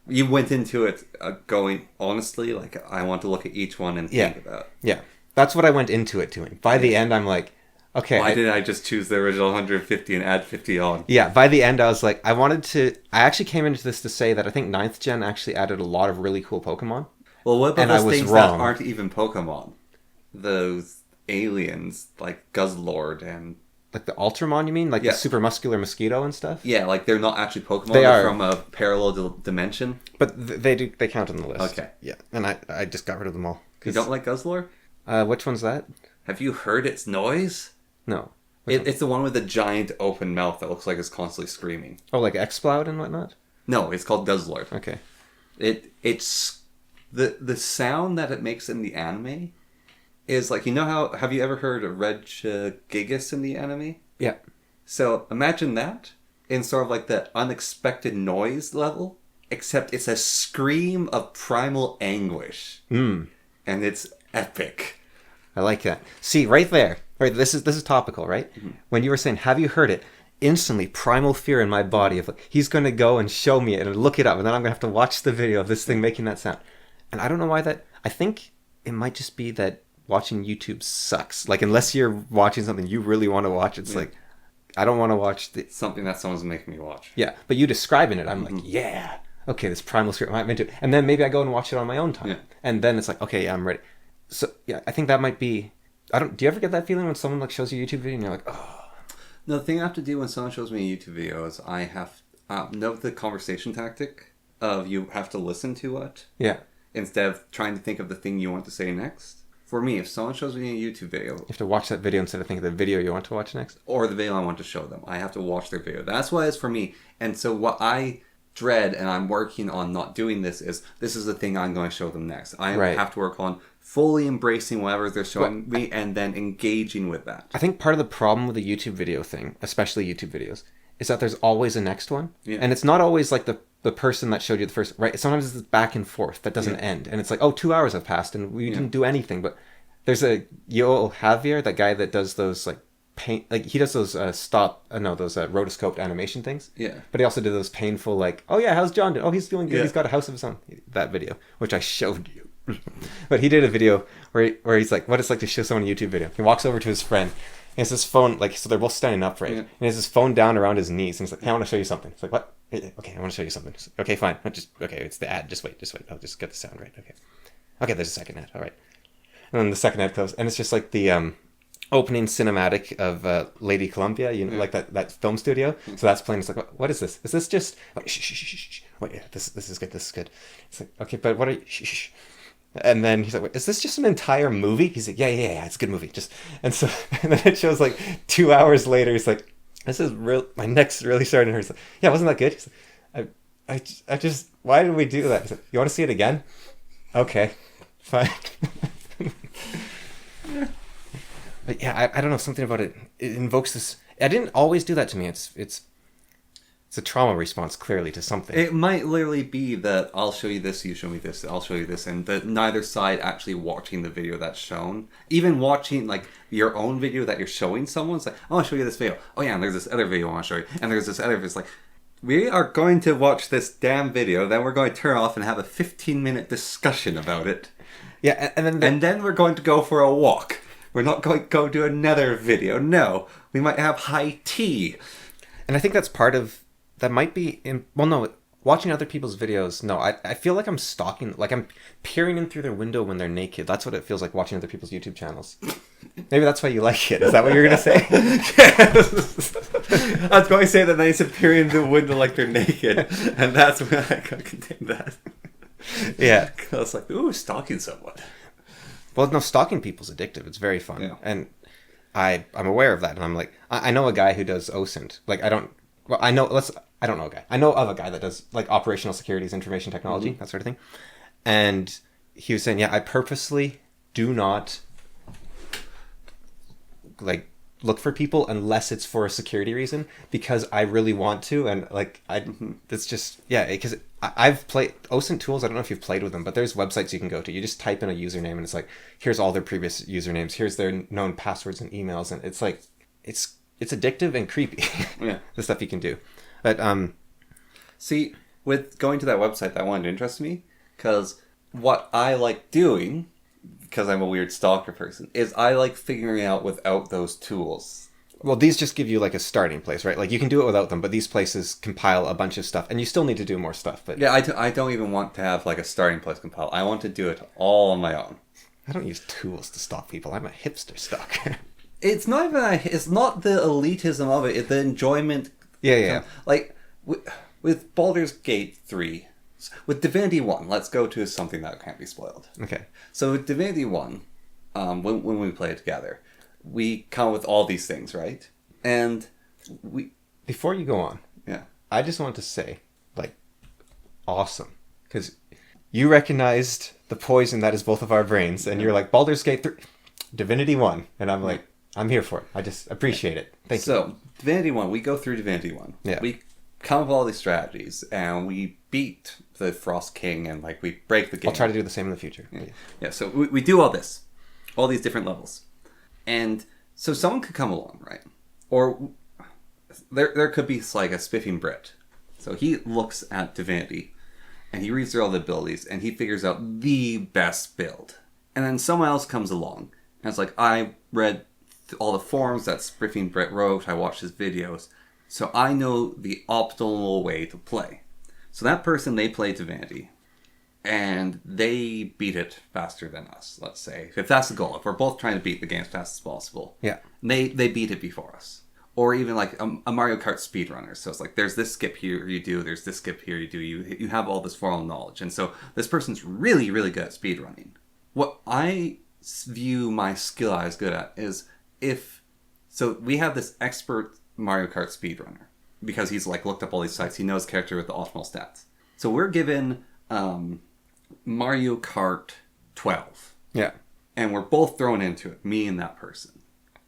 You went into it going, honestly, like, I want to look at each one and think about. Yeah, that's what I went into it doing. By the end, I'm like, okay. Why did I just choose the original 150 and add 50 on? Yeah, by the end, I was like, I actually came into this to say that I think 9th Gen actually added a lot of really cool Pokemon. Well, what about And I those was things wrong. that aren't even Pokemon? Those aliens, like Guzzlord and... Like the Ultramon, you mean? Like Yeah. the super muscular mosquito and stuff? Yeah, like they're not actually Pokemon. They They're are. from a parallel dimension. But they count on the list. Okay. Yeah, and I just got rid of them all. You don't like Guzzlord? Which one's that? Have you heard its noise? No. Which one? It's the one with the giant open mouth that looks like it's constantly screaming. Oh, like Exploud and whatnot? No, it's called Guzzlord. Okay. It's the sound that it makes in the anime is like, you know how, have you ever heard of Gigas in the anime? Yeah. So imagine that in sort of like the unexpected noise level, except it's a scream of primal anguish. Mm. And it's epic. I like that. See, right there. Right, this is topical, right? Mm-hmm. When you were saying, have you heard it? Instantly, primal fear in my body of like, he's going to go and show me it and look it up, and then I'm going to have to watch the video of this thing making that sound. And I don't know why that... I think it might just be that watching YouTube sucks. Like, unless you're watching something you really want to watch, it's like, I don't want to watch... Something that someone's making me watch. Yeah, but you describing it, I'm like, yeah, okay, this primal spirit, I'm into it. And then maybe I go and watch it on my own time. Yeah. And then it's like, okay, yeah, I'm ready. So, yeah, I think that might be... do you ever get that feeling when someone like shows you a YouTube video and you're like, oh... No, the thing I have to do when someone shows me a YouTube video is I have note the conversation tactic of you have to listen to it. Yeah. Instead of trying to think of the thing you want to say next. For me, if someone shows me a YouTube video... You have to watch that video instead of thinking of the video you want to watch next? Or the video I want to show them. I have to watch their video. That's why it's for me. And so what I dread, and I'm working on not doing this, is this is the thing I'm going to show them next. I have to work on fully embracing whatever they're showing me and then engaging with that. I think part of the problem with the YouTube video thing, especially YouTube videos, is that there's always a next one. Yeah. And it's not always like the person that showed you the first, right? Sometimes it's back and forth that doesn't end. And it's like, 2 hours have passed and we didn't do anything. But there's a Yo Javier, that guy that does those like paint, like he does those those rotoscoped animation things. Yeah. But he also did those painful, like, oh yeah, how's John doing? Oh, he's doing good. Yeah. He's got a house of his own. That video, which I showed you. But he did a video where he's like, what it's like to show someone a YouTube video. He walks over to his friend. He has his phone, like, so they're both standing upright. Yeah. And he has his phone down around his knees. And he's like, hey, I want to show you something. It's like, what? Okay, I want to show you something. Like, okay, fine. Okay, it's the ad. Just wait. I'll just get the sound right. Okay, there's a second ad. All right. And then the second ad goes, and it's just like the opening cinematic of Lady Columbia, like that film studio. So that's playing. It's like, what is this? Is this just? Oh, shh. Wait, yeah, this is good. This is good. It's like, okay, but what are you? Shh. And then he's like, wait, is this just an entire movie? He's like, yeah, it's a good movie. And then it shows like 2 hours later. He's like, this is real. My neck's really starting to hurt. He's like, yeah, wasn't that good? He's like, I just, why did we do that? He's like, you want to see it again? Okay, fine. But yeah, I don't know, something about it. It invokes this. I didn't always do that to me. It's a trauma response, clearly, to something. It might literally be that I'll show you this, you show me this, I'll show you this, and that neither side actually watching the video that's shown. Even watching, like, your own video that you're showing someone, it's like, oh, I'll show you this video. Oh yeah, and there's this other video I want to show you. And there's this other video. It's like, we are going to watch this damn video, then we're going to turn off and have a 15-minute discussion about it. Yeah, and then we're going to go for a walk. We're not going to go do another video. No, we might have high tea. And I think that's part of... That might be watching other people's videos. No, I feel like I'm stalking, like I'm peering in through their window when they're naked. That's what it feels like watching other people's YouTube channels. Maybe that's why you like it. Is that what you're going to say? Yes. I was going to say that they used to peer in the window like they're naked. And that's when I could contain that. Yeah. I was like, ooh, stalking someone. Well, no, stalking people's addictive. It's very fun. Yeah. And I'm aware of that. And I'm like, I know a guy who does OSINT. Like, I don't know a guy. I know of a guy that does like operational securities, information technology, that sort of thing. And he was saying, yeah, I purposely do not like look for people unless it's for a security reason, because I really want to. And like, it's just, yeah, because I've played OSINT tools. I don't know if you've played with them, but there's websites you can go to. You just type in a username and it's like, here's all their previous usernames. Here's their known passwords and emails. And it's like, it's addictive and creepy. Yeah. The stuff you can do. But see, with going to that website, that one interests me because what I like doing, because I'm a weird stalker person, is I like figuring out without those tools. Well, these just give you like a starting place, right? Like you can do it without them, but these places compile a bunch of stuff, and you still need to do more stuff. But yeah, I don't even want to have like a starting place compile. I want to do it all on my own. I don't use tools to stalk people. I'm a hipster stalker. It's not even it's not the elitism of it. It's the enjoyment. Yeah. Like with Baldur's Gate 3, with Divinity 1, let's go to something that can't be spoiled. Okay. So with Divinity 1, when we play it together, we come with all these things, right? And we... Before you go on, yeah, I just want to say, like, awesome. Because you recognized the poison that is both of our brains, and you're like, Baldur's Gate 3, Divinity 1. And I'm like, I'm here for it. I just appreciate it. Thank you. So, Divinity 1, we go through Divinity 1. Yeah. We come up with all these strategies, and we beat the Frost King, and, like, we break the game. I'll try to do the same in the future. Yeah, so we do all this. All these different levels. And so someone could come along, right? Or there could be, like, a spiffing Brit. So he looks at Divinity, and he reads through all the abilities, and he figures out the best build. And then someone else comes along, and it's like, I read all the forums that Spiffing Brit wrote, I watched his videos, so I know the optimal way to play. So that person, they play Divinity, and they beat it faster than us, let's say. If that's the goal, if we're both trying to beat the game as fast as possible, Yeah. they beat it before us. Or even like a Mario Kart speedrunner. So it's like, there's this skip here you do, there's this skip here you do. You have all this formal knowledge. And so this person's really, really good at speedrunning. What I view my skill I is good at is so we have this expert Mario Kart speedrunner because he's like looked up all these sites. He knows character with the optimal stats. So we're given Mario Kart 12. Yeah. And we're both thrown into it, me and that person.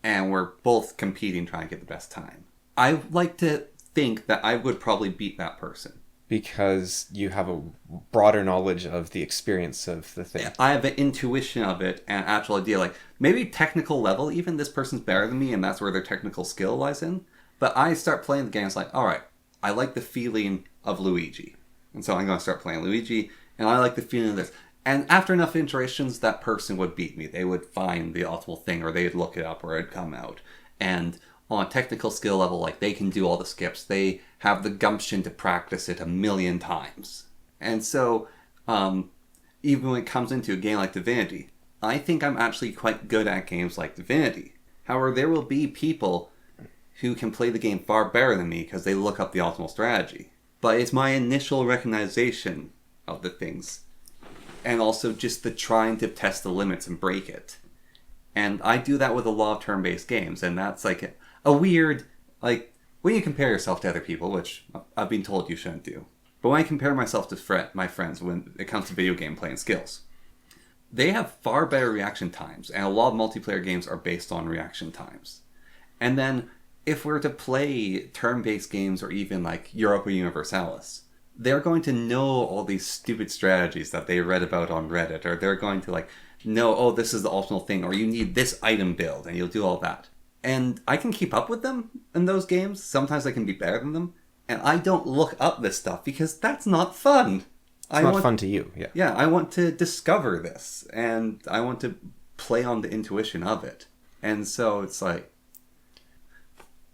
And we're both competing trying to get the best time. I like to think that I would probably beat that person. because you have a broader knowledge of the experience of the thing. I have an intuition of it and actual idea. Like, maybe technical level, even this person's better than me, and that's where their technical skill lies in. But I start playing the game, it's like, all right, I like the feeling of Luigi. And so I'm going to start playing Luigi, and I like the feeling of this. And after enough iterations, that person would beat me. They would find the optimal thing, or they'd look it up, or it'd come out. And on a technical skill level, like, they can do all the skips. They have the gumption to practice it 1,000,000 times. And so, even when it comes into a game like Divinity, I think I'm actually quite good at games like Divinity. However, there will be people who can play the game far better than me because they look up the optimal strategy. But it's my initial recognition of the things, and also just the trying to test the limits and break it. And I do that with a lot of turn-based games, and that's like a weird, like, when you compare yourself to other people, which I've been told you shouldn't do, but when I compare myself to my friends when it comes to video game playing skills, they have far better reaction times, and a lot of multiplayer games are based on reaction times. And then, if we're to play turn-based games or even like Europa Universalis, they're going to know all these stupid strategies that they read about on Reddit, or they're going to like know, oh, this is the optimal thing, or you need this item build, and you'll do all that. And I can keep up with them in those games. Sometimes I can be better than them. And I don't look up this stuff because that's not fun. It's not fun to you, yeah. Yeah, I want to discover this, and I want to play on the intuition of it. And so it's like,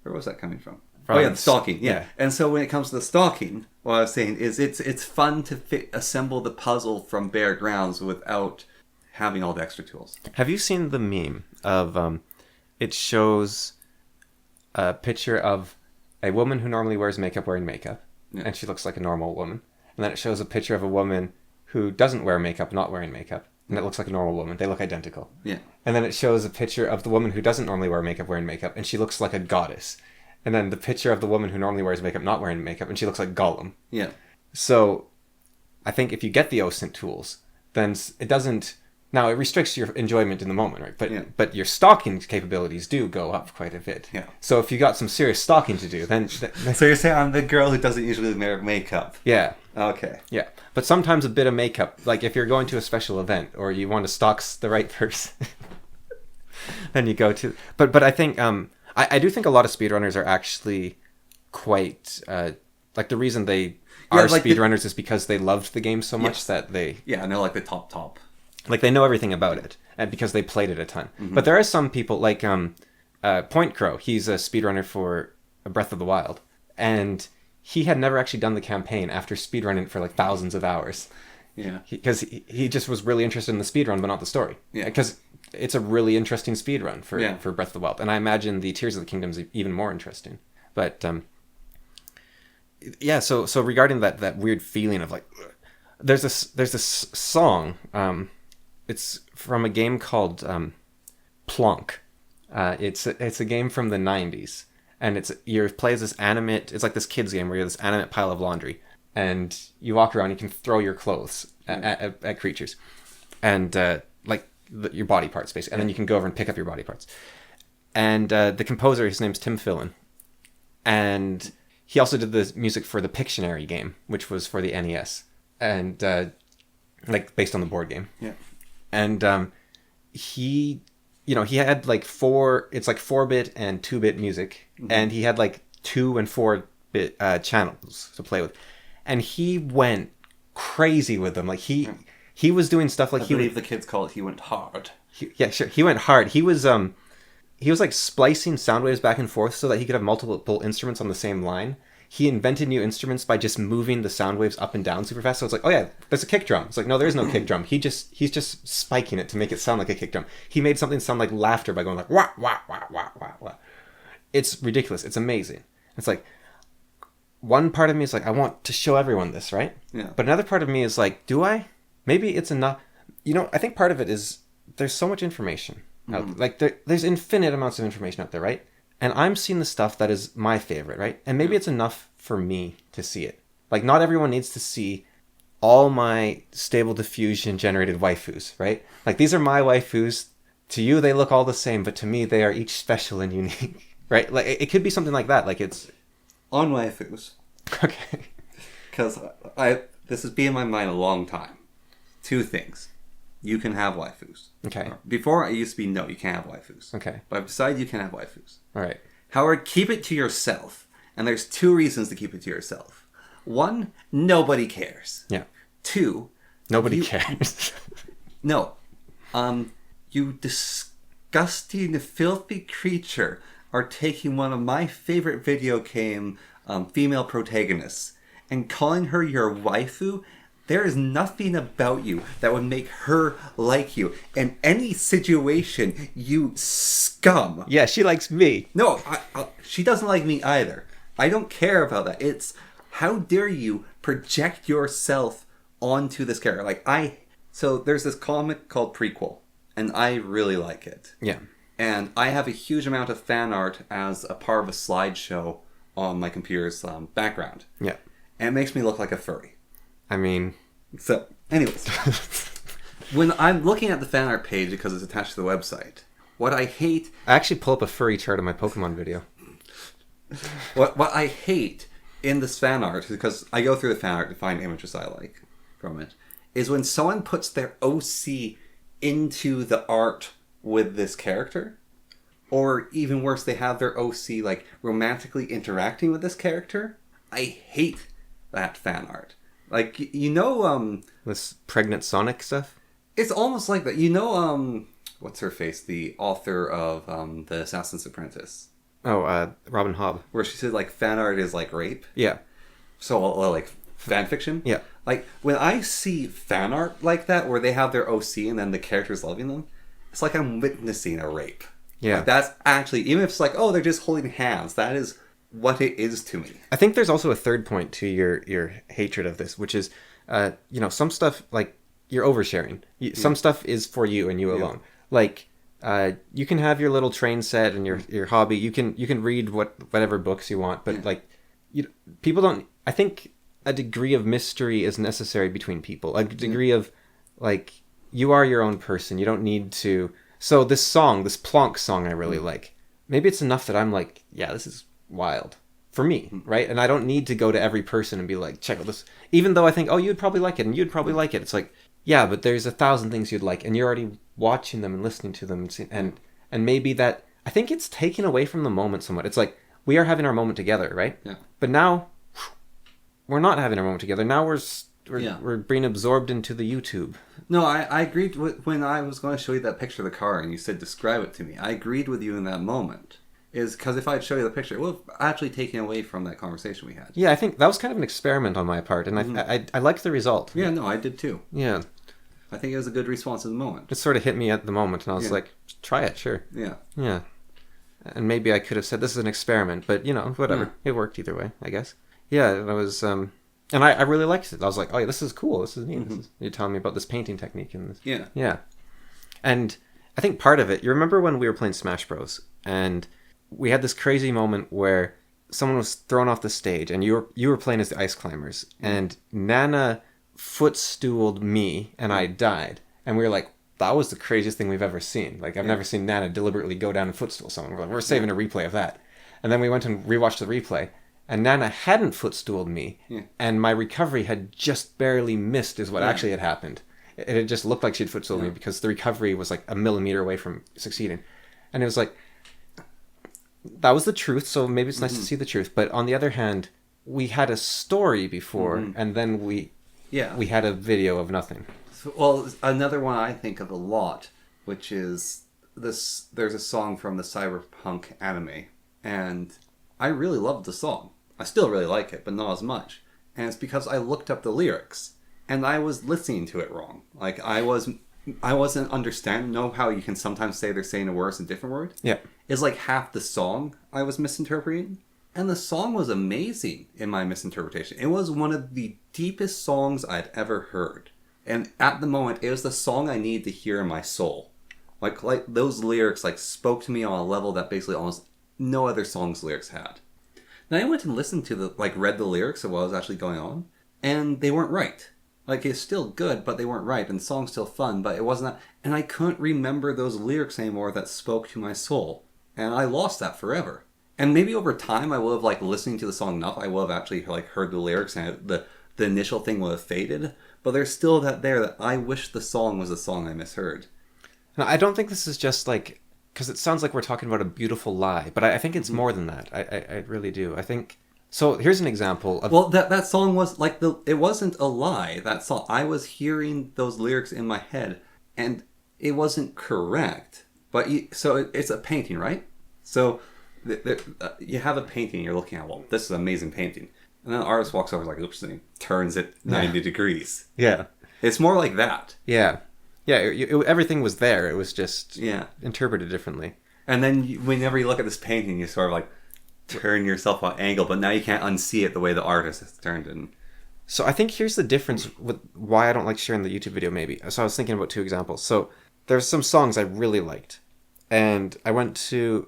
where was that coming from? Oh yeah, the stalking. Yeah. And so when it comes to the stalking, what I was saying is it's fun to assemble the puzzle from bare grounds without having all the extra tools. Have you seen the meme of it shows a picture of a woman who normally wears makeup wearing makeup, and she looks like a normal woman, and then it shows a picture of a woman who doesn't wear makeup not wearing makeup, and it looks like a normal woman. They look identical. Yeah. And then it shows a picture of the woman who doesn't normally wear makeup wearing makeup, and she looks like a goddess. And then the picture of the woman who normally wears makeup not wearing makeup, and she looks like Gollum. Yeah. So I think if you get the OSINT tools, then it doesn't... Now, it restricts your enjoyment in the moment, right? But your stalking capabilities do go up quite a bit. Yeah. So if you got some serious stalking to do, then... So you're saying I'm the girl who doesn't usually wear makeup? Yeah. Okay. Yeah. But sometimes a bit of makeup, like if you're going to a special event or you want to stalk the right person, then you go to... But I think... I do think a lot of speedrunners are actually quite... like the reason they are like speedrunners is because they loved the game so much that they... Yeah, and they're like the top. Like, they know everything about it, and because they played it a ton. Mm-hmm. But there are some people, like Point Crow. He's a speedrunner for Breath of the Wild. And he had never actually done the campaign after speedrunning for, like, thousands of hours. Yeah. Because he just was really interested in the speedrun, but not the story. Yeah. Because it's a really interesting speedrun for Breath of the Wild. And I imagine the Tears of the Kingdom is even more interesting. But, yeah, so regarding that weird feeling of, like... There's this song... It's from a game called Plonk. It's a game from the 90s, and you play as this animate. It's like this kids game where you're this animate pile of laundry, and you walk around. You can throw your clothes at creatures, and your body parts basically, and then you can go over and pick up your body parts. And the composer, his name's Tim Fillon, and he also did the music for the Pictionary game, which was for the NES, and based on the board game. Yeah. And he had like 4-bit and 2-bit music, and he had like 2 and 4-bit channels to play with, and he went crazy with them. Like he was doing stuff like I believe the kids call it he went hard. He went hard. He was like splicing sound waves back and forth so that he could have multiple instruments on the same line. He invented new instruments by just moving the sound waves up and down super fast. So it's like, oh yeah, there's a kick drum. It's like, no, there is no kick drum. He's just spiking it to make it sound like a kick drum. He made something sound like laughter by going like, wah, wah, wah, wah, wah, wah. It's ridiculous. It's amazing. It's like, one part of me is like, I want to show everyone this, right? Yeah. But another part of me is like, do I? Maybe it's enough. I think part of it is there's so much information. Like there's infinite amounts of information out there, right? And I'm seeing the stuff that is my favorite, right? And maybe it's enough for me to see it. Like, not everyone needs to see all my stable diffusion generated waifus, right? Like, these are my waifus. To you, they look all the same, but to me, they are each special and unique, right? Like, it could be something like that. Like, it's... On waifus. Okay. because this has been in my mind a long time. Two things. You can have waifus. Okay. Before, it used to be, no, you can't have waifus. Okay. But I've decided you can have waifus. All right. However, keep it to yourself. And there's two reasons to keep it to yourself. One, nobody cares. Yeah. Two, Nobody cares. no. You disgusting, filthy creature are taking one of my favorite video game female protagonists and calling her your waifu. There is nothing about you that would make her like you. In any situation, you scum. Yeah, she likes me. No, she doesn't like me either. I don't care about that. It's, how dare you project yourself onto this character. So there's this comic called Prequel, and I really like it. Yeah. And I have a huge amount of fan art as a part of a slideshow on my computer's background. Yeah. And it makes me look like a furry. I mean... So, anyways. When I'm looking at the fan art page, because it's attached to the website, what I hate... I actually pull up a furry chart on my Pokemon video. What I hate in this fan art, because I go through the fan art to find images I like from it, is when someone puts their OC into the art with this character, or even worse, they have their OC like romantically interacting with this character. I hate that fan art. Like, This pregnant Sonic stuff? it's almost like that. What's her face? The author of The Assassin's Apprentice. Oh, Robin Hobb. Where she said, like, fan art is like rape. Yeah. So, like, fan fiction? Yeah. Like, when I see fan art like that, where they have their OC and then the character's loving them, it's like I'm witnessing a rape. Yeah. Like, that's actually, even if it's like, oh, they're just holding hands, that is what it is to me. I think there's also a third point to your hatred of this, which is, some stuff, like, you're oversharing. Some stuff is for you and you alone. Like, you can have your little train set and your hobby. You can read whatever books you want, but people don't. I think a degree of mystery is necessary between people. A degree of, like, you are your own person. You don't need to. So this Plonk song, I really like. Maybe it's enough that I'm like, yeah, this is wild for me, right? And I don't need to go to every person and be like, check out this. Even though I think, oh, you'd probably like it, and you'd probably like it. It's like, yeah, but there's 1,000 things you'd like, and you're already watching them and listening to them, and maybe that, I think it's taken away from the moment somewhat. It's like, we are having our moment together, right? Yeah. But now, we're not having our moment together. Now we're being absorbed into the YouTube. No, I agreed with, when I was going to show you that picture of the car and you said, describe it to me. I agreed with you in that moment. Is because if I'd show you the picture, it would have actually taken away from that conversation we had. Yeah, I think that was kind of an experiment on my part, and I liked the result. Yeah, no, I did too. Yeah. I think it was a good response in the moment. It sort of hit me at the moment, and I was like, try it, sure. Yeah. Yeah. And maybe I could have said, this is an experiment, but, whatever. It worked either way, I guess. Yeah, and I was, and I really liked it. I was like, oh, yeah, this is cool. This is neat. You're telling me about this painting technique. And this. Yeah. Yeah. And I think part of it, you remember when we were playing Smash Bros. And we had this crazy moment where someone was thrown off the stage, and you were playing as the Ice Climbers, and Nana footstooled me, and I died. And we were like, that was the craziest thing we've ever seen. Like, I've never seen Nana deliberately go down and footstool someone. We're like, we're saving a replay of that. And then we went and rewatched the replay, and Nana hadn't footstooled me, and my recovery had just barely missed is what actually had happened. It had just looked like she'd footstooled me because the recovery was like a millimeter away from succeeding. And it was like, that was the truth, so maybe it's nice to see the truth. But on the other hand, we had a story before, and then we had a video of nothing. So, well, another one I think of a lot, which is this. There's a song from the Cyberpunk anime, and I really loved the song. I still really like it, but not as much. And it's because I looked up the lyrics, and I was listening to it wrong. Like, I wasn't understanding. Know how you can sometimes say they're saying a word in a different word? Yeah. It's like half the song I was misinterpreting. And the song was amazing in my misinterpretation. It was one of the deepest songs I'd ever heard. And at the moment, it was the song I needed to hear in my soul. Like those lyrics spoke to me on a level that basically almost no other song's lyrics had. Then I went and listened to read the lyrics of what was actually going on, and they weren't right. It's still good, but they weren't right, and the song's still fun, but it wasn't that. And I couldn't remember those lyrics anymore that spoke to my soul. And I lost that forever. And maybe over time I will have listening to the song enough, I will have actually heard the lyrics and the the initial thing would have faded, but there's still that there that I wish the song was a song I misheard. No, I don't think this is just like, because it sounds like we're talking about a beautiful lie, but I think it's more than that. I really do. I think, so here's an example of... Well, that song was like, it wasn't a lie, that song. I was hearing those lyrics in my head, and it wasn't correct. But it's a painting, right? So you have a painting you're looking at, well, this is an amazing painting. And then the artist walks over like, oops, and he turns it 90 degrees. Yeah. It's more like that. Yeah. Yeah, everything was there. It was just interpreted differently. And then whenever you look at this painting, you sort of like turn yourself on angle, but now you can't unsee it the way the artist has turned it. So I think here's the difference with why I don't like sharing the YouTube video, maybe. So I was thinking about two examples. So there's some songs I really liked. And I went to,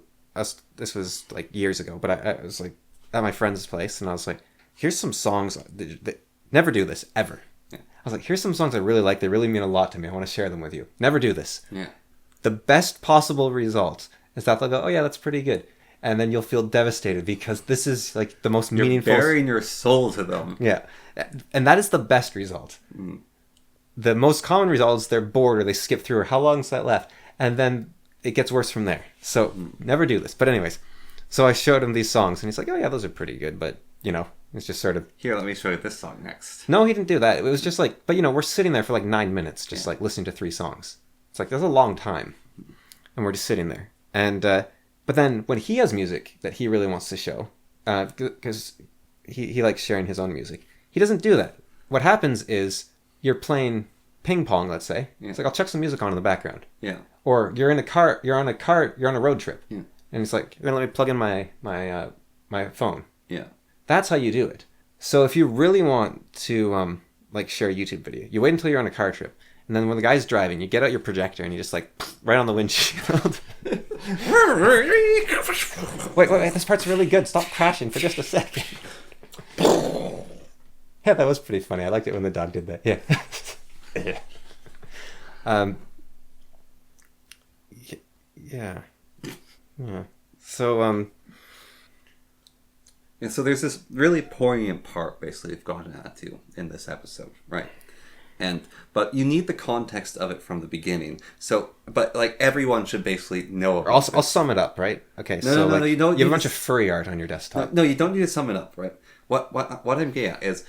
this was like years ago, but I was like at my friend's place, and I was like, here's some songs that never do this, ever. Yeah. I was like, here's some songs I really like. They really mean a lot to me. I want to share them with you. Never do this. Yeah. The best possible result is that they'll go, oh yeah, that's pretty good. And then you'll feel devastated because this is like the most meaningful... You're baring your soul to them. Yeah. And that is the best result. Mm. The most common result is they're bored or they skip through, or how long is that left? And then it gets worse from there. So never do this. But anyways, so I showed him these songs and he's like, oh yeah, those are pretty good. But, you know, it's just sort of... Here, let me show you this song next. No, he didn't do that. It was just like, but you know, we're sitting there for like 9 minutes just like listening to 3 songs. It's like, that's a long time. And we're just sitting there. And, but then when he has music that he really wants to show, because he likes sharing his own music, he doesn't do that. What happens is you're playing ping pong, let's say. Yeah. It's like, I'll chuck some music on in the background. Yeah. Or you're on a road trip. Yeah. And it's like, let me plug in my phone. Yeah. That's how you do it. So if you really want to like share a YouTube video, you wait until you're on a car trip. And then when the guy's driving, you get out your projector and you just like right on the windshield. wait, this part's really good. Stop crashing for just a second. Yeah, that was pretty funny. I liked it when the dog did that. Yeah. Yeah. Yeah. So yeah, so there's this really poignant part basically we've gotten at to in this episode, right? But you need the context of it from the beginning. So, but like everyone should basically know. I'll sum it up, right? Okay. No, you don't. You have a bunch of furry art on your desktop. No, you don't need to sum it up, right? What I'm getting at is,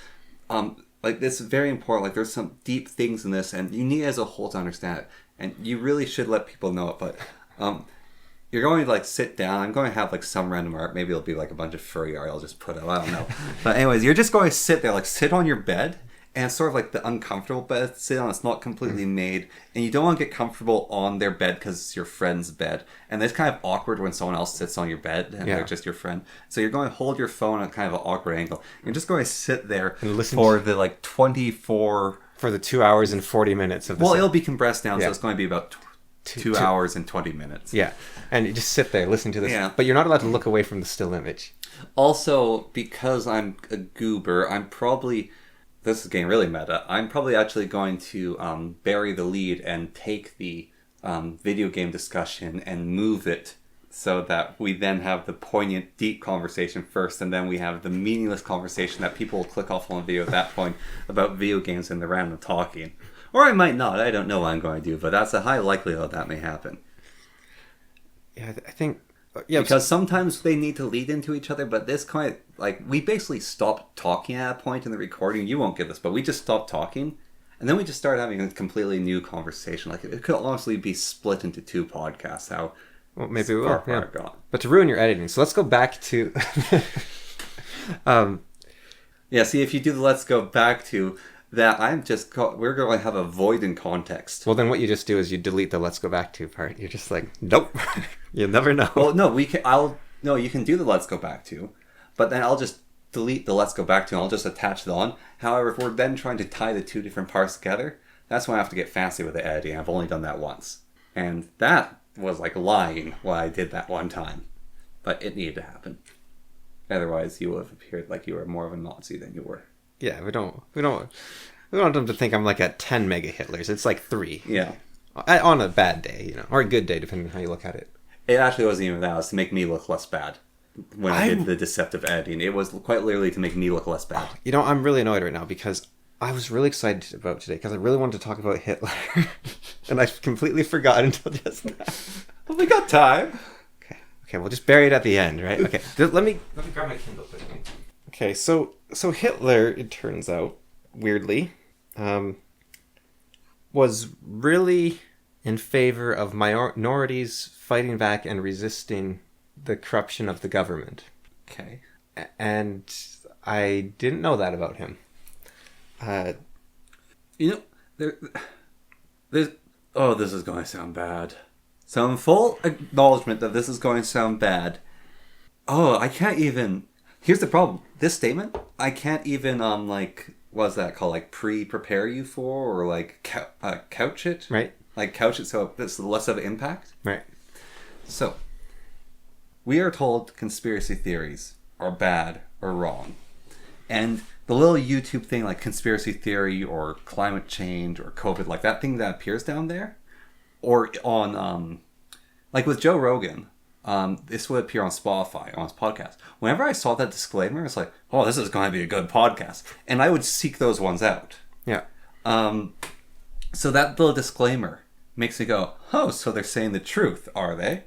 like this is very important. Like there's some deep things in this, and you need as a whole to understand it. And you really should let people know it. But, you're going to like sit down. I'm going to have like some random art. Maybe it'll be like a bunch of furry art I'll just put up. I don't know. But anyways, you're just going to sit there, like sit on your bed. And it's sort of like the uncomfortable bed to sit on. It's not completely made. And you don't want to get comfortable on their bed because it's your friend's bed. And it's kind of awkward when someone else sits on your bed and they're just your friend. So you're going to hold your phone at kind of an awkward angle. You're just going to sit there and listen for the like 24... For the 2 hours and 40 minutes of the it'll be compressed down, so it's going to be about 2 hours and 20 minutes. Yeah. And you just sit there listening to this. Yeah. But you're not allowed to look away from the still image. Also, because I'm a goober, I'm probably... This is getting really meta. I'm probably actually going to bury the lead and take the video game discussion and move it so that we then have the poignant, deep conversation first, and then we have the meaningless conversation that people will click off on the video at that point about video games and the random talking. Or I might not. I don't know what I'm going to do, but that's a high likelihood that may happen. Yeah, I think... Yeah, because sometimes they need to lead into each other, but this kind of, like, we basically stopped talking at a point in the recording. You won't get this, but we just stopped talking, and then we just started having a completely new conversation. Like, it could honestly be split into 2 podcasts, how maybe we will, yeah. But to ruin your editing, so let's go back to... Yeah, see, if you do the let's go back to... That we're going to have a void in context. Well, then what you just do is you delete the let's go back to part. You're just like, nope. You'll never know. Well, no, you can do the let's go back to, but then I'll just delete the let's go back to and I'll just attach the on. However, if we're then trying to tie the 2 different parts together, that's when I have to get fancy with the editing. I've only done that once. And that was like lying when I did that one time. But it needed to happen. Otherwise, you would have appeared like you were more of a Nazi than you were. Yeah, we don't want them to think I'm like at 10 mega Hitlers. It's like 3. Yeah. On a bad day, or a good day, depending on how you look at it. It actually wasn't even that. It was to make me look less bad. when I did the deceptive editing. It was quite literally to make me look less bad. You know, I'm really annoyed right now because I was really excited about today because I really wanted to talk about Hitler. And I completely forgot until just now. Well, we got time. Okay, we'll just bury it at the end, right? Okay, let me grab my Kindle quickly. Okay, so Hitler, it turns out, weirdly, was really in favor of minorities fighting back and resisting the corruption of the government. Okay. And I didn't know that about him. There's. Oh, this is going to sound bad. So in full acknowledgement that this is going to sound bad. Oh, I can't even. Here's the problem. This statement, I can't even what's that called? Like prepare you for, or like couch it. Right. Like couch it so it's less of an impact. Right. So, we are told conspiracy theories are bad or wrong. And the little YouTube thing like conspiracy theory or climate change or COVID, like that thing that appears down there, or on, like with Joe Rogan, this would appear on Spotify, on his podcast. Whenever I saw that disclaimer, it's like, oh, this is going to be a good podcast. And I would seek those ones out. Yeah. So that little disclaimer makes me go, oh, so they're saying the truth, are they?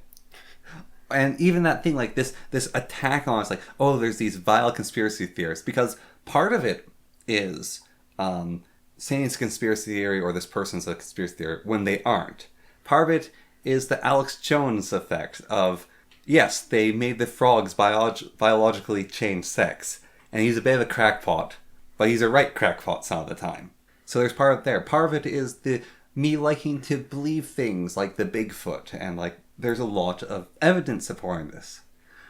And even that thing like this attack on it's like, oh, there's these vile conspiracy theorists, because part of it is saying it's a conspiracy theory or this person's a conspiracy theory when they aren't. Part of it is the Alex Jones effect of, yes, they made the frogs biologically change sex, and he's a bit of a crackpot, but he's a right crackpot some of the time. So there's part of there. Part of it is me liking to believe things like the Bigfoot, and like there's a lot of evidence supporting this.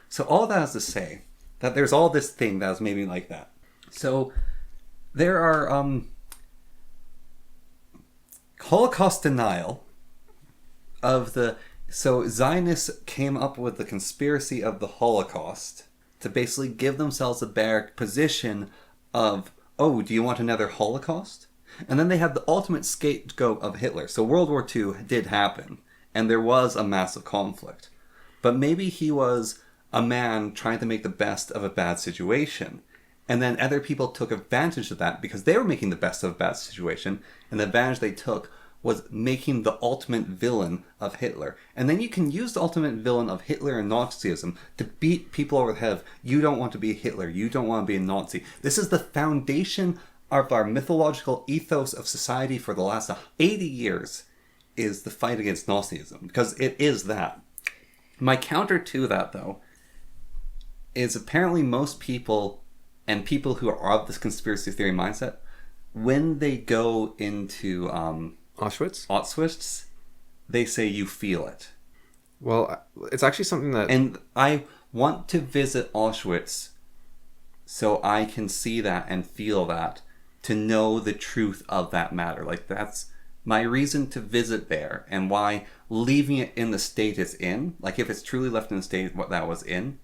So all that is to say that there's all this thing that has made me like that. So there are Holocaust denial of the... So Zionists came up with the conspiracy of the Holocaust to basically give themselves a better position of, oh, do you want another Holocaust? And then they had the ultimate scapegoat of Hitler. So World War II did happen, and there was a massive conflict. But maybe he was a man trying to make the best of a bad situation. And then other people took advantage of that because they were making the best of a bad situation. And the advantage they took was making the ultimate villain of Hitler. And then you can use the ultimate villain of Hitler and Nazism to beat people over the head of, you don't want to be Hitler, you don't want to be a Nazi. This is the foundation of our mythological ethos of society for the last 80 years, is the fight against Nazism, because it is that. My counter to that, though, is apparently most people, and people who are of this conspiracy theory mindset, when they go into Auschwitz, they say you feel it. Well, it's actually something that... And I want to visit Auschwitz so I can see that and feel that, to know the truth of that matter. Like, that's my reason to visit there, and why leaving it in the state it's in, like if it's truly left in the state what that was in,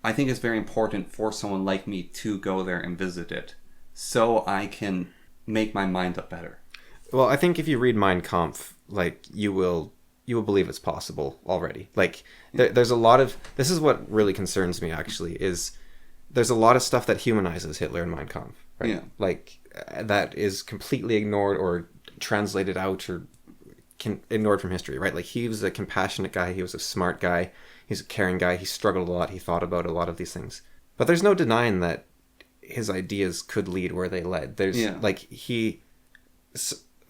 I think it's very important for someone like me to go there and visit it, so I can make my mind up better. Well, I think if you read Mein Kampf, like, you will believe it's possible already. Like, there's a lot of... This is what really concerns me, actually, is there's a lot of stuff that humanizes Hitler in Mein Kampf, right? Yeah. Like, that is completely ignored or translated out or ignored from history, right? Like, he was a compassionate guy, he was a smart guy, he's a caring guy, he struggled a lot, he thought about a lot of these things. But there's no denying that his ideas could lead where they led. There's, like, he...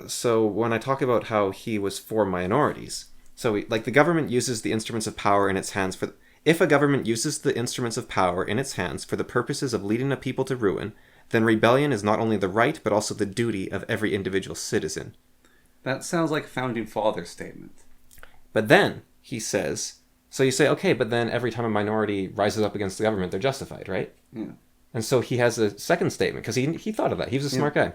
So when I talk about how he was for minorities, so like the government uses the instruments of power in its hands for... If a government uses the instruments of power in its hands for the purposes of leading a people to ruin, then rebellion is not only the right, but also the duty of every individual citizen. That sounds like a Founding Father statement. But then, he says... So you say, okay, but then every time a minority rises up against the government, they're justified, right? Yeah. And so he has a second statement, because he thought of that. He was a smart guy.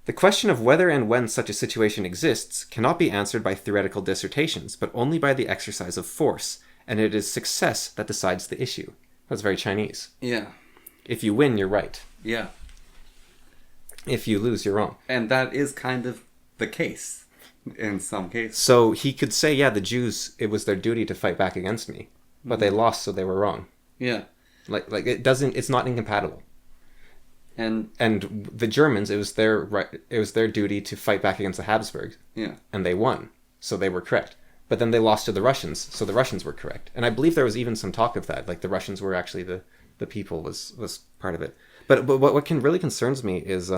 The question of whether and when such a situation exists cannot be answered by theoretical dissertations, but only by the exercise of force, and it is success that decides the issue. That's very Chinese. Yeah. If you win, you're right. Yeah. If you lose, you're wrong. And that is kind of the case, in some cases. So he could say, yeah, the Jews, it was their duty to fight back against me, but they lost, so they were wrong. Yeah. Like it's not incompatible. And The Germans, it was their duty to fight back against the Habsburgs. yeah. And they won, so they were correct. But then they lost to the Russians, so the Russians were correct. And I believe there was even some talk of that, like the Russians were actually the people was part of it. But what really concerns me is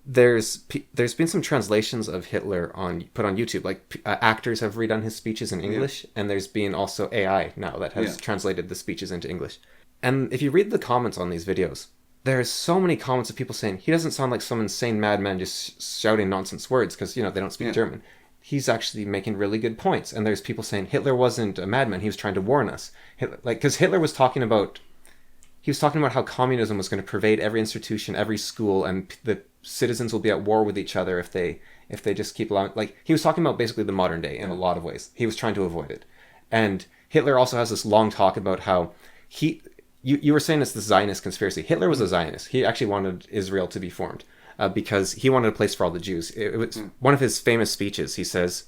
there's been some translations of Hitler put on YouTube. Like actors have redone his speeches in English, and there's been also AI now that has translated the speeches into English. And if you read the comments on these videos, there's so many comments of people saying he doesn't sound like some insane madman just shouting nonsense words because they don't speak German. He's actually making really good points. And there's people saying Hitler wasn't a madman; he was trying to warn us. Because Hitler was talking about how communism was going to pervade every institution, every school, and the citizens will be at war with each other if they just keep allowing. Like he was talking about basically the modern day in a lot of ways. He was trying to avoid it. And Hitler also has this long talk about how You were saying it's the Zionist conspiracy. Hitler was a Zionist. He actually wanted Israel to be formed because he wanted a place for all the Jews. It was one of his famous speeches. He says,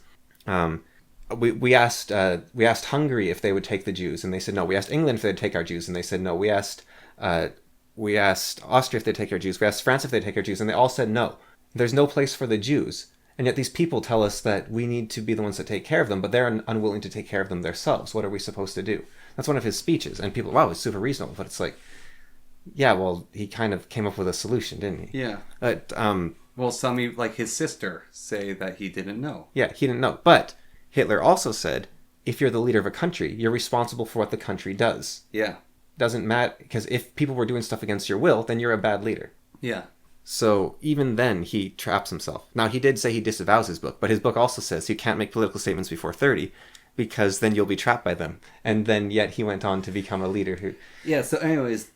"We asked Hungary if they would take the Jews, and they said no. We asked England if they'd take our Jews, and they said no. We asked Austria if they'd take our Jews. We asked France if they'd take our Jews, and they all said no. There's no place for the Jews." And yet these people tell us that we need to be the ones that take care of them, but they're unwilling to take care of them themselves. What are we supposed to do? That's one of his speeches. And people, wow, it's super reasonable. But it's like, yeah, well, he kind of came up with a solution, didn't he? Yeah. But, well, some, like his sister, say that he didn't know. Yeah, he didn't know. But Hitler also said, if you're the leader of a country, you're responsible for what the country does. Yeah. Doesn't matter, because if people were doing stuff against your will, then you're a bad leader. Yeah. So even then, he traps himself. Now, he did say he disavows his book, but his book also says you can't make political statements before 30 because then you'll be trapped by them. And then yet he went on to become a leader who... Yeah, so anyways,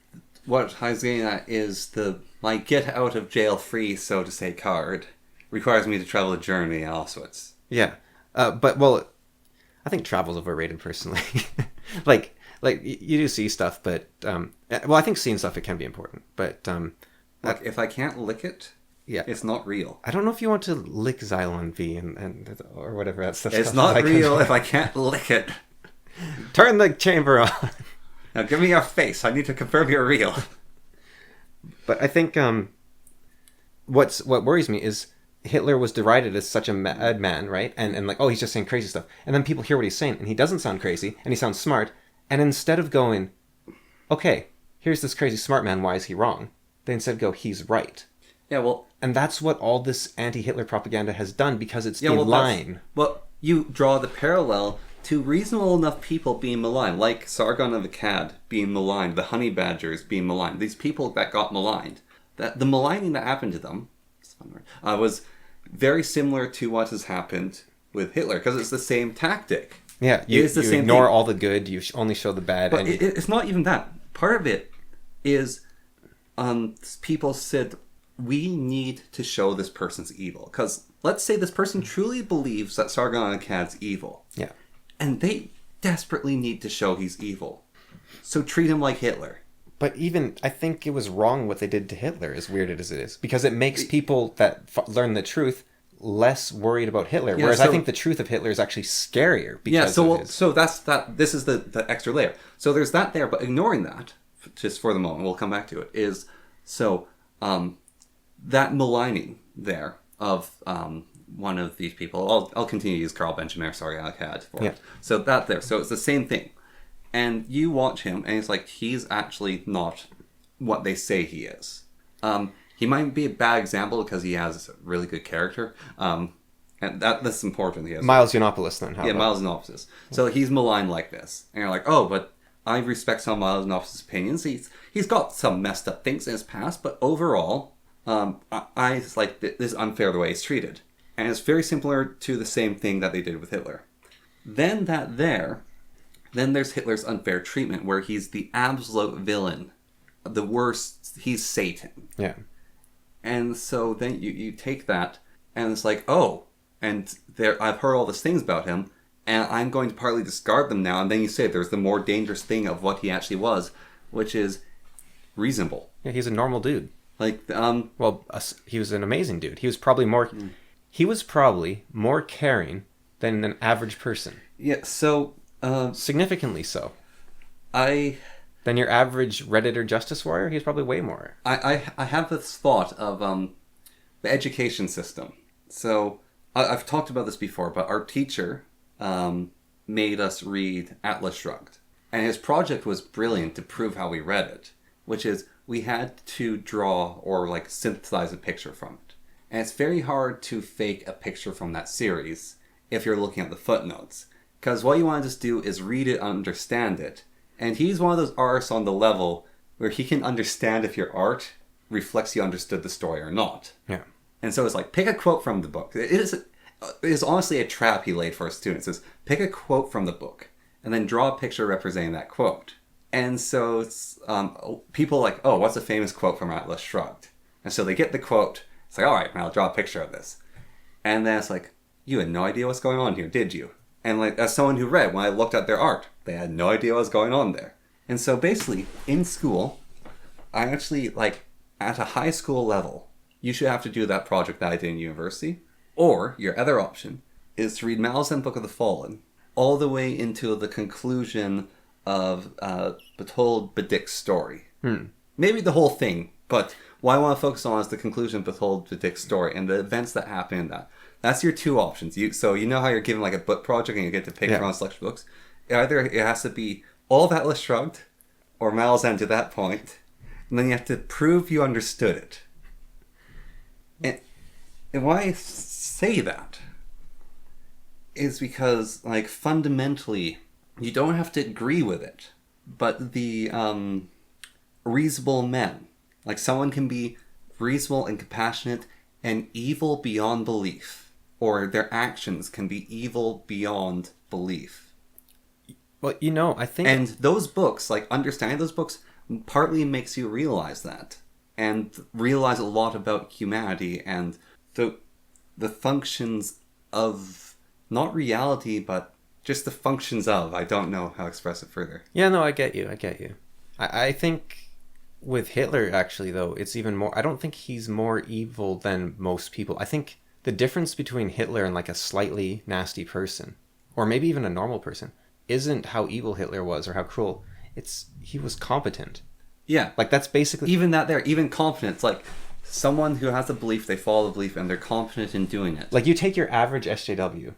what I was getting at is my get out of jail free, so to say, card requires me to travel a journey in Auschwitz. Yeah. But I think travel's overrated personally. like you do see stuff, but... I think seeing stuff, it can be important, but... Look, if I can't lick it, it's not real. I don't know if you want to lick Xylon V and or whatever that stuff. It's not real if I can't lick it. Turn the chamber on. Now give me your face. I need to confirm you're real. But I think what worries me is Hitler was derided as such a madman, right? And like, oh, he's just saying crazy stuff. And then people hear what he's saying, and he doesn't sound crazy, and he sounds smart. And instead of going, okay, here's this crazy smart man, why is he wrong? They instead go, he's right. Yeah, well... And that's what all this anti-Hitler propaganda has done, because it's been lying. Well, you draw the parallel to reasonable enough people being maligned, like Sargon of Akkad being maligned, the honey badgers being maligned, these people that got maligned. That the maligning that happened to them was very similar to what has happened with Hitler, because it's the same tactic. Yeah, you ignore all the good, you only show the bad. But it's not even that. Part of it is... people said, we need to show this person's evil. Because let's say this person truly believes that Sargon of Akkad's evil. Yeah. And they desperately need to show he's evil. So treat him like Hitler. But even, I think it was wrong what they did to Hitler, as weird as it is. Because it makes people that learn the truth less worried about Hitler. Yeah, whereas I think the truth of Hitler is actually scarier. Because so that's that. This is the extra layer. So there's that there, but ignoring that, just for the moment, we'll come back to it, is that maligning there of one of these people. I'll continue to use Carl Benjamin, sorry, I had for it. So that there. So it's the same thing. And you watch him, and it's like, he's actually not what they say he is. He might be a bad example because he has a really good character. And that's important. He has Miles Yiannopoulos, then. Miles Yiannopoulos. So he's maligned like this. And you're like, oh, but I respect some of Miles Yiannopoulos' opinions. He's got some messed up things in his past, but overall, I just like, this is unfair the way he's treated. And it's very similar to the same thing that they did with Hitler. Then there's Hitler's unfair treatment, where he's the absolute villain, the worst. He's Satan. Yeah. And so then you take that, and it's like, oh, and I've heard all these things about him, and I'm going to partly discard them now. And then you say there's the more dangerous thing of what he actually was, which is reasonable. Yeah, he's a normal dude. Like, he was an amazing dude. He was probably more caring than an average person. Yeah, so... significantly so. I Then your average Redditor justice warrior, he's probably way more. I have this thought of the education system. So I've talked about this before, but our teacher made us read Atlas Shrugged. And his project was brilliant to prove how we read it, which is we had to draw or like synthesize a picture from it. And it's very hard to fake a picture from that series if you're looking at the footnotes. Because what you want to just do is read it, understand it. And he's one of those artists on the level where he can understand if your art reflects you understood the story or not. Yeah. And so it's like, pick a quote from the book. It is honestly a trap he laid for his students. Is pick a quote from the book and then draw a picture representing that quote. And so it's, people are like, oh, what's a famous quote from Atlas Shrugged? And so they get the quote. It's like, all right, man, I'll draw a picture of this. And then it's like, you had no idea what's going on here, did you? And like, as someone who read, when I looked at their art, they had no idea what was going on there. And so basically, in school, I actually, like, at a high school level, you should have to do that project that I did in university. Or, your other option, is to read Malazan Book of the Fallen, all the way into the conclusion of Bertold Bedic's story. Maybe the whole thing, but what I want to focus on is the conclusion of Bertold Bedic's story and the events that happen in that. That's your two options. So you know how you're given like a book project and you get to pick from a selection of books? Either it has to be all of Atlas Shrugged or Malazan to that point, and then you have to prove you understood it. And why I say that is because, like, fundamentally, you don't have to agree with it, but the reasonable men, like, someone can be reasonable and compassionate and evil beyond belief, or their actions can be evil beyond belief. Well, I think... And those books, like, understanding those books partly makes you realize that, and realize a lot about humanity and the functions of, not reality, but just the functions of. I don't know how to express it further. Yeah, no, I get you. I think with Hitler, actually, though, it's even more... I don't think he's more evil than most people. I think the difference between Hitler and, like, a slightly nasty person, or maybe even a normal person, isn't how evil Hitler was or how cruel. It's he was competent. Yeah. Like, that's basically... Even competence, like... Someone who has a belief, they follow the belief, and they're confident in doing it. Like, you take your average SJW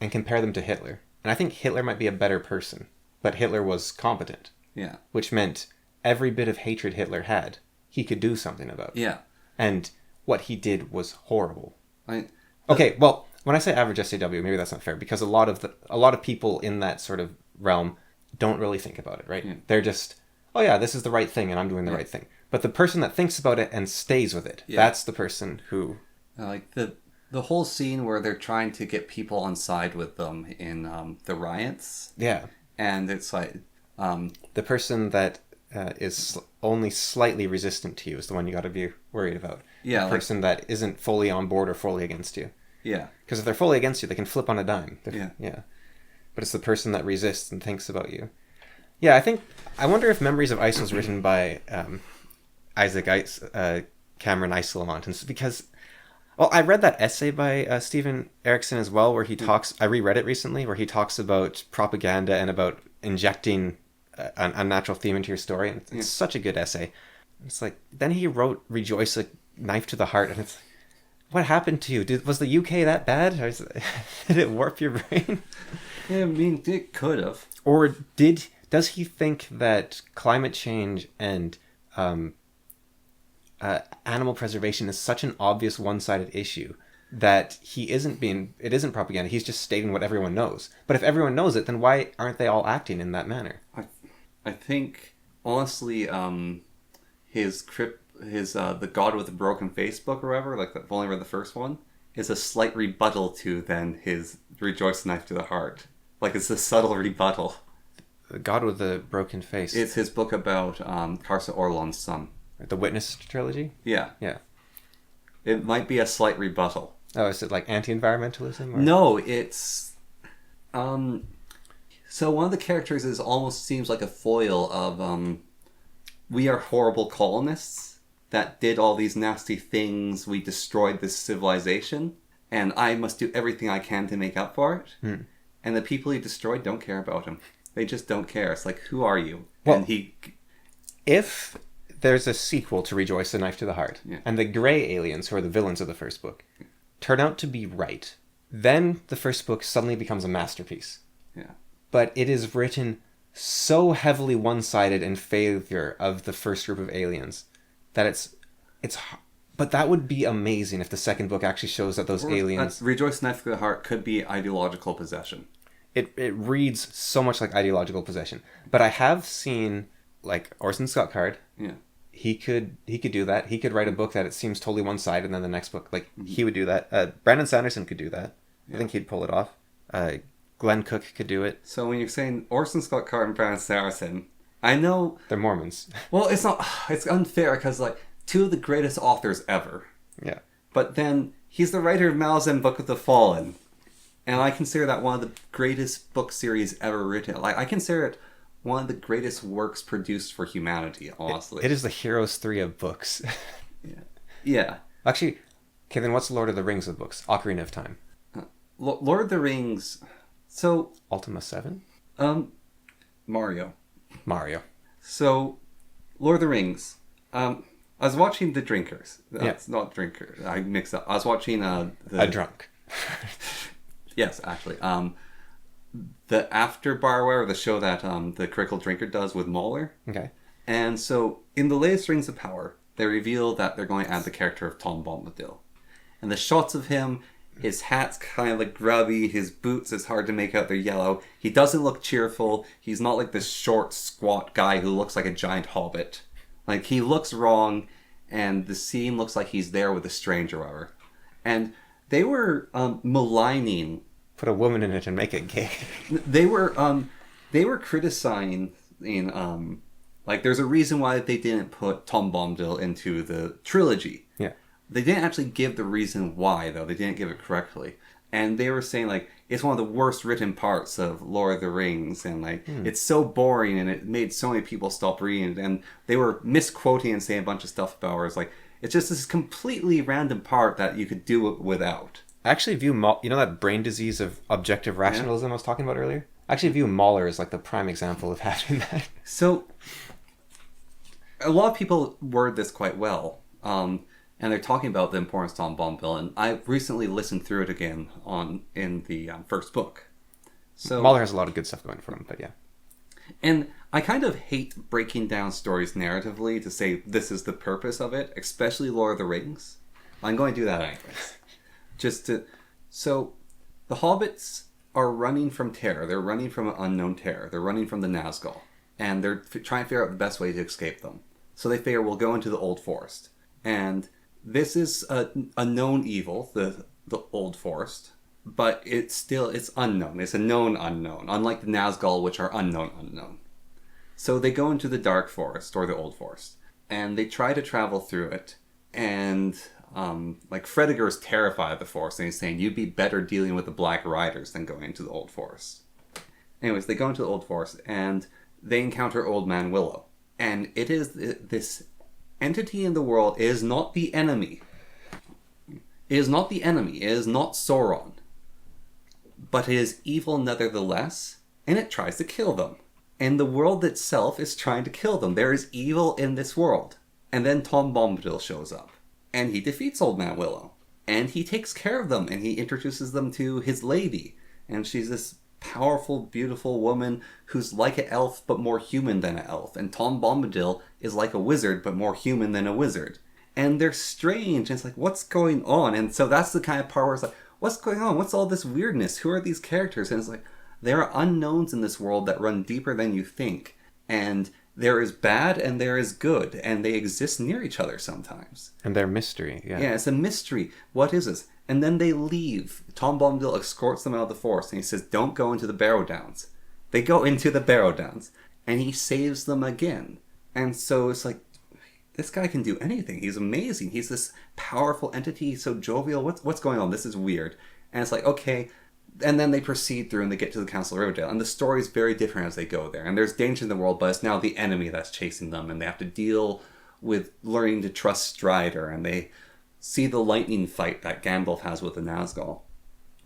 and compare them to Hitler. And I think Hitler might be a better person, but Hitler was competent. Yeah. Which meant every bit of hatred Hitler had, he could do something about. Yeah. And what he did was horrible. Okay, well, when I say average SJW, maybe that's not fair, because a lot of people in that sort of realm don't really think about it, right? Yeah. They're just, oh yeah, this is the right thing, and I'm doing the right thing. But the person that thinks about it and stays with it, that's the person who... Like the whole scene where they're trying to get people on side with them in the riots. Yeah. And it's like... the person that is only slightly resistant to you is the one you got to be worried about. Yeah. The person that isn't fully on board or fully against you. Yeah. Because if they're fully against you, they can flip on a dime. Yeah. But it's the person that resists and thinks about you. Yeah, I wonder if Memories of Ice was written by... Cameron Iselemont, and because I read that essay by Stephen Erickson as well, where he talks. I reread it recently, where he talks about propaganda and about injecting an unnatural theme into your story, and it's such a good essay. It's like then he wrote "Rejoice, a Knife to the Heart," and it's what happened to you? Was the UK that bad? Did it warp your brain? Yeah, I mean, it could have. Or does he think that climate change and animal preservation is such an obvious one-sided issue that it isn't propaganda, he's just stating what everyone knows. But if everyone knows it, then why aren't they all acting in that manner? I think, honestly, his The God with the Broken Face book or whatever, like I've only read the first one, is a slight rebuttal to then his Rejoice, Knife to the Heart. Like, it's a subtle rebuttal. The God with the Broken Face. It's his book about Carson Orlon's son. The Witness trilogy? Yeah. Yeah. It might be a slight rebuttal. Oh, is it like anti-environmentalism? Or? No, it's... So one of the characters almost seems like a foil of... we are horrible colonists that did all these nasty things. We destroyed this civilization. And I must do everything I can to make up for it. And the people he destroyed don't care about him. They just don't care. It's like, who are you? Well, and he if there's a sequel to Rejoice, a Knife to the Heart, Yeah. and the gray aliens, who are the villains of the first book, turn out to be right, then the first book suddenly becomes a masterpiece. Yeah. But it is written so heavily one-sided in favor of the first group of aliens that it's but that would be amazing if the second book actually shows that those aliens... Rejoice Knife to the Heart could be ideological possession. It reads so much like ideological possession. But I have seen, like, Orson Scott Card. Yeah. He could do that. He could write a book that it seems totally one-sided, and then the next book, like, he would do that. Brandon Sanderson could do that. I think he'd pull it off. Glenn Cook could do it. So when you're saying Orson Scott Card and Brandon Sanderson, I know... They're Mormons. Well, it's not... It's unfair because, like, two of the greatest authors ever. Yeah. But then he's the writer of Malazan Book of the Fallen. And I consider that one of the greatest book series ever written. Like, I consider it one of the greatest works produced for humanity, honestly. It is the Heroes 3 of books. Yeah. Actually, okay, then what's Lord of the Rings of books? Ocarina of Time. Lord of the Rings... So... Ultima 7? Mario. So, Lord of the Rings. I was watching The Drinkers. That's Yeah. not Drinker. I mixed up. I was watching A drunk. Yes, actually. The After Bar, where the show that the Critical Drinker does with Mahler. Okay. And so, in the latest Rings of Power, they reveal that they're going to add the character of Tom Bombadil. And the shots of him, his hat's kind of like grubby, his boots, it's hard to make out they're yellow. He doesn't look cheerful. He's not like this short, squat guy who looks like a giant hobbit. Like, he looks wrong, and the scene looks like he's there with a stranger or whatever. And they were maligning... Put a woman in it and make it gay. They were criticizing like, there's a reason why they didn't put Tom Bombadil into the trilogy. Yeah. They didn't actually give the reason why, though. They didn't give it correctly. And they were saying, like, it's one of the worst written parts of Lord of the Rings. And, like, it's so boring and it made so many people stop reading it. And they were misquoting and saying a bunch of stuff about it. It's like, it's just this completely random part that you could do it without. I actually view, you know that brain disease of objective rationalism I was talking about earlier? I actually view Mahler as, like, the prime example of having that. So, a lot of people word this quite well. And they're talking about the importance of Tom Bombadil, and I recently listened through it again in the first book. So Mahler has a lot of good stuff going for him, but yeah. And I kind of hate breaking down stories narratively to say this is the purpose of it, especially Lord of the Rings. I'm going to do that anyways. So, the hobbits are running from terror. They're running from an unknown terror. They're running from the Nazgul. And they're trying to figure out the best way to escape them. So they figure, we'll go into the Old Forest. And this is a known evil, the Old Forest, but it's unknown. It's a known unknown, unlike the Nazgul, which are unknown. So they go into the Dark Forest, or the Old Forest, and they try to travel through it, and like Fredegar is terrified of the forest, and he's saying, you'd be better dealing with the Black Riders than going into the Old Forest. Anyways, they go into the Old Forest, and they encounter Old Man Willow, and it is this... entity in the world is not the enemy. It is not the enemy. It is not Sauron. But it is evil nevertheless, and it tries to kill them. And the world itself is trying to kill them. There is evil in this world. And then Tom Bombadil shows up. And he defeats Old Man Willow. And he takes care of them, and he introduces them to his lady. And she's this powerful, beautiful woman who's like an elf but more human than an elf. And Tom Bombadil is like a wizard but more human than a wizard. And they're strange. And it's like, what's going on? And so that's the kind of part where it's like, what's going on? What's all this weirdness? Who are these characters? And it's like, there are unknowns in this world that run deeper than you think. And there is bad and there is good. And they exist near each other sometimes. And they're mystery, yeah. Yeah, it's a mystery. What is this? And then they leave. Tom Bombadil escorts them out of the forest, and he says, don't go into the Barrow Downs. They go into the Barrow Downs, and he saves them again. And so it's like, this guy can do anything. He's amazing. He's this powerful entity. He's so jovial. What's going on? This is weird. And it's like, okay. And then they proceed through, and they get to the Castle of Riverdale. And the story is very different as they go there. And there's danger in the world, but it's now the enemy that's chasing them, and they have to deal with learning to trust Strider, and they see the lightning fight that Gandalf has with the Nazgul.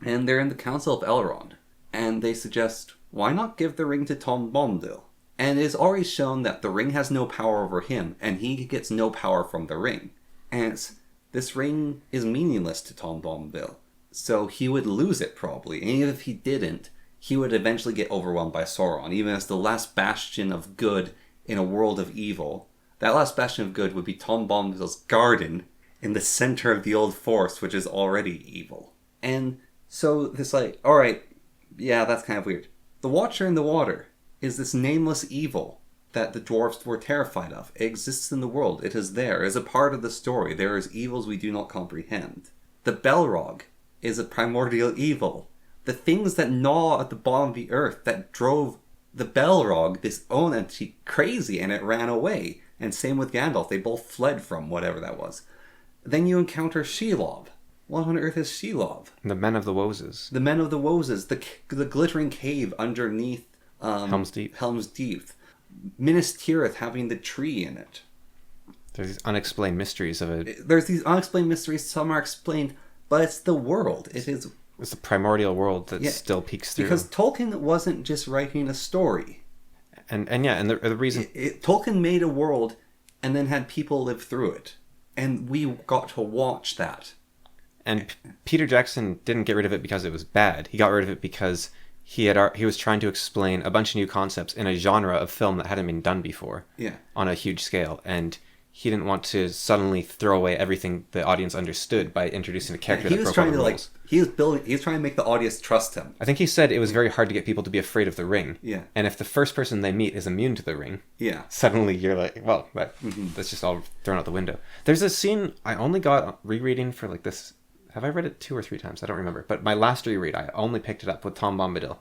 And they're in the Council of Elrond. And they suggest, why not give the ring to Tom Bombadil? And it is already shown that the ring has no power over him, and he gets no power from the ring. And this ring is meaningless to Tom Bombadil. So he would lose it probably. And even if he didn't, he would eventually get overwhelmed by Sauron, even as the last bastion of good in a world of evil. That last bastion of good would be Tom Bombadil's garden in the center of the old forest, which is already evil. And so it's like, alright, yeah, that's kind of weird. The Watcher in the Water is this nameless evil that the dwarves were terrified of. It exists in the world. It is there. It is a part of the story. There is evils we do not comprehend. The Balrog is a primordial evil. The things that gnaw at the bottom of the earth that drove the Balrog, this own entity, crazy, and it ran away. And same with Gandalf. They both fled from whatever that was. Then you encounter Shelob. What on earth is Shelob? The Men of the Woses. The Men of the Woses. The glittering cave underneath Helm's Deep. Helm's Deep. Minas Tirith having the tree in it. There's these unexplained mysteries of it. There's these unexplained mysteries. Some are explained, but it's the world. It is. It's the primordial world that still peeks through. Because Tolkien wasn't just writing a story. And the reason... Tolkien made a world and then had people live through it. And we got to watch that. And Peter Jackson didn't get rid of it because it was bad. He got rid of it because he was trying to explain a bunch of new concepts in a genre of film that hadn't been done before. Yeah. On a huge scale. And he didn't want to suddenly throw away everything the audience understood by introducing a character that broke all the rules. He was trying to make the audience trust him. I think he said it was very hard to get people to be afraid of the ring. Yeah. And if the first person they meet is immune to the ring, yeah, suddenly you're like, well, that's just all thrown out the window. There's a scene I only got rereading for like this. Have I read it 2 or 3 times? I don't remember. But my last reread, I only picked it up with Tom Bombadil.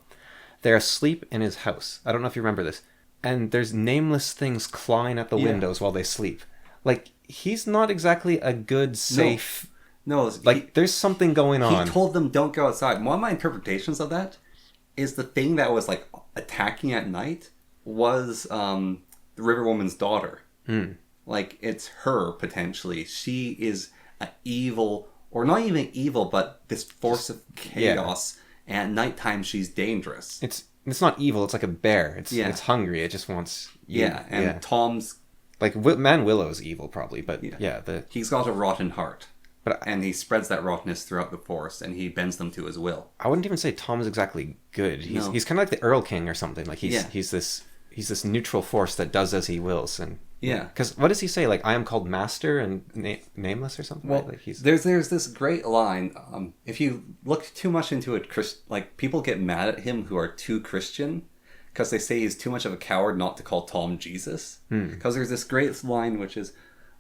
They're asleep in his house. I don't know if you remember this. And there's nameless things clawing at the windows while they sleep. Like, he's not exactly a good, safe... No, there's something going on. He told them don't go outside. One of my interpretations of that is the thing that was, like, attacking at night was the River Woman's daughter. Like, it's her, potentially. She is an evil, or not even evil, but this force of chaos. Yeah. And at nighttime, she's dangerous. It's not evil. It's like a bear. It's hungry. It just wants you. Yeah, and Tom's... Like, Man Willow's evil, probably, but he's got a rotten heart. And he spreads that rottenness throughout the forest, and he bends them to his will. I wouldn't even say Tom's exactly good. He's kind of like the Earl King or something. Like, he's this neutral force that does as he wills. And because what does he say? Like, I am called Master and Nameless or something? Well, right? Like there's this great line. If you look too much into it, like, people get mad at him who are too Christian, because they say he's too much of a coward not to call Tom Jesus. Because there's this great line which is,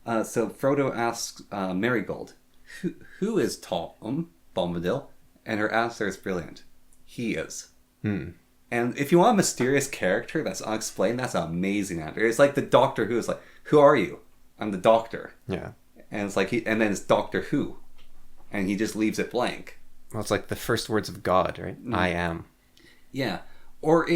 so Frodo asks Marigold, who is Tom Bombadil? And her answer is brilliant. He is. And if you want a mysterious character that's unexplained, that's an amazing answer. It's like the Doctor Who is like, who are you? I'm the Doctor. Yeah. And it's like and then it's Doctor Who. And he just leaves it blank. Well, it's like the first words of God, right? I am. Yeah. Or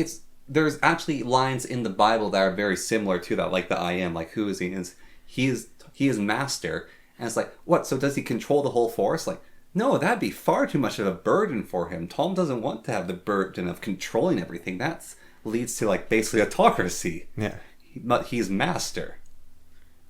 there's actually lines in the Bible that are very similar to that, like the I am, like who is he? And he is master. And it's like, what? So does he control the whole forest? Like, no, that'd be far too much of a burden for him. Tom doesn't want to have the burden of controlling everything. That leads to, like, basically autocracy. Yeah. But he's master.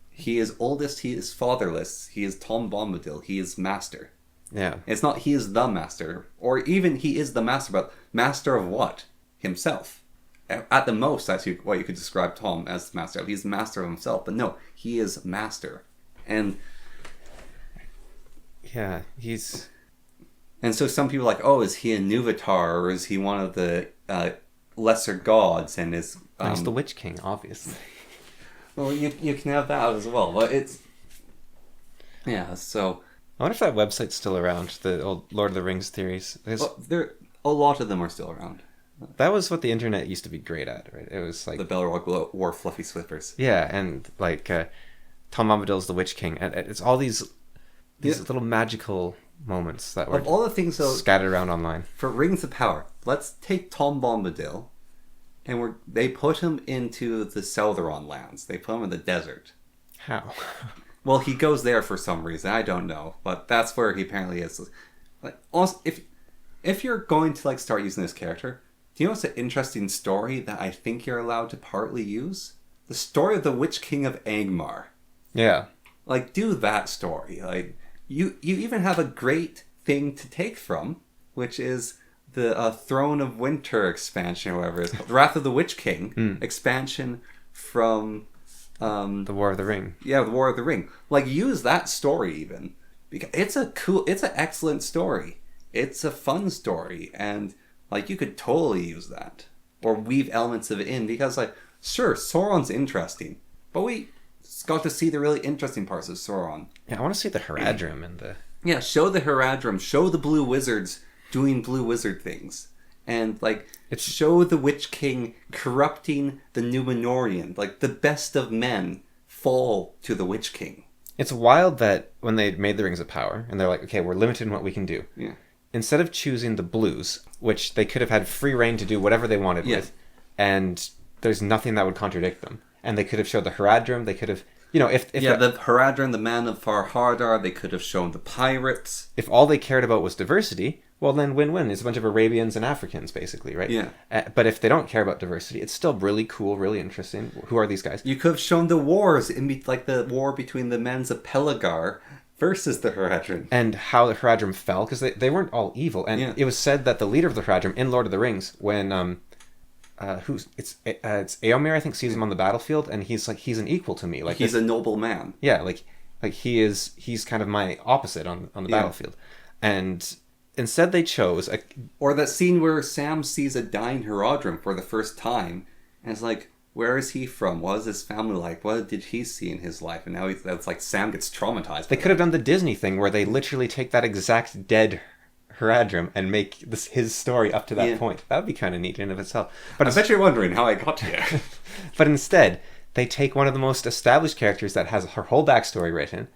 He is oldest, he is fatherless, he is Tom Bombadil, he is master. Yeah. It's not he is the master, or even he is the master, but master of what? Himself. At the most, that's what you could describe Tom as master of. He's master of himself, but no, he is master. And yeah, he's... And so some people are like, oh, is he a Nuvatar, or is he one of the lesser gods, and is... he's the Witch King, obviously. Well, you can have that as well, but it's... Yeah, so... I wonder if that website's still around, the old Lord of the Rings theories. Well, a lot of them are still around. That was what the internet used to be great at, right? It was like... The Balrog wore fluffy slippers. Yeah, and like Tom Bombadil's the Witch King. And it's all these little magical moments that were of all the things, though, scattered around online. For Rings of Power, let's take Tom Bombadil, and they put him into the Southron lands. They put him in the desert. How? Well, he goes there for some reason. I don't know, but that's where he apparently is. Like, also, if you're going to, like, start using this character, Do you know what's an interesting story that I think you're allowed to partly use? The story of the Witch King of Angmar. Yeah. Like, do that story. Like, you even have a great thing to take from, which is the Throne of Winter expansion, or whatever it's called. Wrath of the Witch King expansion from... The War of the Ring. Yeah, the War of the Ring. Like, use that story even. Because it's an excellent story. It's a fun story. And, like, you could totally use that. Or weave elements of it in. Because, like, sure, Sauron's interesting. But we got to see the really interesting parts of Sauron. Yeah, I want to see the Haradrim and the... Yeah, show the Haradrim. Show the Blue Wizards doing Blue Wizard things. And, like, show the Witch King corrupting the Númenórean. Like, the best of men fall to the Witch King. It's wild that when they made the Rings of Power, and they're like, okay, we're limited in what we can do. Yeah. Instead of choosing the blues, which they could have had free reign to do whatever they wanted with, and there's nothing that would contradict them. And they could have showed the Haradrim, they could have... You know, if the Haradrim, the Man of Farhadar, they could have shown the pirates. If all they cared about was diversity, well, then win-win. It's a bunch of Arabians and Africans, basically, right? Yeah. But if they don't care about diversity, it's still really cool, really interesting. Who are these guys? You could have shown the wars, like the war between the Mans of Pelagar versus the Haradrim. And how the Haradrim fell, because they weren't all evil. And it was said that the leader of the Haradrim in Lord of the Rings, when... it's Éomer, I think, sees him on the battlefield, and he's like, he's an equal to me. Like, he's a noble man. Yeah, like he's kind of my opposite on the battlefield. And instead they chose or that scene where Sam sees a dying Haradrim for the first time, and it's like, where is he from? What is his family like? What did he see in his life? And now it's like Sam gets traumatized. They could have done the Disney thing where they literally take that exact dead Haradrim and make his story up to that point. That would be kind of neat in and of itself. But I bet you're wondering how I got here. But instead, they take one of the most established characters that has her whole backstory written,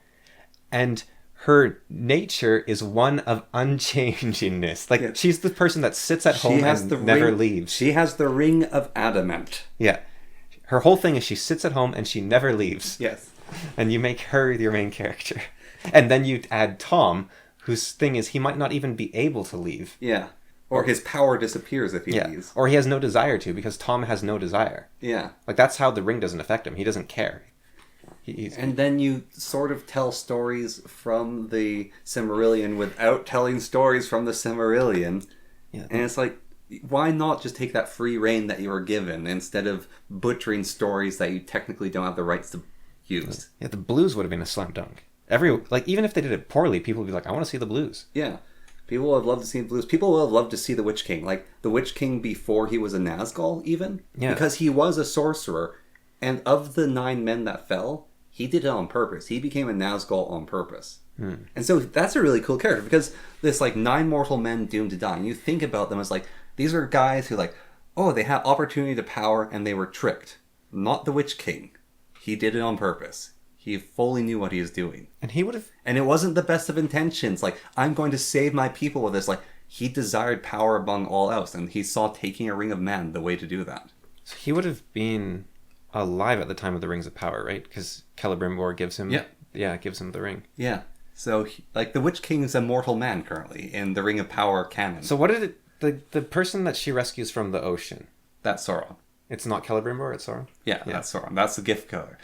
and her nature is one of unchangingness. Like, she's the person that sits at home and never leaves. She has the ring of adamant. Yeah. Her whole thing is she sits at home and she never leaves. Yes. And you make her your main character. And then you add Tom, whose thing is he might not even be able to leave. Yeah. Or his power disappears if he leaves. Or he has no desire to, because Tom has no desire. Yeah. Like, that's how the ring doesn't affect him. He doesn't care. And then you sort of tell stories from the Silmarillion without telling stories from the Silmarillion. Yeah. And it's like, why not just take that free reign that you were given instead of butchering stories that you technically don't have the rights to use? Yeah, the blues would have been a slam dunk. Even if they did it poorly, people would be like, I want to see the blues. Yeah. People would have loved to see the blues. People would have loved to see the Witch King. Like, the Witch King before he was a Nazgul, even. Yeah. Because he was a sorcerer. And of the 9 men that fell, he did it on purpose. He became a Nazgul on purpose. And so that's a really cool character. Because this, like, 9 mortal men doomed to die. And you think about them as, like, these are guys who, like, oh, they had opportunity to power and they were tricked. Not the Witch King. He did it on purpose. He fully knew what he was doing. And he would have... And it wasn't the best of intentions. Like, I'm going to save my people with this. Like, he desired power among all else. And he saw taking a Ring of Man the way to do that. So he would have been alive at the time of the Rings of Power, right? Because Celebrimbor gives him... Yeah, gives him the ring. Yeah. So, like, the Witch King is a mortal man currently in the Ring of Power canon. So what did it... The person that she rescues from the ocean... That's Sauron. It's not Celebrimbor, it's Sauron? Yeah, that's Sauron. That's the gift killer.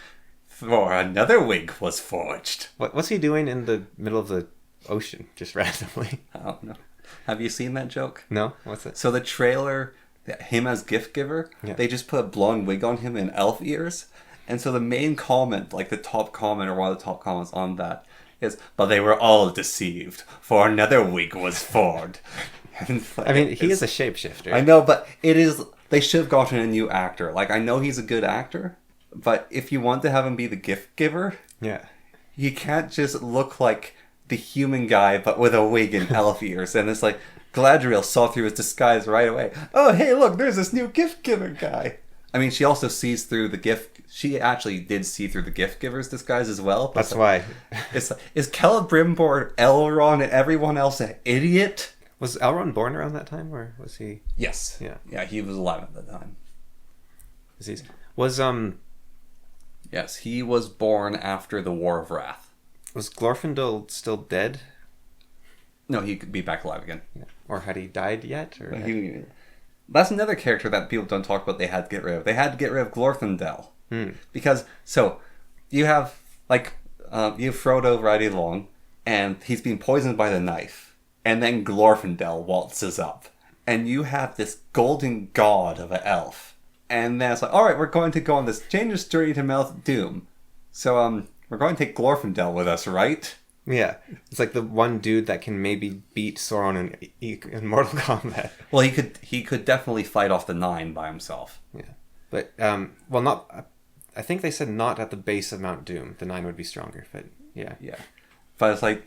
For another wig was forged. What's he doing in the middle of the ocean, just randomly? I don't know. Have you seen that joke? No? What's it? So the trailer, him as gift giver, they just put a blonde wig on him and elf ears. And so the main comment, like the top comment or one of the top comments on that is, but they were all deceived, for another wig was forged. I mean, he is a shapeshifter. I know, but they should have gotten a new actor. Like, I know he's a good actor, but if you want to have him be the gift giver, he can't just look like the human guy, but with a wig and elf ears. And it's like, Galadriel saw through his disguise right away. Oh, hey, look, there's this new gift giver guy. I mean, she also sees through the gift. She actually did see through the gift giver's disguise as well. That's why. It's like, is Celebrimbor, Elrond, and everyone else an idiot? Was Elrond born around that time, or was he? Yes. Yeah, he was alive at the time. Yes, he was born after the War of Wrath. Was Glorfindel still dead? No, he could be back alive again. Yeah. Or had he died yet? Or That's another character that people don't talk about they had to get rid of. They had to get rid of Glorfindel. Because, so, you have, like, you have Frodo riding along, and he's being poisoned by the knife. And then Glorfindel waltzes up. And you have this golden god of an elf. And then it's like, alright, we're going to go on this dangerous journey to Mount Doom. So, we're going to take Glorfindel with us, right? Yeah. It's like the one dude that can maybe beat Sauron in Mortal Kombat. Well, he could definitely fight off the 9 by himself. Yeah. But, well, not... I think they said not at the base of Mount Doom. The 9 would be stronger, but yeah. Yeah. But it's like,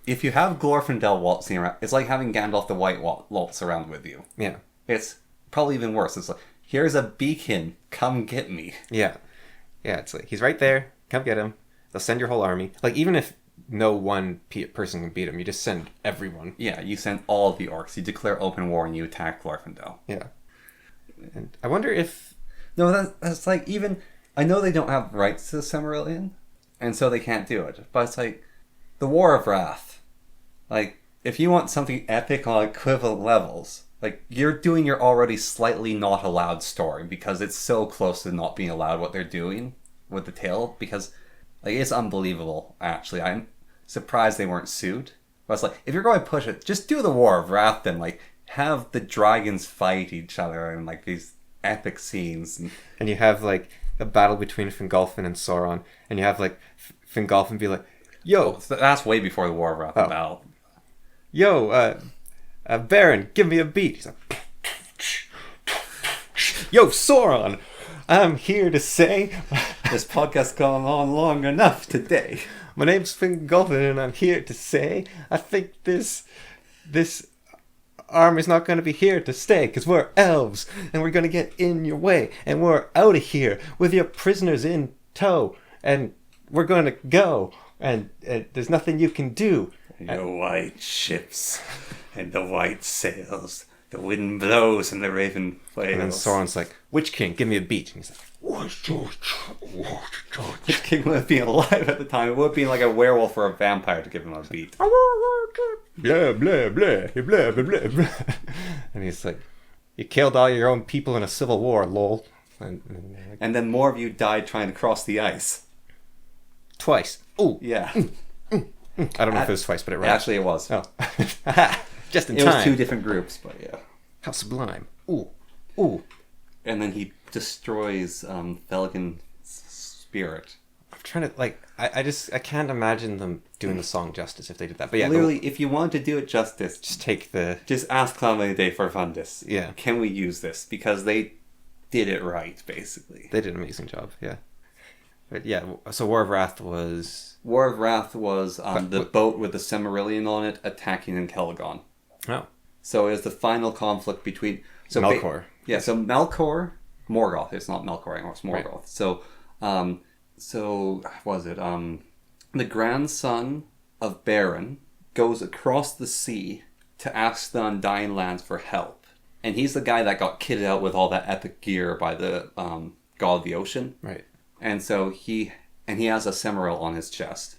if you have Glorfindel waltzing around, it's like having Gandalf the White waltz around with you. Yeah. It's probably even worse. It's like, here's a beacon, come get me. Yeah. Yeah, it's like, he's right there, come get him. They'll send your whole army. Like, even if no one person can beat him, you just send everyone. Yeah, you send all of the orcs. You declare open war and you attack Glorfindel. Yeah. And I wonder if... No, that's like, even... I know they don't have rights to the Silmarillion, and so they can't do it. But it's like, the War of Wrath. Like, if you want something epic on equivalent levels, like, you're doing your already slightly not allowed story, because it's so close to not being allowed what they're doing with the tale, because, like, it's unbelievable, actually. I'm surprised they weren't sued. But it's like, if you're going to push it, just do the War of Wrath then, like, have the dragons fight each other in, like, these epic scenes. And you have, like, a battle between Fingolfin and Sauron, and you have, like, Fingolfin be like, yo, that's way before the War of Wrath battle. Yo, Baron, give me a beat. He's like, yo, Sauron, I'm here to say... This podcast's gone on long enough today. My name's Fingolfin, and I'm here to say I think this army's not going to be here to stay, because we're elves, and we're going to get in your way, and we're out of here with your prisoners in tow, and we're going to go, and there's nothing you can do. The white ships and the white sails, the wind blows and the raven flails. And then Sauron's like, Witch King, give me a beat. And he's like, Witch King would have been alive at the time. It would have been like a werewolf or a vampire to give him a beat. blah, blah, blah, blah, blah, blah, blah. And he's like, you killed all your own people in a civil war, lol. And then more of you died trying to cross the ice. Twice. Ooh. Yeah. I don't know if it was twice, but it rhymed. Actually, it was. Oh. Just in it time. was 2 different groups, but yeah. How sublime. Ooh. Ooh. And then he destroys Felgen's spirit. I'm trying to, like, I can't imagine them doing the song justice if they did that. But yeah, literally, if you want to do it justice, just ask Calamity Day for Fundus. Yeah. Can we use this? Because they did it right, basically. They did an amazing job, yeah. But yeah, so War of Wrath was... War of Wrath was the boat with the Silmarillion on it attacking in Celegon. Oh. So it was the final conflict between... So Melkor. So Melkor... Morgoth. It's not Melkor anymore, it's Morgoth. Right. So was it? The grandson of Beren goes across the sea to ask the Undying Lands for help. And he's the guy that got kitted out with all that epic gear by the god of the ocean. Right. And so he has a Silmaril on his chest.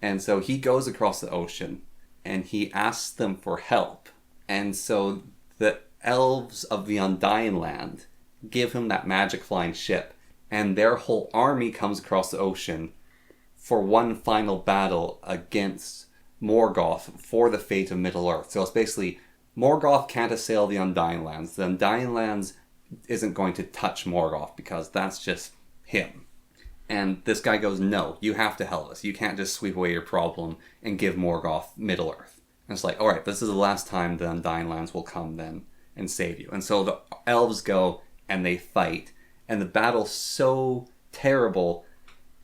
And so he goes across the ocean and he asks them for help. And so the elves of the Undying Land give him that magic flying ship. And their whole army comes across the ocean for one final battle against Morgoth for the fate of Middle-earth. So it's basically, Morgoth can't assail the Undying Lands. The Undying Lands isn't going to touch Morgoth because that's just him. And this guy goes, no, you have to help us. You can't just sweep away your problem and give Morgoth Middle-earth. And it's like, alright, this is the last time the Undying Lands will come then and save you. And so the elves go and they fight. And the battle's so terrible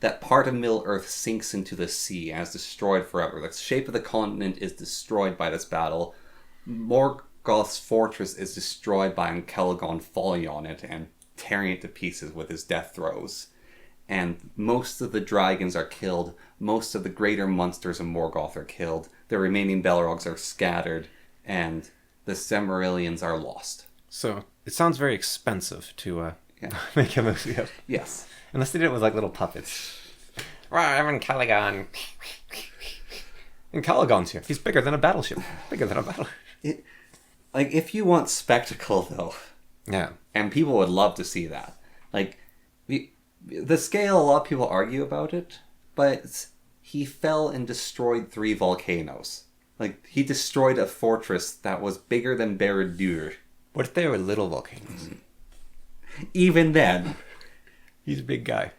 that part of Middle-earth sinks into the sea and is destroyed forever. The shape of the continent is destroyed by this battle. Morgoth's fortress is destroyed by Celegon falling on it and tearing it to pieces with his death throes. And most of the dragons are killed. Most of the greater monsters of Morgoth are killed. The remaining Balrogs are scattered. And the Silmarillions are lost. So, it sounds very expensive to make a movie of. Yes. Unless they did it with, like, little puppets. I'm in Calagon. And Calagon's here. He's bigger than a battleship. Bigger than a battleship. Like, if you want spectacle, though, Yeah. and people would love to see that. Like, the scale, a lot of people argue about it, but he fell and destroyed 3 volcanoes. Like, he destroyed a fortress that was bigger than Barad-dûr. What if they were little volcanoes? Even then, He's a big guy.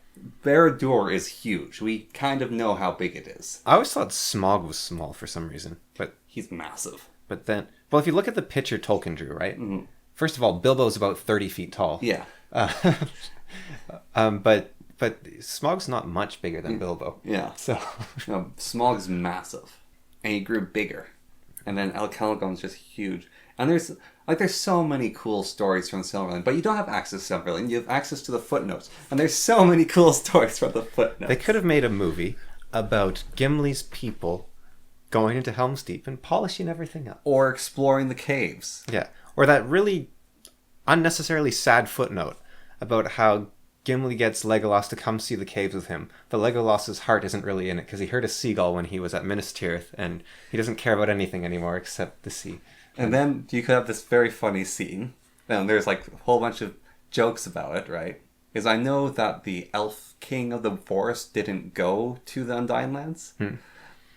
Barad-dûr is huge. We kind of know how big it is. I always thought Smog was small for some reason, but He's massive. then, well, if you look at the picture Tolkien drew, right? Mm-hmm. First of all, Bilbo's about 30 feet tall. Yeah. But Smog's not much bigger than Bilbo. Yeah. So No, Smog's massive. And he grew bigger. And then El Celegon's just huge. And there's so many cool stories from Silmarillion, but you don't have access to Silmarillion. You have access to the footnotes. And there's so many cool stories from the footnotes. they could have made a movie about Gimli's people going into Helm's Deep and polishing everything up. Or exploring the caves. Yeah. Or that really unnecessarily sad footnote about how Gimli gets Legolas to come see the caves with him, but Legolas's heart isn't really in it because he heard a seagull when he was at Minas Tirith, and he doesn't care about anything anymore except the sea. And then you could have this very funny scene. And there's like a whole bunch of jokes about it, right? Because I know that the elf king of the forest didn't go to the Undying Lands.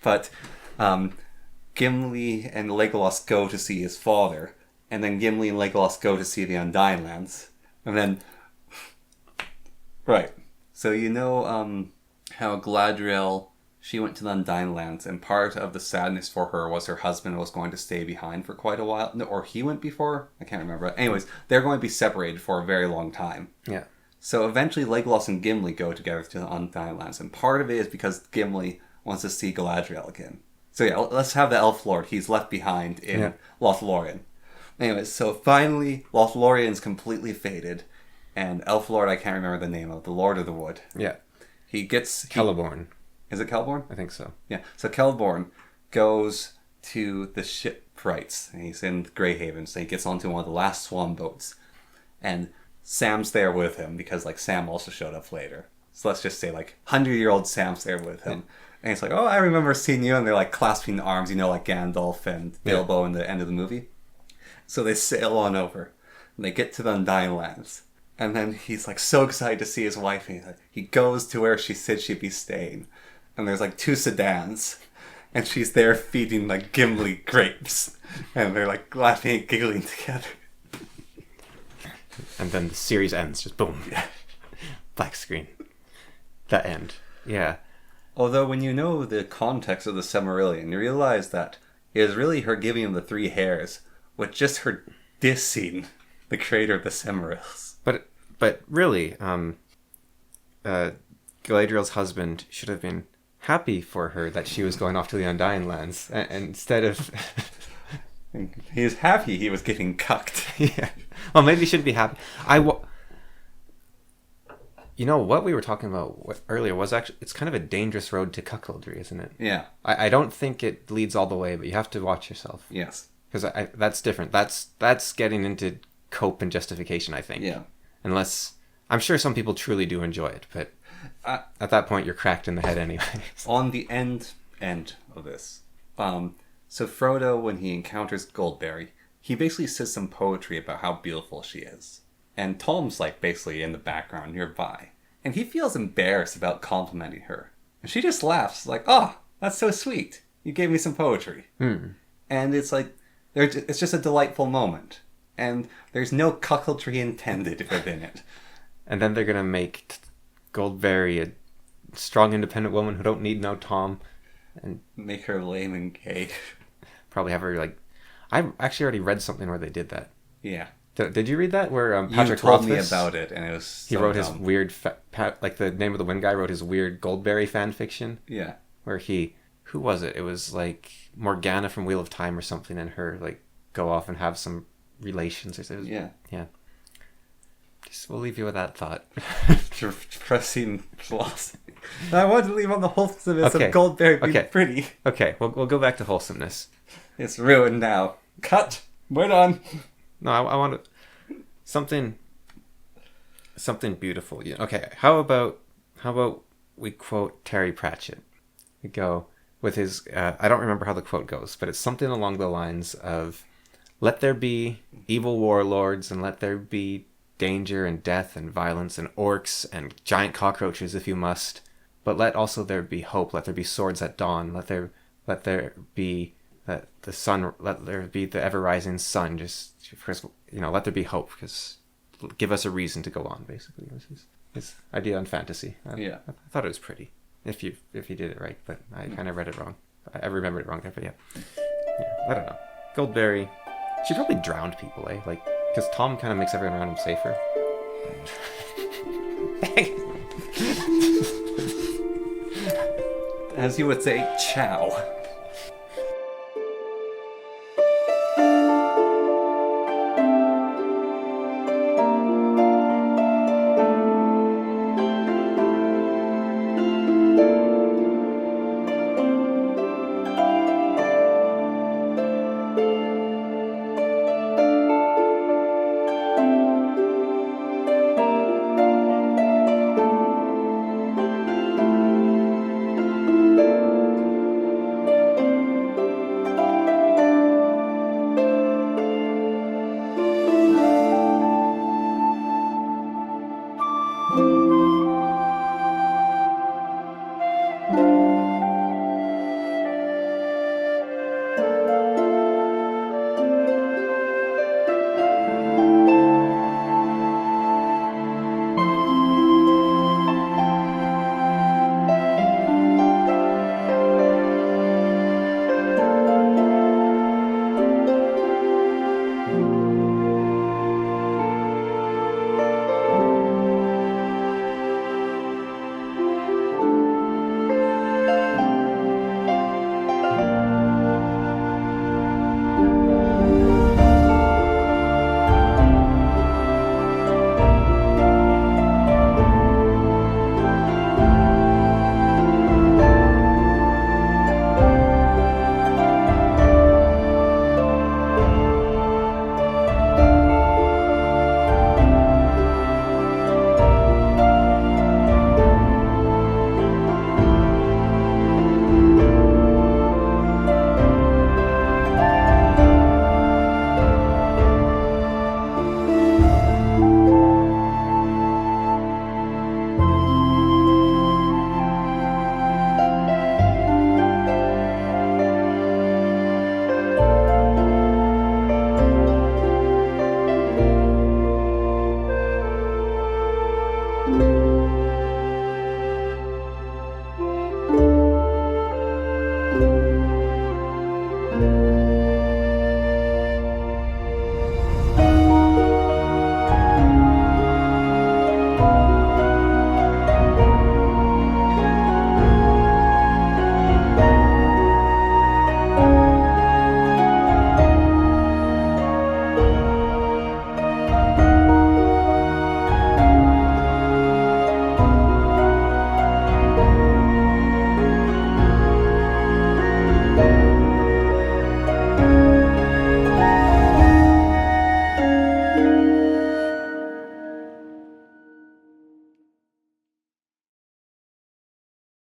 But Gimli and Legolas go to see his father. And then Gimli and Legolas go to see the Undying Lands. And then... Right. So you know how Galadriel, she went to the Undying Lands, and part of the sadness for her was her husband was going to stay behind for quite a while. No, or he went before? I can't remember. Anyways, they're going to be separated for a very long time. Yeah. So eventually Legolas and Gimli go together to the Undying Lands, and part of it is because Gimli wants to see Galadriel again. So yeah, let's have the Elf Lord. He's left behind in Lothlorien. Anyways, so finally Lothlorien's completely faded, and Elf Lord, I can't remember the name of, the Lord of the Wood. Yeah. Celeborn. Is it Celeborn? I think so. Yeah. So Celeborn goes to the shipwrights, and he's in Greyhaven, so he gets onto one of the last swan boats. And Sam's there with him, because, like, Sam also showed up later. So let's just say, like, 100-year-old Sam's there with him. And he's like, oh, I remember seeing you, and they're, like, clasping arms, you know, like Gandalf and Bilbo in the end of the movie. So they sail on over, and they get to the Undying Lands. And then he's like so excited to see his wife, and he goes to where she said she'd be staying. And there's like 2 sedans, and she's there feeding like Gimli grapes. And they're like laughing and giggling together. And then the series ends, just boom. Black screen. The end. Yeah. Although when you know the context of the Silmarillion, you realize that it was really her giving him the 3 hairs, with just her dissing the creator of the Silmarils. But really, Galadriel's husband should have been happy for her that she was going off to the Undying Lands, and instead of... He was happy he was getting cucked. Yeah. Well, maybe he shouldn't be happy. You know, what we were talking about earlier was actually... It's kind of a dangerous road to cuckoldry, isn't it? Yeah. I don't think it leads all the way, but you have to watch yourself. Yes. Because that's different. That's getting into cope and justification, I think. Yeah. Unless... I'm sure some people truly do enjoy it, but at that point you're cracked in the head anyway. On the end of this, so Frodo, when he encounters Goldberry, he basically says some poetry about how beautiful she is. And Tom's like basically in the background nearby. And he feels embarrassed about complimenting her. And she just laughs like, oh, that's so sweet. You gave me some poetry. And it's like, it's just a delightful moment. And there's no cuckoldry intended within it. And then they're going to make Goldberry a strong, independent woman who don't need no Tom. And make her lame and gay. Probably have her, like... I actually already read something where they did that. Yeah. Did you read that? Where Patrick you told me Rothfuss, about it, and it was so he wrote dumb. his weird... like, the Name of the Wind guy wrote his weird Goldberry fan fiction. Yeah. Where he... Who was it? It was, like, Morgana from Wheel of Time or something, and her, like, go off and have some relations. Or something. Yeah. Yeah. We'll leave you with that thought. Depressing philosophy. I wanted to leave on the wholesomeness of Goldberry being pretty. Okay, we'll go back to wholesomeness. It's ruined now. Cut. We're done. No, I want to... Something beautiful. Yeah. Okay, how about we quote Terry Pratchett? We go with his... I don't remember how the quote goes, but it's something along the lines of... Let there be evil warlords, and let there be danger and death and violence and orcs and giant cockroaches if you must. But let also there be hope. Let there be swords at dawn. Let there be the sun. Let there be the ever rising sun. Just let there be hope. Because give us a reason to go on. Basically, this is his idea on fantasy. I thought it was pretty. If you did it right, but I kind of read it wrong. I remembered it wrong there, but yeah, I don't know. Goldberry, she probably drowned people, eh? Like, because Tom kind of makes everyone around him safer. As you would say, chow.